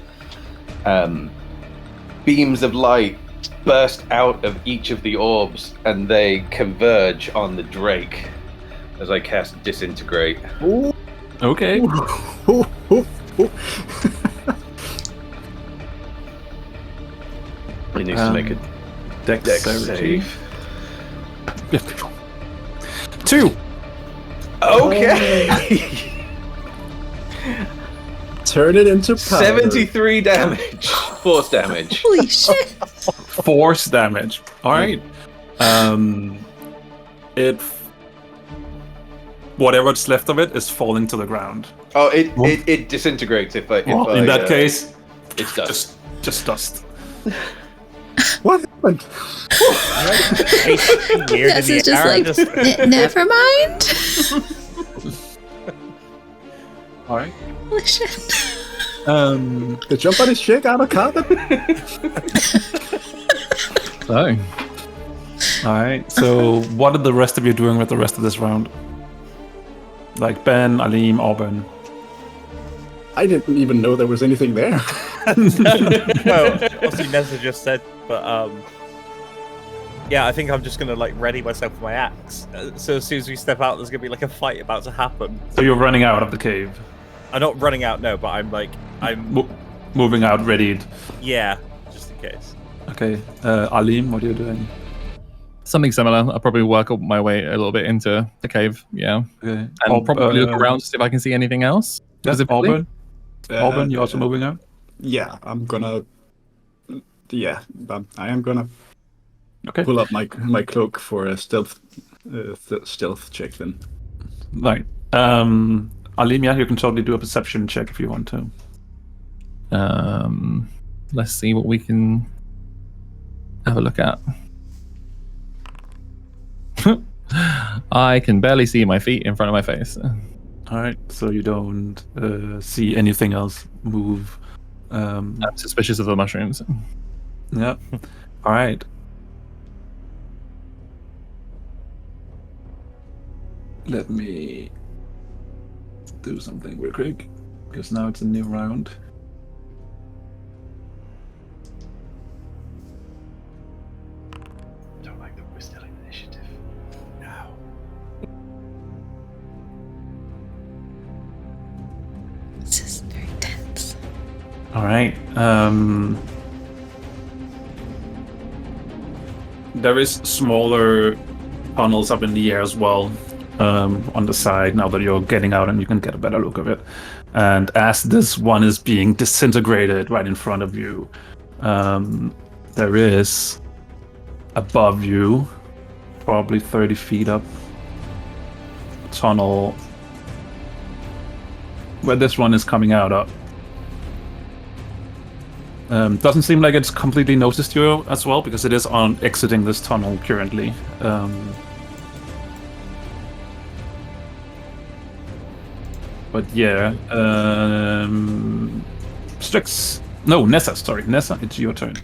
Speaker 5: Beams of light burst out of each of the orbs, and they converge on the Drake as I cast Disintegrate.
Speaker 4: Okay.
Speaker 5: He needs to make a dex save.
Speaker 4: 2.
Speaker 5: Okay!
Speaker 6: Turn it into powder.
Speaker 5: 73 damage. Force damage.
Speaker 1: Holy shit!
Speaker 4: Force damage. All right. It. Whatever's left of it is falling to the ground.
Speaker 5: Oh, it disintegrates if I.
Speaker 4: In that case,
Speaker 5: it's dust.
Speaker 4: just dust.
Speaker 6: What happened?
Speaker 1: Yes, it's just like, never mind.
Speaker 4: All right.
Speaker 1: Holy shit.
Speaker 6: Did somebody shake out a carpet?
Speaker 4: So. All right. So, what are the rest of you doing with the rest of this round? Like Ben, Alim, Auburn.
Speaker 6: I didn't even know there was anything there.
Speaker 3: Well, obviously Neza just said, but yeah, I think I'm just gonna like ready myself for my axe. So as soon as we step out, there's gonna be like a fight about to happen.
Speaker 4: So you're running out of the cave.
Speaker 3: I'm not running out, no, but I'm
Speaker 4: Moving out, readied.
Speaker 3: yeah, just in case.
Speaker 4: Okay. Alim, what are you doing?
Speaker 2: Something similar. I'll probably work up my way a little bit into the cave. Yeah.
Speaker 4: Okay.
Speaker 2: And probably look around to see if I can see anything else.
Speaker 4: Yes,
Speaker 2: Specifically.
Speaker 4: Auburn. Auburn, you also moving out?
Speaker 6: Yeah, I'm gonna. Yeah, I am gonna
Speaker 4: Okay.
Speaker 6: pull up my cloak for a stealth check then.
Speaker 4: Right. Alim, yeah, you can totally do a perception check if you want to.
Speaker 2: Let's see what we can have a look at. I can barely see my feet in front of my face.
Speaker 4: All right, so you don't see anything else move.
Speaker 2: I'm suspicious of the mushrooms.
Speaker 4: Yeah. All right. Let me do something real quick, because now it's a new round.
Speaker 5: Don't like that we're still in initiative. No.
Speaker 1: This is very tense.
Speaker 4: All right. There is smaller tunnels up in the air as well, on the side, now that you're getting out and you can get a better look of it. And as this one is being disintegrated right in front of you, there is above you, probably 30 feet up, a tunnel where this one is coming out of. Doesn't seem like it's completely noticed you as well, because it is on exiting this tunnel currently. But yeah, Strix. No, Nessa. Sorry, Nessa. It's your turn.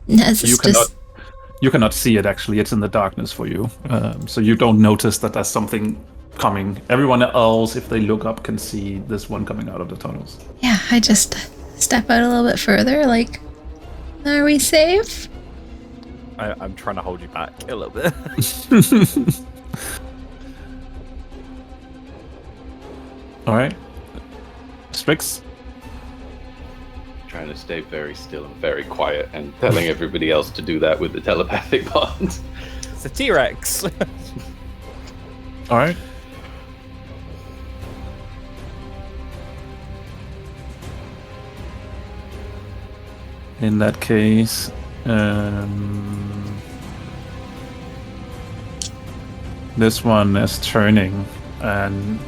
Speaker 4: You cannot see it. Actually, it's in the darkness for you, so you don't notice that there's something coming. Everyone else, if they look up, can see this one coming out of the tunnels.
Speaker 1: Yeah, I just step out a little bit further. Like, are we safe?
Speaker 3: I'm trying to hold you back a little bit.
Speaker 4: All right, Strix.
Speaker 5: Trying to stay very still and very quiet, and telling everybody else to do that with the telepathic bond.
Speaker 3: It's a T-Rex.
Speaker 4: All right. In that case, this one is turning and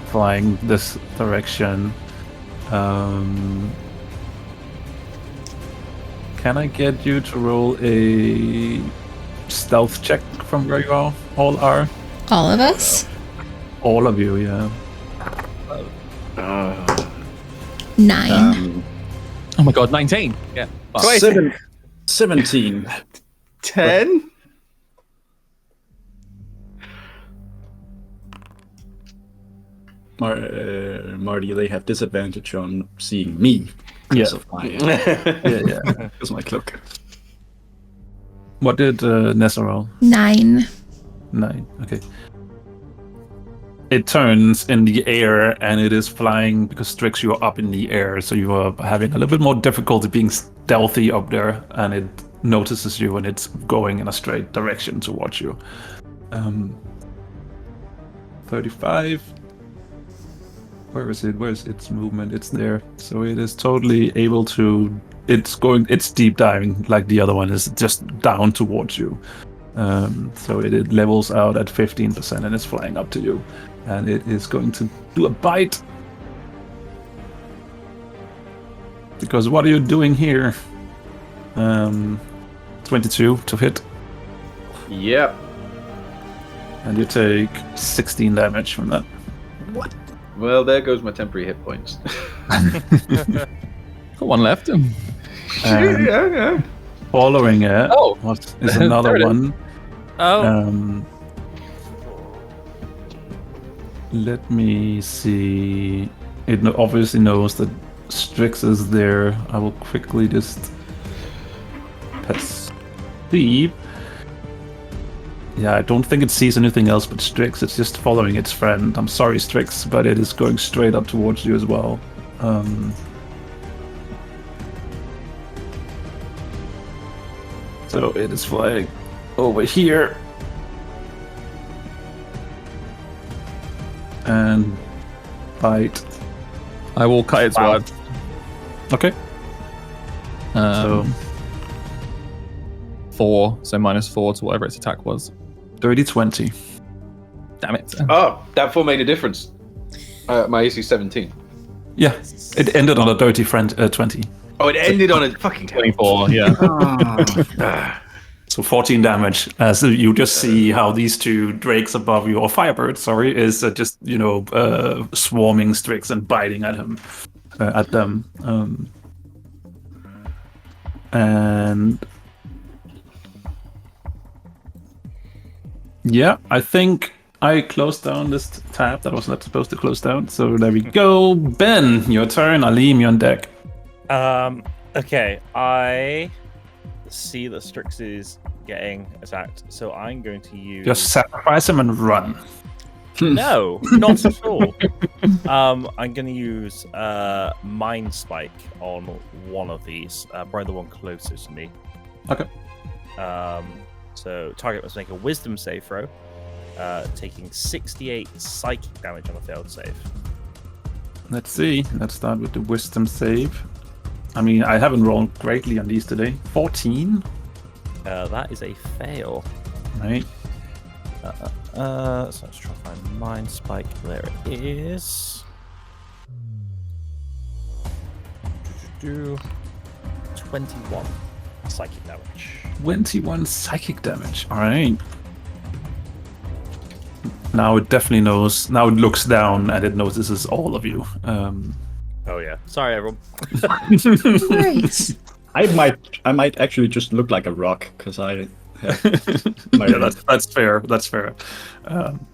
Speaker 4: flying this direction. Can I get you to roll a stealth check from where you all are?
Speaker 1: All of us?
Speaker 4: All of you, yeah.
Speaker 1: 9.
Speaker 2: Oh my god, 19. Yeah.
Speaker 6: 17.
Speaker 5: 10?
Speaker 6: Marty, they have disadvantage on seeing me.
Speaker 4: Yeah.
Speaker 6: Of my,
Speaker 4: Yeah.
Speaker 6: because my cloak.
Speaker 4: What did Nessa roll?
Speaker 1: 9.
Speaker 4: 9. Okay. It turns in the air and it is flying because Strix, you are up in the air, so you are having a little bit more difficulty being stealthy up there, and it notices you and it's going in a straight direction towards you. 35. Where is it? Where's its movement? It's there. So it is totally able to. It's deep diving like the other one is, just down towards you. So it levels out at 15% and it's flying up to you. And it is going to do a bite. Because what are you doing here? 22 to hit.
Speaker 5: Yep.
Speaker 4: And you take 16 damage from that.
Speaker 5: Well, there goes my temporary hit points.
Speaker 2: Got one left.
Speaker 5: Yeah.
Speaker 4: Following it
Speaker 2: Oh.
Speaker 4: is another
Speaker 2: There it is.
Speaker 4: one.
Speaker 3: Oh.
Speaker 4: Let me see. It obviously knows that Strix is there. I will quickly just perceive. Yeah, I don't think it sees anything else but Strix. It's just following its friend. I'm sorry, Strix, but it is going straight up towards you as well. So it is flying over here. And bite.
Speaker 2: I will cut its word.
Speaker 4: Okay.
Speaker 2: So 4, so -4 to whatever its attack was.
Speaker 4: 30-20.
Speaker 2: Damn it.
Speaker 5: Oh, that 4 made a difference. My AC 17.
Speaker 4: Yeah, it ended on a dirty friend 20.
Speaker 5: Oh, it ended on a fucking
Speaker 2: 24, yeah.
Speaker 4: So 14 damage, as you just see how these two drakes above you, or firebirds, sorry, is just, swarming Strix and biting at him, at them. And yeah, I think I closed down this tab that was not supposed to close down. So there we go. Ben, your turn. Alim, you're on deck.
Speaker 3: Okay, I see that Strix is getting attacked, so I'm going to use.
Speaker 4: Just sacrifice him and run.
Speaker 3: No, not at all. I'm going to use Mind Spike on one of these, probably the one closest to me.
Speaker 4: Okay.
Speaker 3: So target must make a Wisdom save throw, taking 68 psychic damage on a failed save.
Speaker 4: Let's see. Let's start with the Wisdom save. I mean, I haven't rolled greatly on these today. 14.
Speaker 3: That is a fail.
Speaker 4: Right.
Speaker 3: So let's try to find Mind Spike. There it is. 21 psychic damage.
Speaker 4: 21 psychic damage. All right. Now it definitely knows. Now it looks down and it knows this is all of you.
Speaker 3: Oh yeah. Sorry, everyone.
Speaker 1: Great.
Speaker 6: I might actually just look like a rock because I have my
Speaker 4: Yeah, that's fair. That's fair.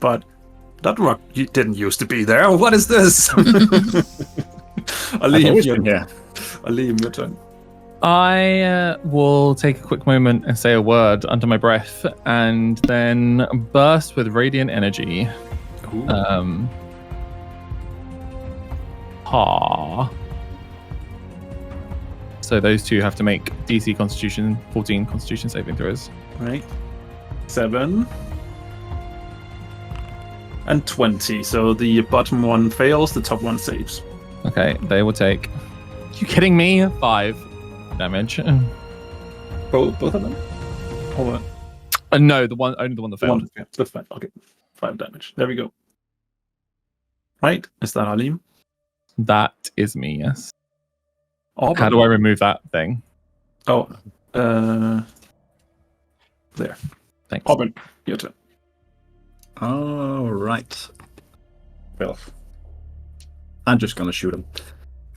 Speaker 4: But that rock didn't used to be there. What is this?
Speaker 6: I've always been here.
Speaker 4: Aleem, your turn.
Speaker 2: I will take a quick moment and say a word under my breath, and then burst with radiant energy. So those two have to make DC Constitution 14 Constitution saving throws.
Speaker 4: Right. 7 and 20. So the bottom one fails, the top one saves.
Speaker 2: Okay, they will take. You kidding me? 5 damage.
Speaker 4: Both of them? Or
Speaker 2: No, only the one that failed.
Speaker 4: yeah, that's fine. Okay. 5 damage. There we go. Right. Is that Aleem?
Speaker 2: That is me. Yes.
Speaker 4: Auburn.
Speaker 2: How do I remove that thing?
Speaker 4: Oh, there.
Speaker 2: Thanks.
Speaker 4: Auburn, your turn.
Speaker 6: All right. Well, I'm just gonna shoot him.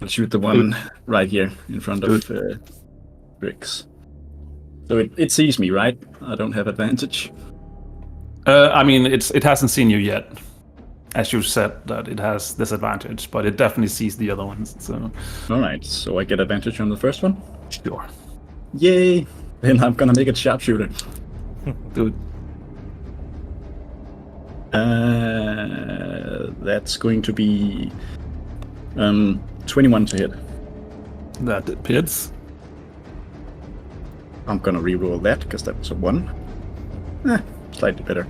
Speaker 6: I'll shoot the one right here in front of Bricks. So it sees me, right? I don't have advantage.
Speaker 4: I mean, it hasn't seen you yet. As you said, that it has disadvantage, but it definitely sees the other ones. So,
Speaker 6: All right. So I get advantage on the first one.
Speaker 4: sure.
Speaker 6: Yay! Then I'm gonna make it sharpshooter.
Speaker 4: Good.
Speaker 6: That's going to be 21 to hit.
Speaker 4: That hits.
Speaker 6: I'm gonna reroll that because that was a 1. Slightly better.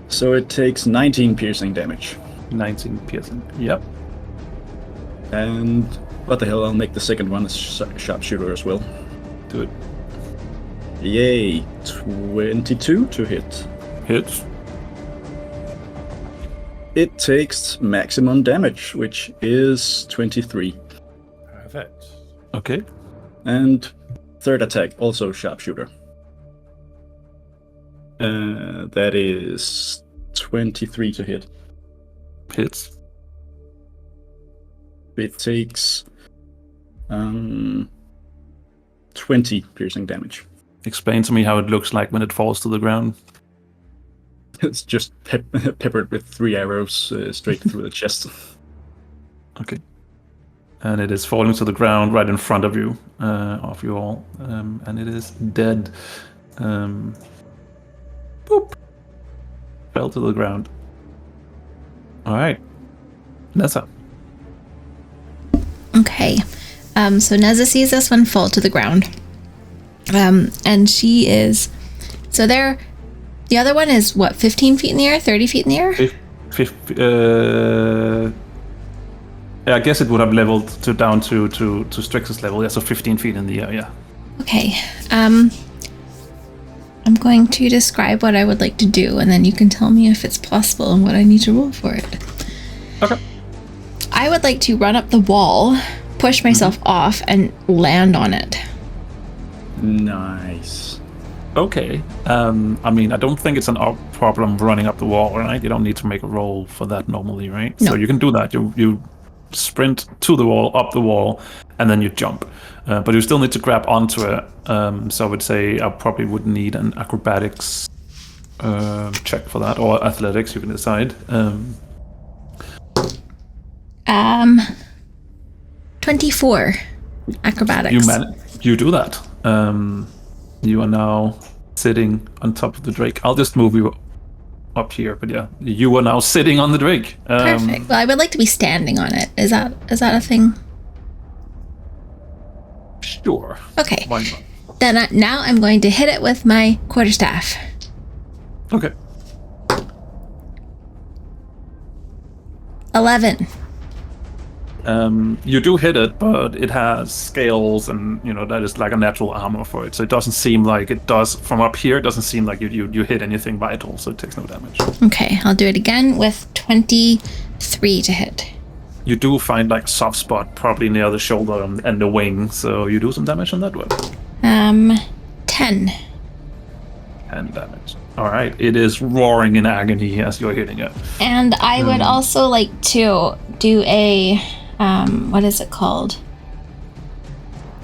Speaker 6: So it takes 19 piercing damage.
Speaker 4: 19 piercing. Yep.
Speaker 6: And what the hell, I'll make the second one a sharpshooter as well.
Speaker 4: Do it.
Speaker 6: Yay! 22 to hit.
Speaker 4: Hits.
Speaker 6: It takes maximum damage, which is 23.
Speaker 3: Perfect.
Speaker 4: Okay.
Speaker 6: And third attack, also sharpshooter. That is 23 to hit.
Speaker 4: Hits.
Speaker 6: It takes 20 piercing damage.
Speaker 4: Explain to me how it looks like when it falls to the ground.
Speaker 6: It's just peppered with 3 arrows straight through the chest.
Speaker 4: Okay. And it is falling to the ground right in front of you all, and it is dead. Boop. Fell to the ground. All right. Neza.
Speaker 1: Okay. So Neza sees this one fall to the ground. And she is. So there. The other one is what, 15 feet in the air? 30 feet in the air?
Speaker 4: I guess it would have leveled down to Strix's level. Yeah, so 15 feet in the air, yeah.
Speaker 1: Okay. I'm going to describe what I would like to do, and then you can tell me if it's possible and what I need to roll for it.
Speaker 4: Okay.
Speaker 1: I would like to run up the wall, push myself off, and land on it.
Speaker 6: Nice.
Speaker 4: Okay. I mean, I don't think it's a problem running up the wall, right? You don't need to make a roll for that normally, right?
Speaker 1: No.
Speaker 4: So you can do that. You sprint to the wall, up the wall, and then you jump. But you still need to grab onto it. So I would say I probably would need an acrobatics check for that, or athletics, you can decide.
Speaker 1: 24 acrobatics.
Speaker 4: You do that. You are now sitting on top of the drake. I'll just move you up here, but yeah, you are now sitting on the drake.
Speaker 1: Perfect. Well, I would like to be standing on it. Is that a thing?
Speaker 4: Sure.
Speaker 1: Okay.
Speaker 4: Why not?
Speaker 1: Then now I'm going to hit it with my quarterstaff.
Speaker 4: Okay.
Speaker 1: 11.
Speaker 4: You do hit it, but it has scales, and that is like a natural armor for it. So it doesn't seem like it does from up here. It doesn't seem like you hit anything vital, so it takes no damage.
Speaker 1: Okay, I'll do it again with 23 to hit.
Speaker 4: You do find like a soft spot, probably near the shoulder and the wing. So you do some damage on that one.
Speaker 1: 10.
Speaker 4: 10 damage. All right. It is roaring in agony as you're hitting it.
Speaker 1: And I would also like to do a what is it called?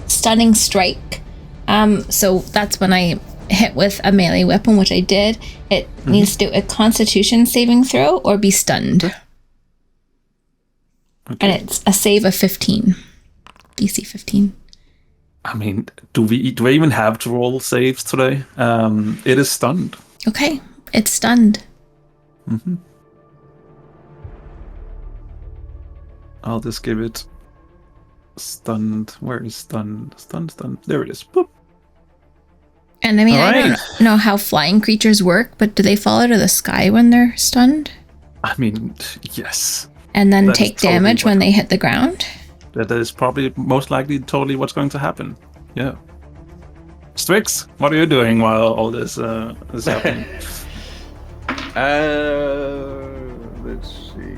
Speaker 1: Stunning strike. So that's when I hit with a melee weapon, which I did. It needs to do a Constitution saving throw or be stunned.
Speaker 4: Okay.
Speaker 1: And it's a save of 15. DC 15.
Speaker 4: I mean, do we even have to roll saves today? It is stunned.
Speaker 1: Okay, it's stunned.
Speaker 4: Mm-hmm. I'll just give it stunned. Where is stunned? Stunned. There it is. Boop.
Speaker 1: And I mean,
Speaker 4: All
Speaker 1: I
Speaker 4: right.
Speaker 1: don't know how flying creatures work, but do they fall out of the sky when they're stunned?
Speaker 4: I mean, yes.
Speaker 1: And then
Speaker 4: That is
Speaker 1: take
Speaker 4: totally
Speaker 1: damage
Speaker 4: what-
Speaker 1: when they hit the ground?
Speaker 4: That is probably most likely totally what's going to happen. Yeah. Strix, what are you doing while all this is happening?
Speaker 5: Let's see.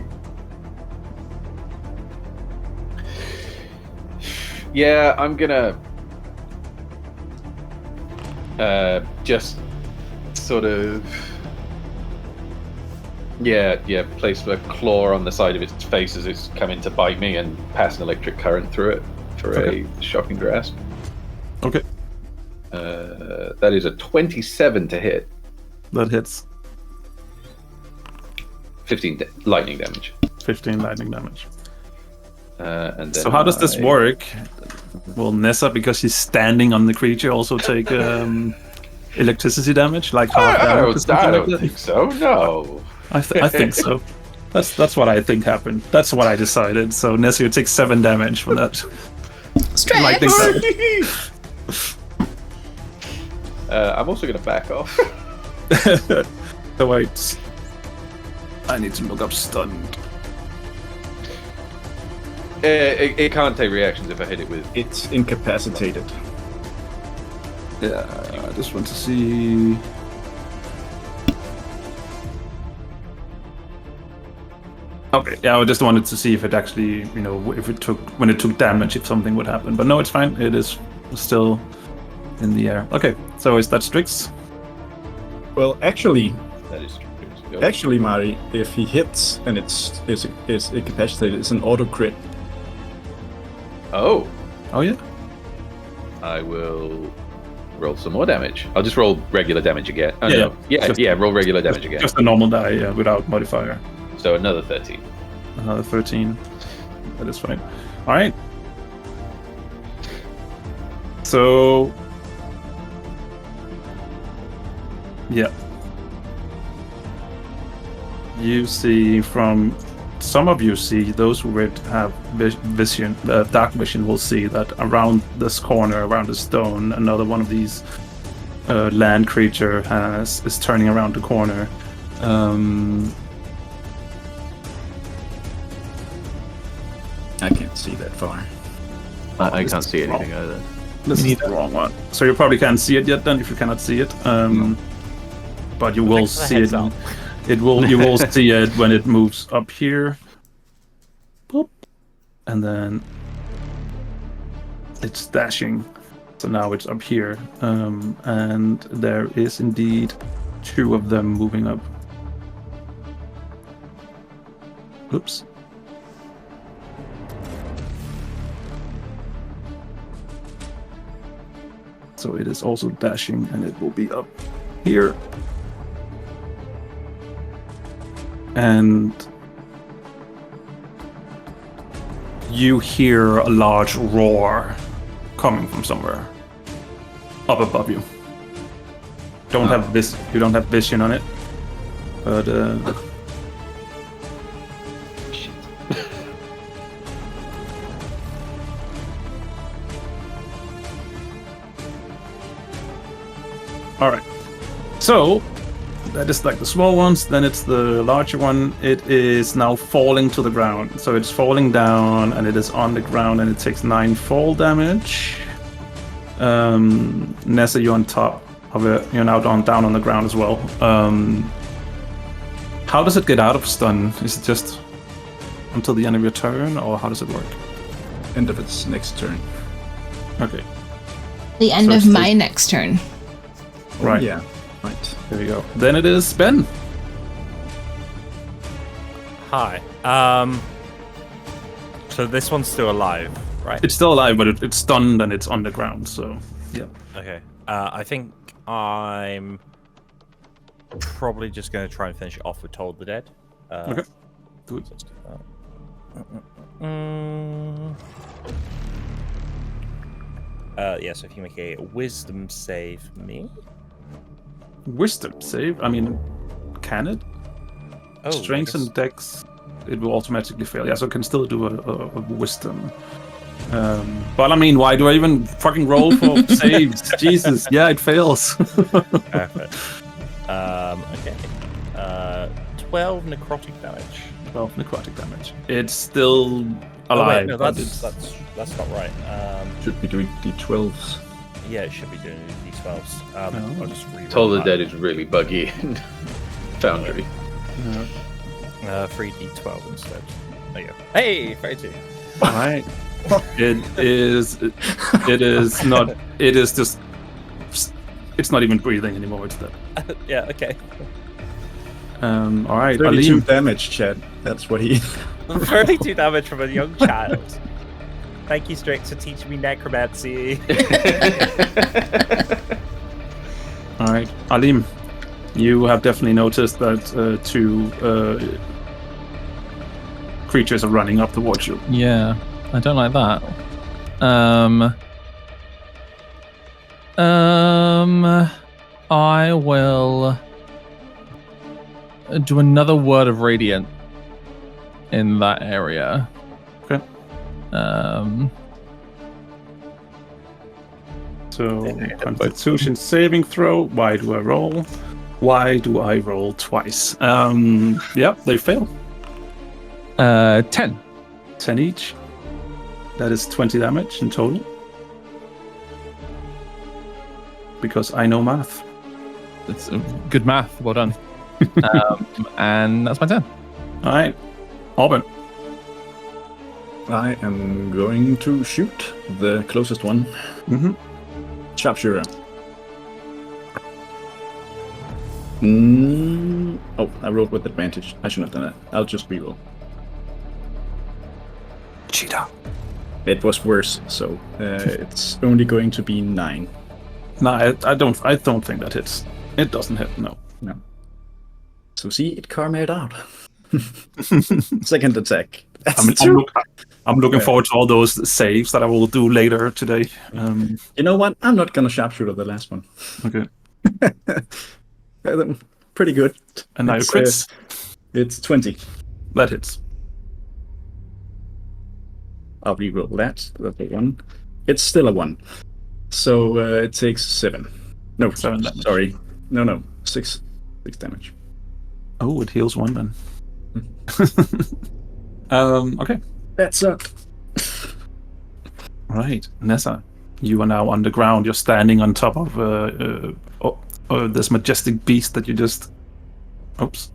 Speaker 5: Yeah, I'm gonna just sort of place a claw on the side of its face as it's coming to bite me and pass an electric current through it for
Speaker 4: Okay.
Speaker 5: a shocking grasp.
Speaker 4: Okay,
Speaker 5: That is a 27 to hit,
Speaker 4: that hits.
Speaker 5: 15 lightning damage.
Speaker 4: 15 lightning damage.
Speaker 5: And then
Speaker 4: So how does this
Speaker 5: I-
Speaker 4: work? Will Nessa, because she's standing on the creature, also take electricity damage? Like half damage or
Speaker 5: I
Speaker 4: something
Speaker 5: don't
Speaker 4: like that?
Speaker 5: think so. No.
Speaker 4: I think so. That's what I think happened. That's what I decided. So Nessa, you take 7 damage from that
Speaker 1: Stretch!
Speaker 4: lightning damage.
Speaker 5: I'm also going to back off.
Speaker 4: So wait. I need to look up stunned.
Speaker 5: It can't take reactions if I hit it with.
Speaker 6: It's incapacitated.
Speaker 4: Yeah, I just want to see. Okay, yeah, I just wanted to see if it actually, if it took when it took damage, if something would happen. But no, it's fine. It is still in the air. Okay, so is that Strix?
Speaker 6: Well, actually,
Speaker 5: That is true.
Speaker 6: Actually, Mari, if he hits and it's incapacitated, it's an auto crit.
Speaker 5: Oh,
Speaker 4: Oh yeah.
Speaker 5: I will roll some more damage. I'll just roll regular damage again. Oh,
Speaker 4: Yeah,
Speaker 5: no.
Speaker 4: just-
Speaker 5: roll regular damage again.
Speaker 4: Just a normal die, yeah, without modifier.
Speaker 5: So another 13.
Speaker 4: Another 13. That is fine. All right. So. Yeah. You see from. Some of you see, those who have vision, dark vision will see that around this corner, around the stone, another one of these land creature is turning around the corner.
Speaker 6: I can't see that far.
Speaker 3: I
Speaker 4: this
Speaker 3: can't
Speaker 4: is
Speaker 3: see
Speaker 4: wrong.
Speaker 3: anything either.
Speaker 4: This is the wrong one. So you probably can't see it yet then, if you cannot see it. But you will
Speaker 3: Thanks for the
Speaker 4: see
Speaker 3: heads
Speaker 4: it.
Speaker 3: up.
Speaker 4: You will see it when it moves up here. Boop. And then it's dashing. So now it's up here. And there is indeed 2 of them moving up. Oops. So it is also dashing and it will be up here. And you hear a large roar coming from somewhere up above you. Don't have this. You don't have vision on it, but
Speaker 5: Shit.
Speaker 4: all right. So that is like the small ones. Then it's the larger one. It is now falling to the ground. So it's falling down, and it is on the ground, and it takes 9 fall damage. Nessa, you're on top of it. You're now down on the ground as well. How does it get out of stun? Is it just until the end of your turn, or how does it work?
Speaker 6: End of its next turn.
Speaker 4: Okay,
Speaker 1: The end
Speaker 4: So
Speaker 1: of
Speaker 4: it's
Speaker 1: my next turn.
Speaker 4: right.
Speaker 6: Yeah. Right.
Speaker 4: There you go. Then it is Ben.
Speaker 3: So this one's still alive, right?
Speaker 4: It's still alive, but it's stunned and it's on the ground. So yeah.
Speaker 3: Okay. I think I'm probably just going to try and finish it off with Toll the Dead.
Speaker 4: Okay. Good.
Speaker 3: Let's do that. Yeah, so if you make a wisdom save for me.
Speaker 4: Wisdom save? I mean, can it?
Speaker 3: Oh,
Speaker 4: Strength and Dex, it will automatically fail. Yeah, so it can still do a wisdom. But I mean, why do I even fucking roll for saves? Jesus, yeah, it fails.
Speaker 3: Perfect. Okay. 12 necrotic damage.
Speaker 4: 12 necrotic damage. It's still alive.
Speaker 3: Oh, wait, no,
Speaker 4: but
Speaker 3: that's not right.
Speaker 6: Should be doing D12s.
Speaker 3: Yeah, it should be doing D12s. I'll just reroll
Speaker 5: Toll the
Speaker 3: that.
Speaker 5: Dead is really buggy in Foundry.
Speaker 3: 3d12 instead. There you go. Hey, 32.
Speaker 4: All right. It is not. It is just. It's not even breathing anymore. It's dead.
Speaker 3: Yeah. Okay.
Speaker 4: All right.
Speaker 6: 32
Speaker 4: Alim.
Speaker 6: damage, Chad. That's what he...
Speaker 3: 32 damage from a young child. Thank you, Strix, for teaching me necromancy.
Speaker 4: All right, Alim. You have definitely noticed that two creatures are running up towards you.
Speaker 2: Yeah, I don't like that. I will do another word of radiant in that area.
Speaker 4: Okay. So Constitution saving throw. Why do I roll? Why do I roll twice? Yeah, they fail.
Speaker 2: 10.
Speaker 4: 10 each. That is 20 damage in total. Because I know math.
Speaker 2: It's good math. Well done. And that's my turn.
Speaker 4: All right, Auburn.
Speaker 6: I am going to shoot the closest one.
Speaker 4: Mm-hmm.
Speaker 6: Sharpshooter. Oh, I rolled with advantage. I shouldn't have done that. I'll just reroll.
Speaker 4: Cheetah.
Speaker 6: It was worse, so it's only going to be 9.
Speaker 4: No, I don't think that hits. It doesn't hit. No.
Speaker 6: So see, it karma'd out. Second attack.
Speaker 4: I'm looking forward to all those saves that I will do later today.
Speaker 6: You know what? I'm not gonna sharpshooter the last one.
Speaker 4: Okay.
Speaker 6: Pretty good.
Speaker 4: And now
Speaker 6: It's,
Speaker 4: crits.
Speaker 6: It's 20.
Speaker 4: That hits.
Speaker 6: I'll reroll that. That's a 1. It's still a 1. So it takes 7. No,
Speaker 4: 7 damage.
Speaker 6: Sorry. No. 6 damage.
Speaker 4: Oh, it heals 1 then. Okay.
Speaker 6: That's up.
Speaker 4: Right, Neza, you are now underground. You're standing on top of this majestic beast that you just. Oops.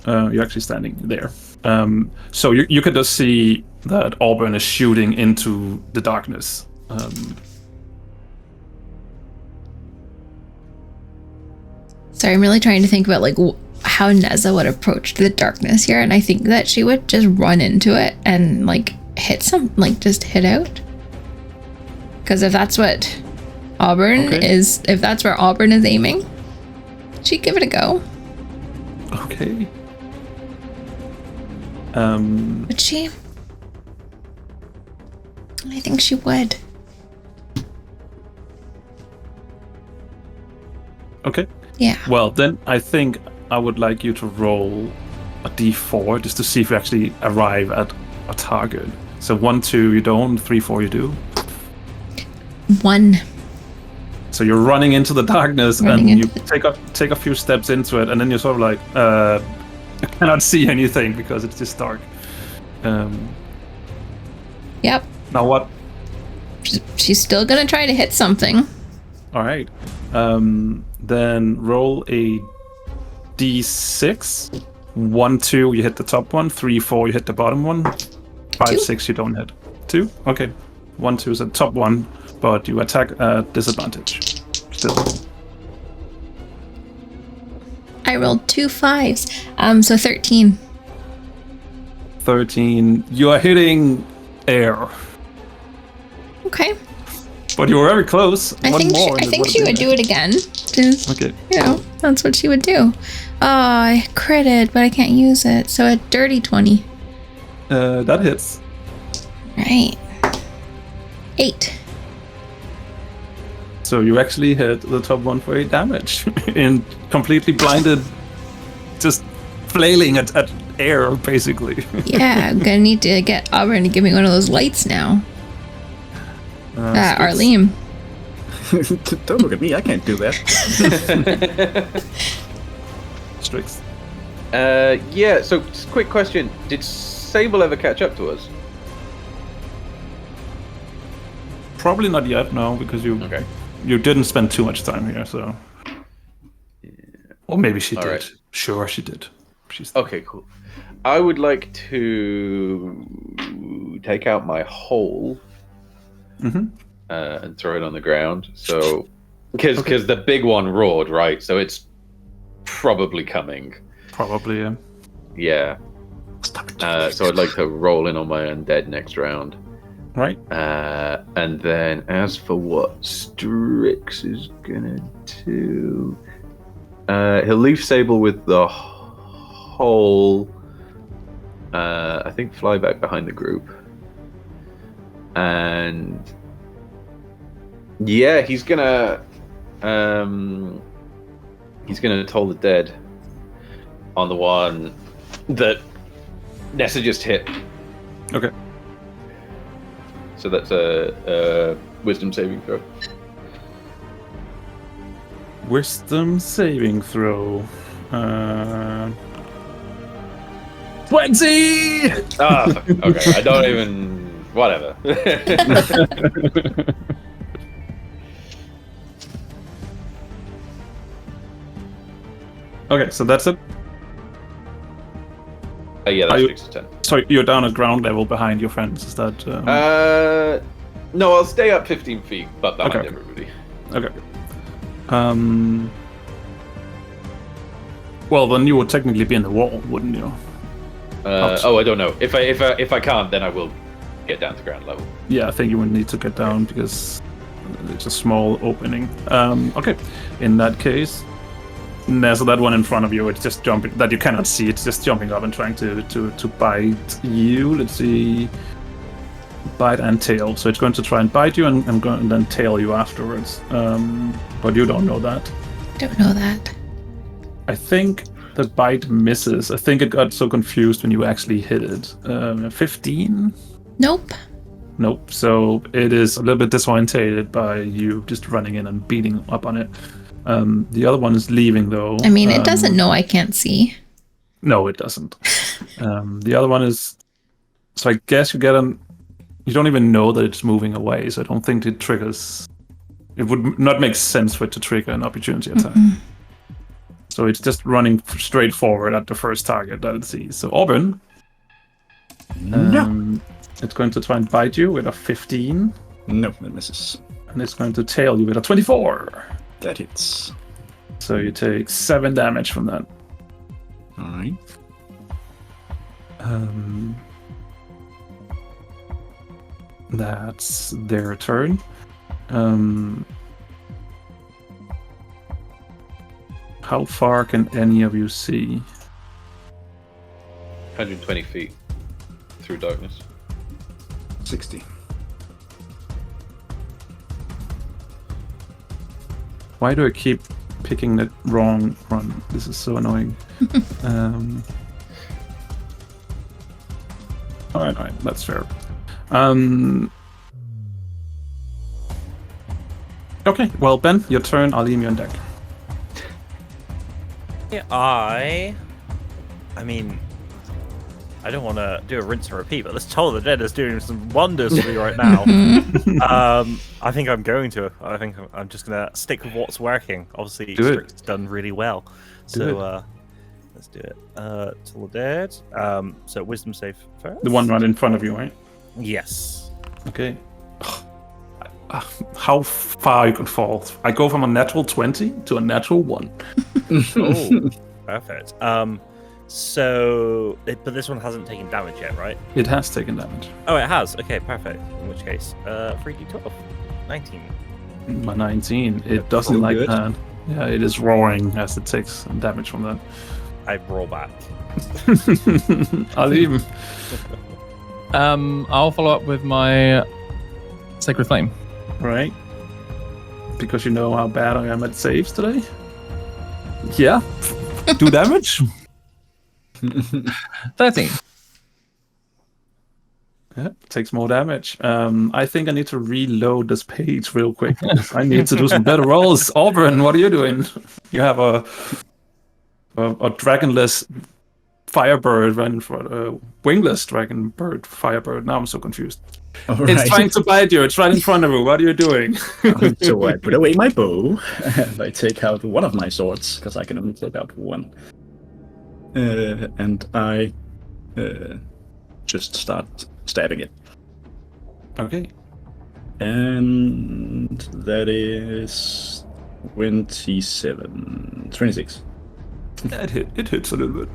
Speaker 4: You're actually standing there. So you could just see that Auburn is shooting into the darkness.
Speaker 1: Sorry, I'm really trying to think about like how Neza would approach the darkness here, and I think that she would just run into it and like just hit out. Because if that's what Auburn is, if that's where Auburn is aiming, she'd give it a go.
Speaker 4: Okay.
Speaker 1: Would she? I think she would.
Speaker 4: Okay.
Speaker 1: Yeah.
Speaker 4: Well, then I think I would like you to roll a d4 just to see if you actually arrive at a target. So 1, 2, you don't. 3, 4, you do.
Speaker 1: 1.
Speaker 4: So you're running into the darkness and you take a few steps into it, and then you're sort of like, I cannot see anything because it's just dark.
Speaker 1: Yep.
Speaker 4: Now what?
Speaker 1: She's still gonna try to hit something.
Speaker 4: All right. Then roll a d6. 1, 2, you hit the top one. 3, 4, you hit the bottom one. 5,
Speaker 1: 2.
Speaker 4: 6, you don't hit. 2? Okay. 1, 2 is the top one, but you attack at disadvantage. Still.
Speaker 1: I rolled 2 5s. So 13.
Speaker 4: 13. You are hitting air.
Speaker 1: Okay.
Speaker 4: But you were very close.
Speaker 1: I think she would do it again. Just,
Speaker 4: Okay.
Speaker 1: That's what she would do. Oh, I critted, but I can't use it. So a dirty 20.
Speaker 4: That hits.
Speaker 1: Right. 8.
Speaker 4: So you actually hit the top one for 8 damage. In completely blinded, just flailing at air, basically.
Speaker 1: Yeah, I'm gonna need to get Auburn to give me one of those lights now. Arlene.
Speaker 6: Don't look at me, I can't do that.
Speaker 4: Strix.
Speaker 5: Yeah, so just quick question. Did Sable ever catch up to us?
Speaker 4: Probably not yet, no, because you didn't spend too much time here, so... Or maybe she did.
Speaker 5: Right.
Speaker 4: Sure, she did.
Speaker 5: Okay, cool. I would like to take out my hole and throw it on the ground. So, because the big one roared, right? So it's probably coming.
Speaker 4: Probably, yeah.
Speaker 5: Yeah. So I'd like to roll in on my undead next round.
Speaker 4: Right.
Speaker 5: And then as for what Strix is gonna do, he'll leave Sable with the hole. I think fly back behind the group. And yeah, he's gonna toll the dead on the one that Nessa just hit.
Speaker 4: Okay.
Speaker 5: So that's a wisdom saving throw.
Speaker 4: Wisdom saving throw. 20!
Speaker 5: Okay. I don't even... Whatever.
Speaker 4: Okay, so that's it.
Speaker 5: Yeah, that's 6 to 10.
Speaker 4: So you're down at ground level behind your friends, is that...
Speaker 5: No, I'll stay up 15 feet, but behind everybody.
Speaker 4: Okay. Well, then you would technically be in the wall, wouldn't you?
Speaker 5: I don't know. If I can't, then I will get down to ground level.
Speaker 4: Yeah, I think you would need to get down because it's a small opening. Okay, in that case, so that one in front of you, it's just jumping, that you cannot see, it's just jumping up and trying to bite you. Let's see. Bite and tail. So it's going to try and bite you and then tail you afterwards. But you don't know that.
Speaker 1: Don't know that.
Speaker 4: I think the bite misses. I think it got so confused when you actually hit it. 15?
Speaker 1: Nope.
Speaker 4: Nope. So it is a little bit disorientated by you just running in and beating up on it. The other one is leaving though.
Speaker 1: I mean, it doesn't know I can't see.
Speaker 4: No, it doesn't. The other one is... So I guess you get an... You don't even know that it's moving away, so I don't think it triggers... It would not make sense for it to trigger an opportunity attack. So it's just running straight forward at the first target that it sees. So Auburn...
Speaker 6: No.
Speaker 4: It's going to try and bite you with a 15.
Speaker 6: No, it misses.
Speaker 4: And it's going to tail you with a 24.
Speaker 6: That hits.
Speaker 4: So you take 7 damage from that.
Speaker 6: Alright.
Speaker 4: That's their turn. How far can any of you see?
Speaker 5: 120 feet through darkness.
Speaker 6: 60.
Speaker 4: Why do I keep picking the wrong run? This is so annoying. Alright, that's fair. Okay, well, Ben, your turn. I'll leave you on deck.
Speaker 3: Yeah, I mean, I don't want to do a rinse and repeat, but this Toll of the Dead is doing some wonders for me right now. I think I'm going to. I think I'm just going to stick with what's working. Obviously, Strix has done really well. So let's do it. Toll of the Dead. So Wisdom save first.
Speaker 4: The one right in front of you, right?
Speaker 3: Yes.
Speaker 4: Okay. How far you can fall. I go from a natural 20 to a natural 1.
Speaker 3: Oh, perfect. So, but this one hasn't taken damage yet, right?
Speaker 4: It has taken damage.
Speaker 3: Oh, it has. Okay, perfect. In which case, 3d12, 19.
Speaker 4: 19. It doesn't
Speaker 6: Feel
Speaker 4: like
Speaker 6: good.
Speaker 4: that. Yeah, it is roaring as it takes damage from that.
Speaker 3: I roll back.
Speaker 4: I'll leave him.
Speaker 2: I'll follow up with my Sacred Flame.
Speaker 4: Right. Because you know how bad I am at saves today. Yeah. Do damage.
Speaker 2: 13.
Speaker 4: Yeah, takes more damage. I think I need to reload this page real quick. I need to do some better rolls. Auburn, what are you doing? You have a dragonless firebird running for a wingless dragonbird firebird. Now I'm so confused.
Speaker 6: All
Speaker 4: It's
Speaker 6: right.
Speaker 4: trying to bite you. It's right in front of you. What are you doing?
Speaker 6: So I put away my bow and I take out one of my swords because I can only take out one. And I just start stabbing it.
Speaker 4: Okay.
Speaker 6: And that is 26.
Speaker 4: It hits a little bit.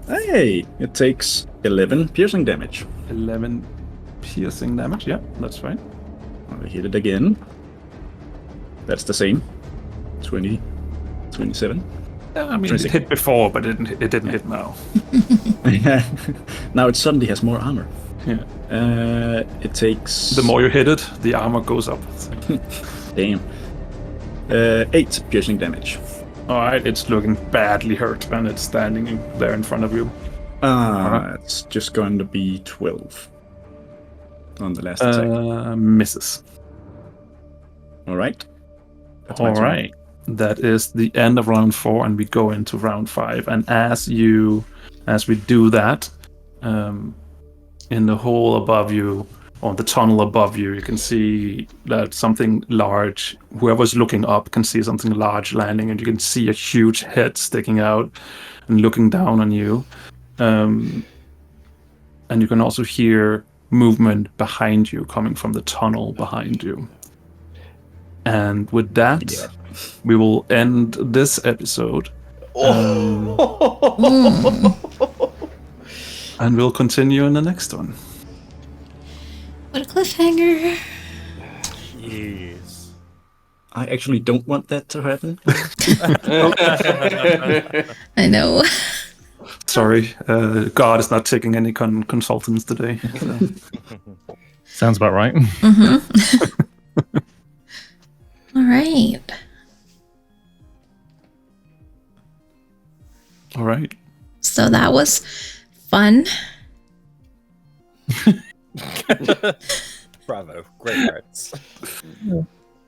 Speaker 6: Hey, it takes 11 piercing damage.
Speaker 4: 11 piercing damage. Yeah, that's fine.
Speaker 6: I hit it again. That's the same. 20, 27.
Speaker 4: Yeah, I mean,
Speaker 6: 26.
Speaker 4: it hit before, but it didn't hit now.
Speaker 6: Now it suddenly has more armor.
Speaker 4: Yeah.
Speaker 6: It takes...
Speaker 4: The more you hit it, the armor goes up.
Speaker 6: Damn. 8 piercing damage.
Speaker 4: Alright, it's looking badly hurt, and it's standing there in front of you.
Speaker 6: It's just going to be 12 on the last attack.
Speaker 4: Misses.
Speaker 6: Alright. That's my turn.
Speaker 4: Alright. That is the end of round 4, and we go into round 5. And as we do that, in the hole above you, or the tunnel above you, you can see that something large, whoever's looking up can see something large landing, and you can see a huge head sticking out and looking down on you. And you can also hear movement behind you, coming from the tunnel behind you. And with that, we will end this episode. And we'll continue in the next one.
Speaker 1: What a cliffhanger.
Speaker 3: Jeez.
Speaker 6: I actually don't want that to happen.
Speaker 1: I know.
Speaker 4: Sorry, God is not taking any consultants today. So.
Speaker 2: Sounds about right.
Speaker 1: All right.
Speaker 4: All right.
Speaker 1: So that was fun.
Speaker 3: Bravo. Great parts.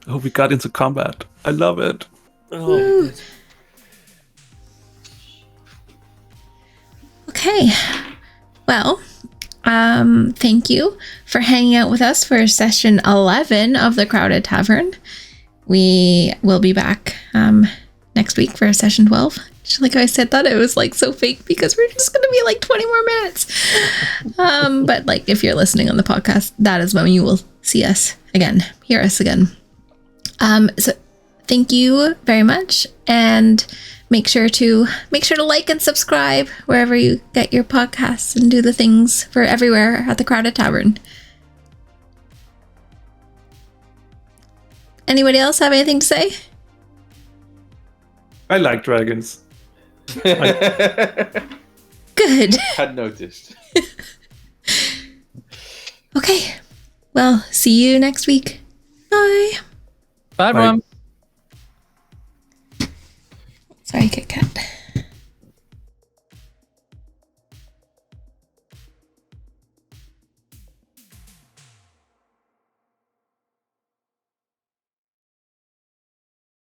Speaker 4: Oh, we got into combat. I love it.
Speaker 3: Oh,
Speaker 1: Okay. Well, thank you for hanging out with us for session 11 of the Crowded Tavern. We will be back next week for session 12. Just like I said, thought it was like so fake because we're just gonna be like 20 more minutes. But like if you're listening on the podcast, that is when you will see us again, hear us again. So thank you very much, and make sure to like and subscribe wherever you get your podcasts, and do the things for everywhere at the Crowded Tavern. Anybody else have anything to say?
Speaker 4: I like dragons.
Speaker 1: Good.
Speaker 5: Had noticed.
Speaker 1: Okay. Well, see you next week. Bye.
Speaker 2: Bye, everyone.
Speaker 1: Sorry, Kit Kat.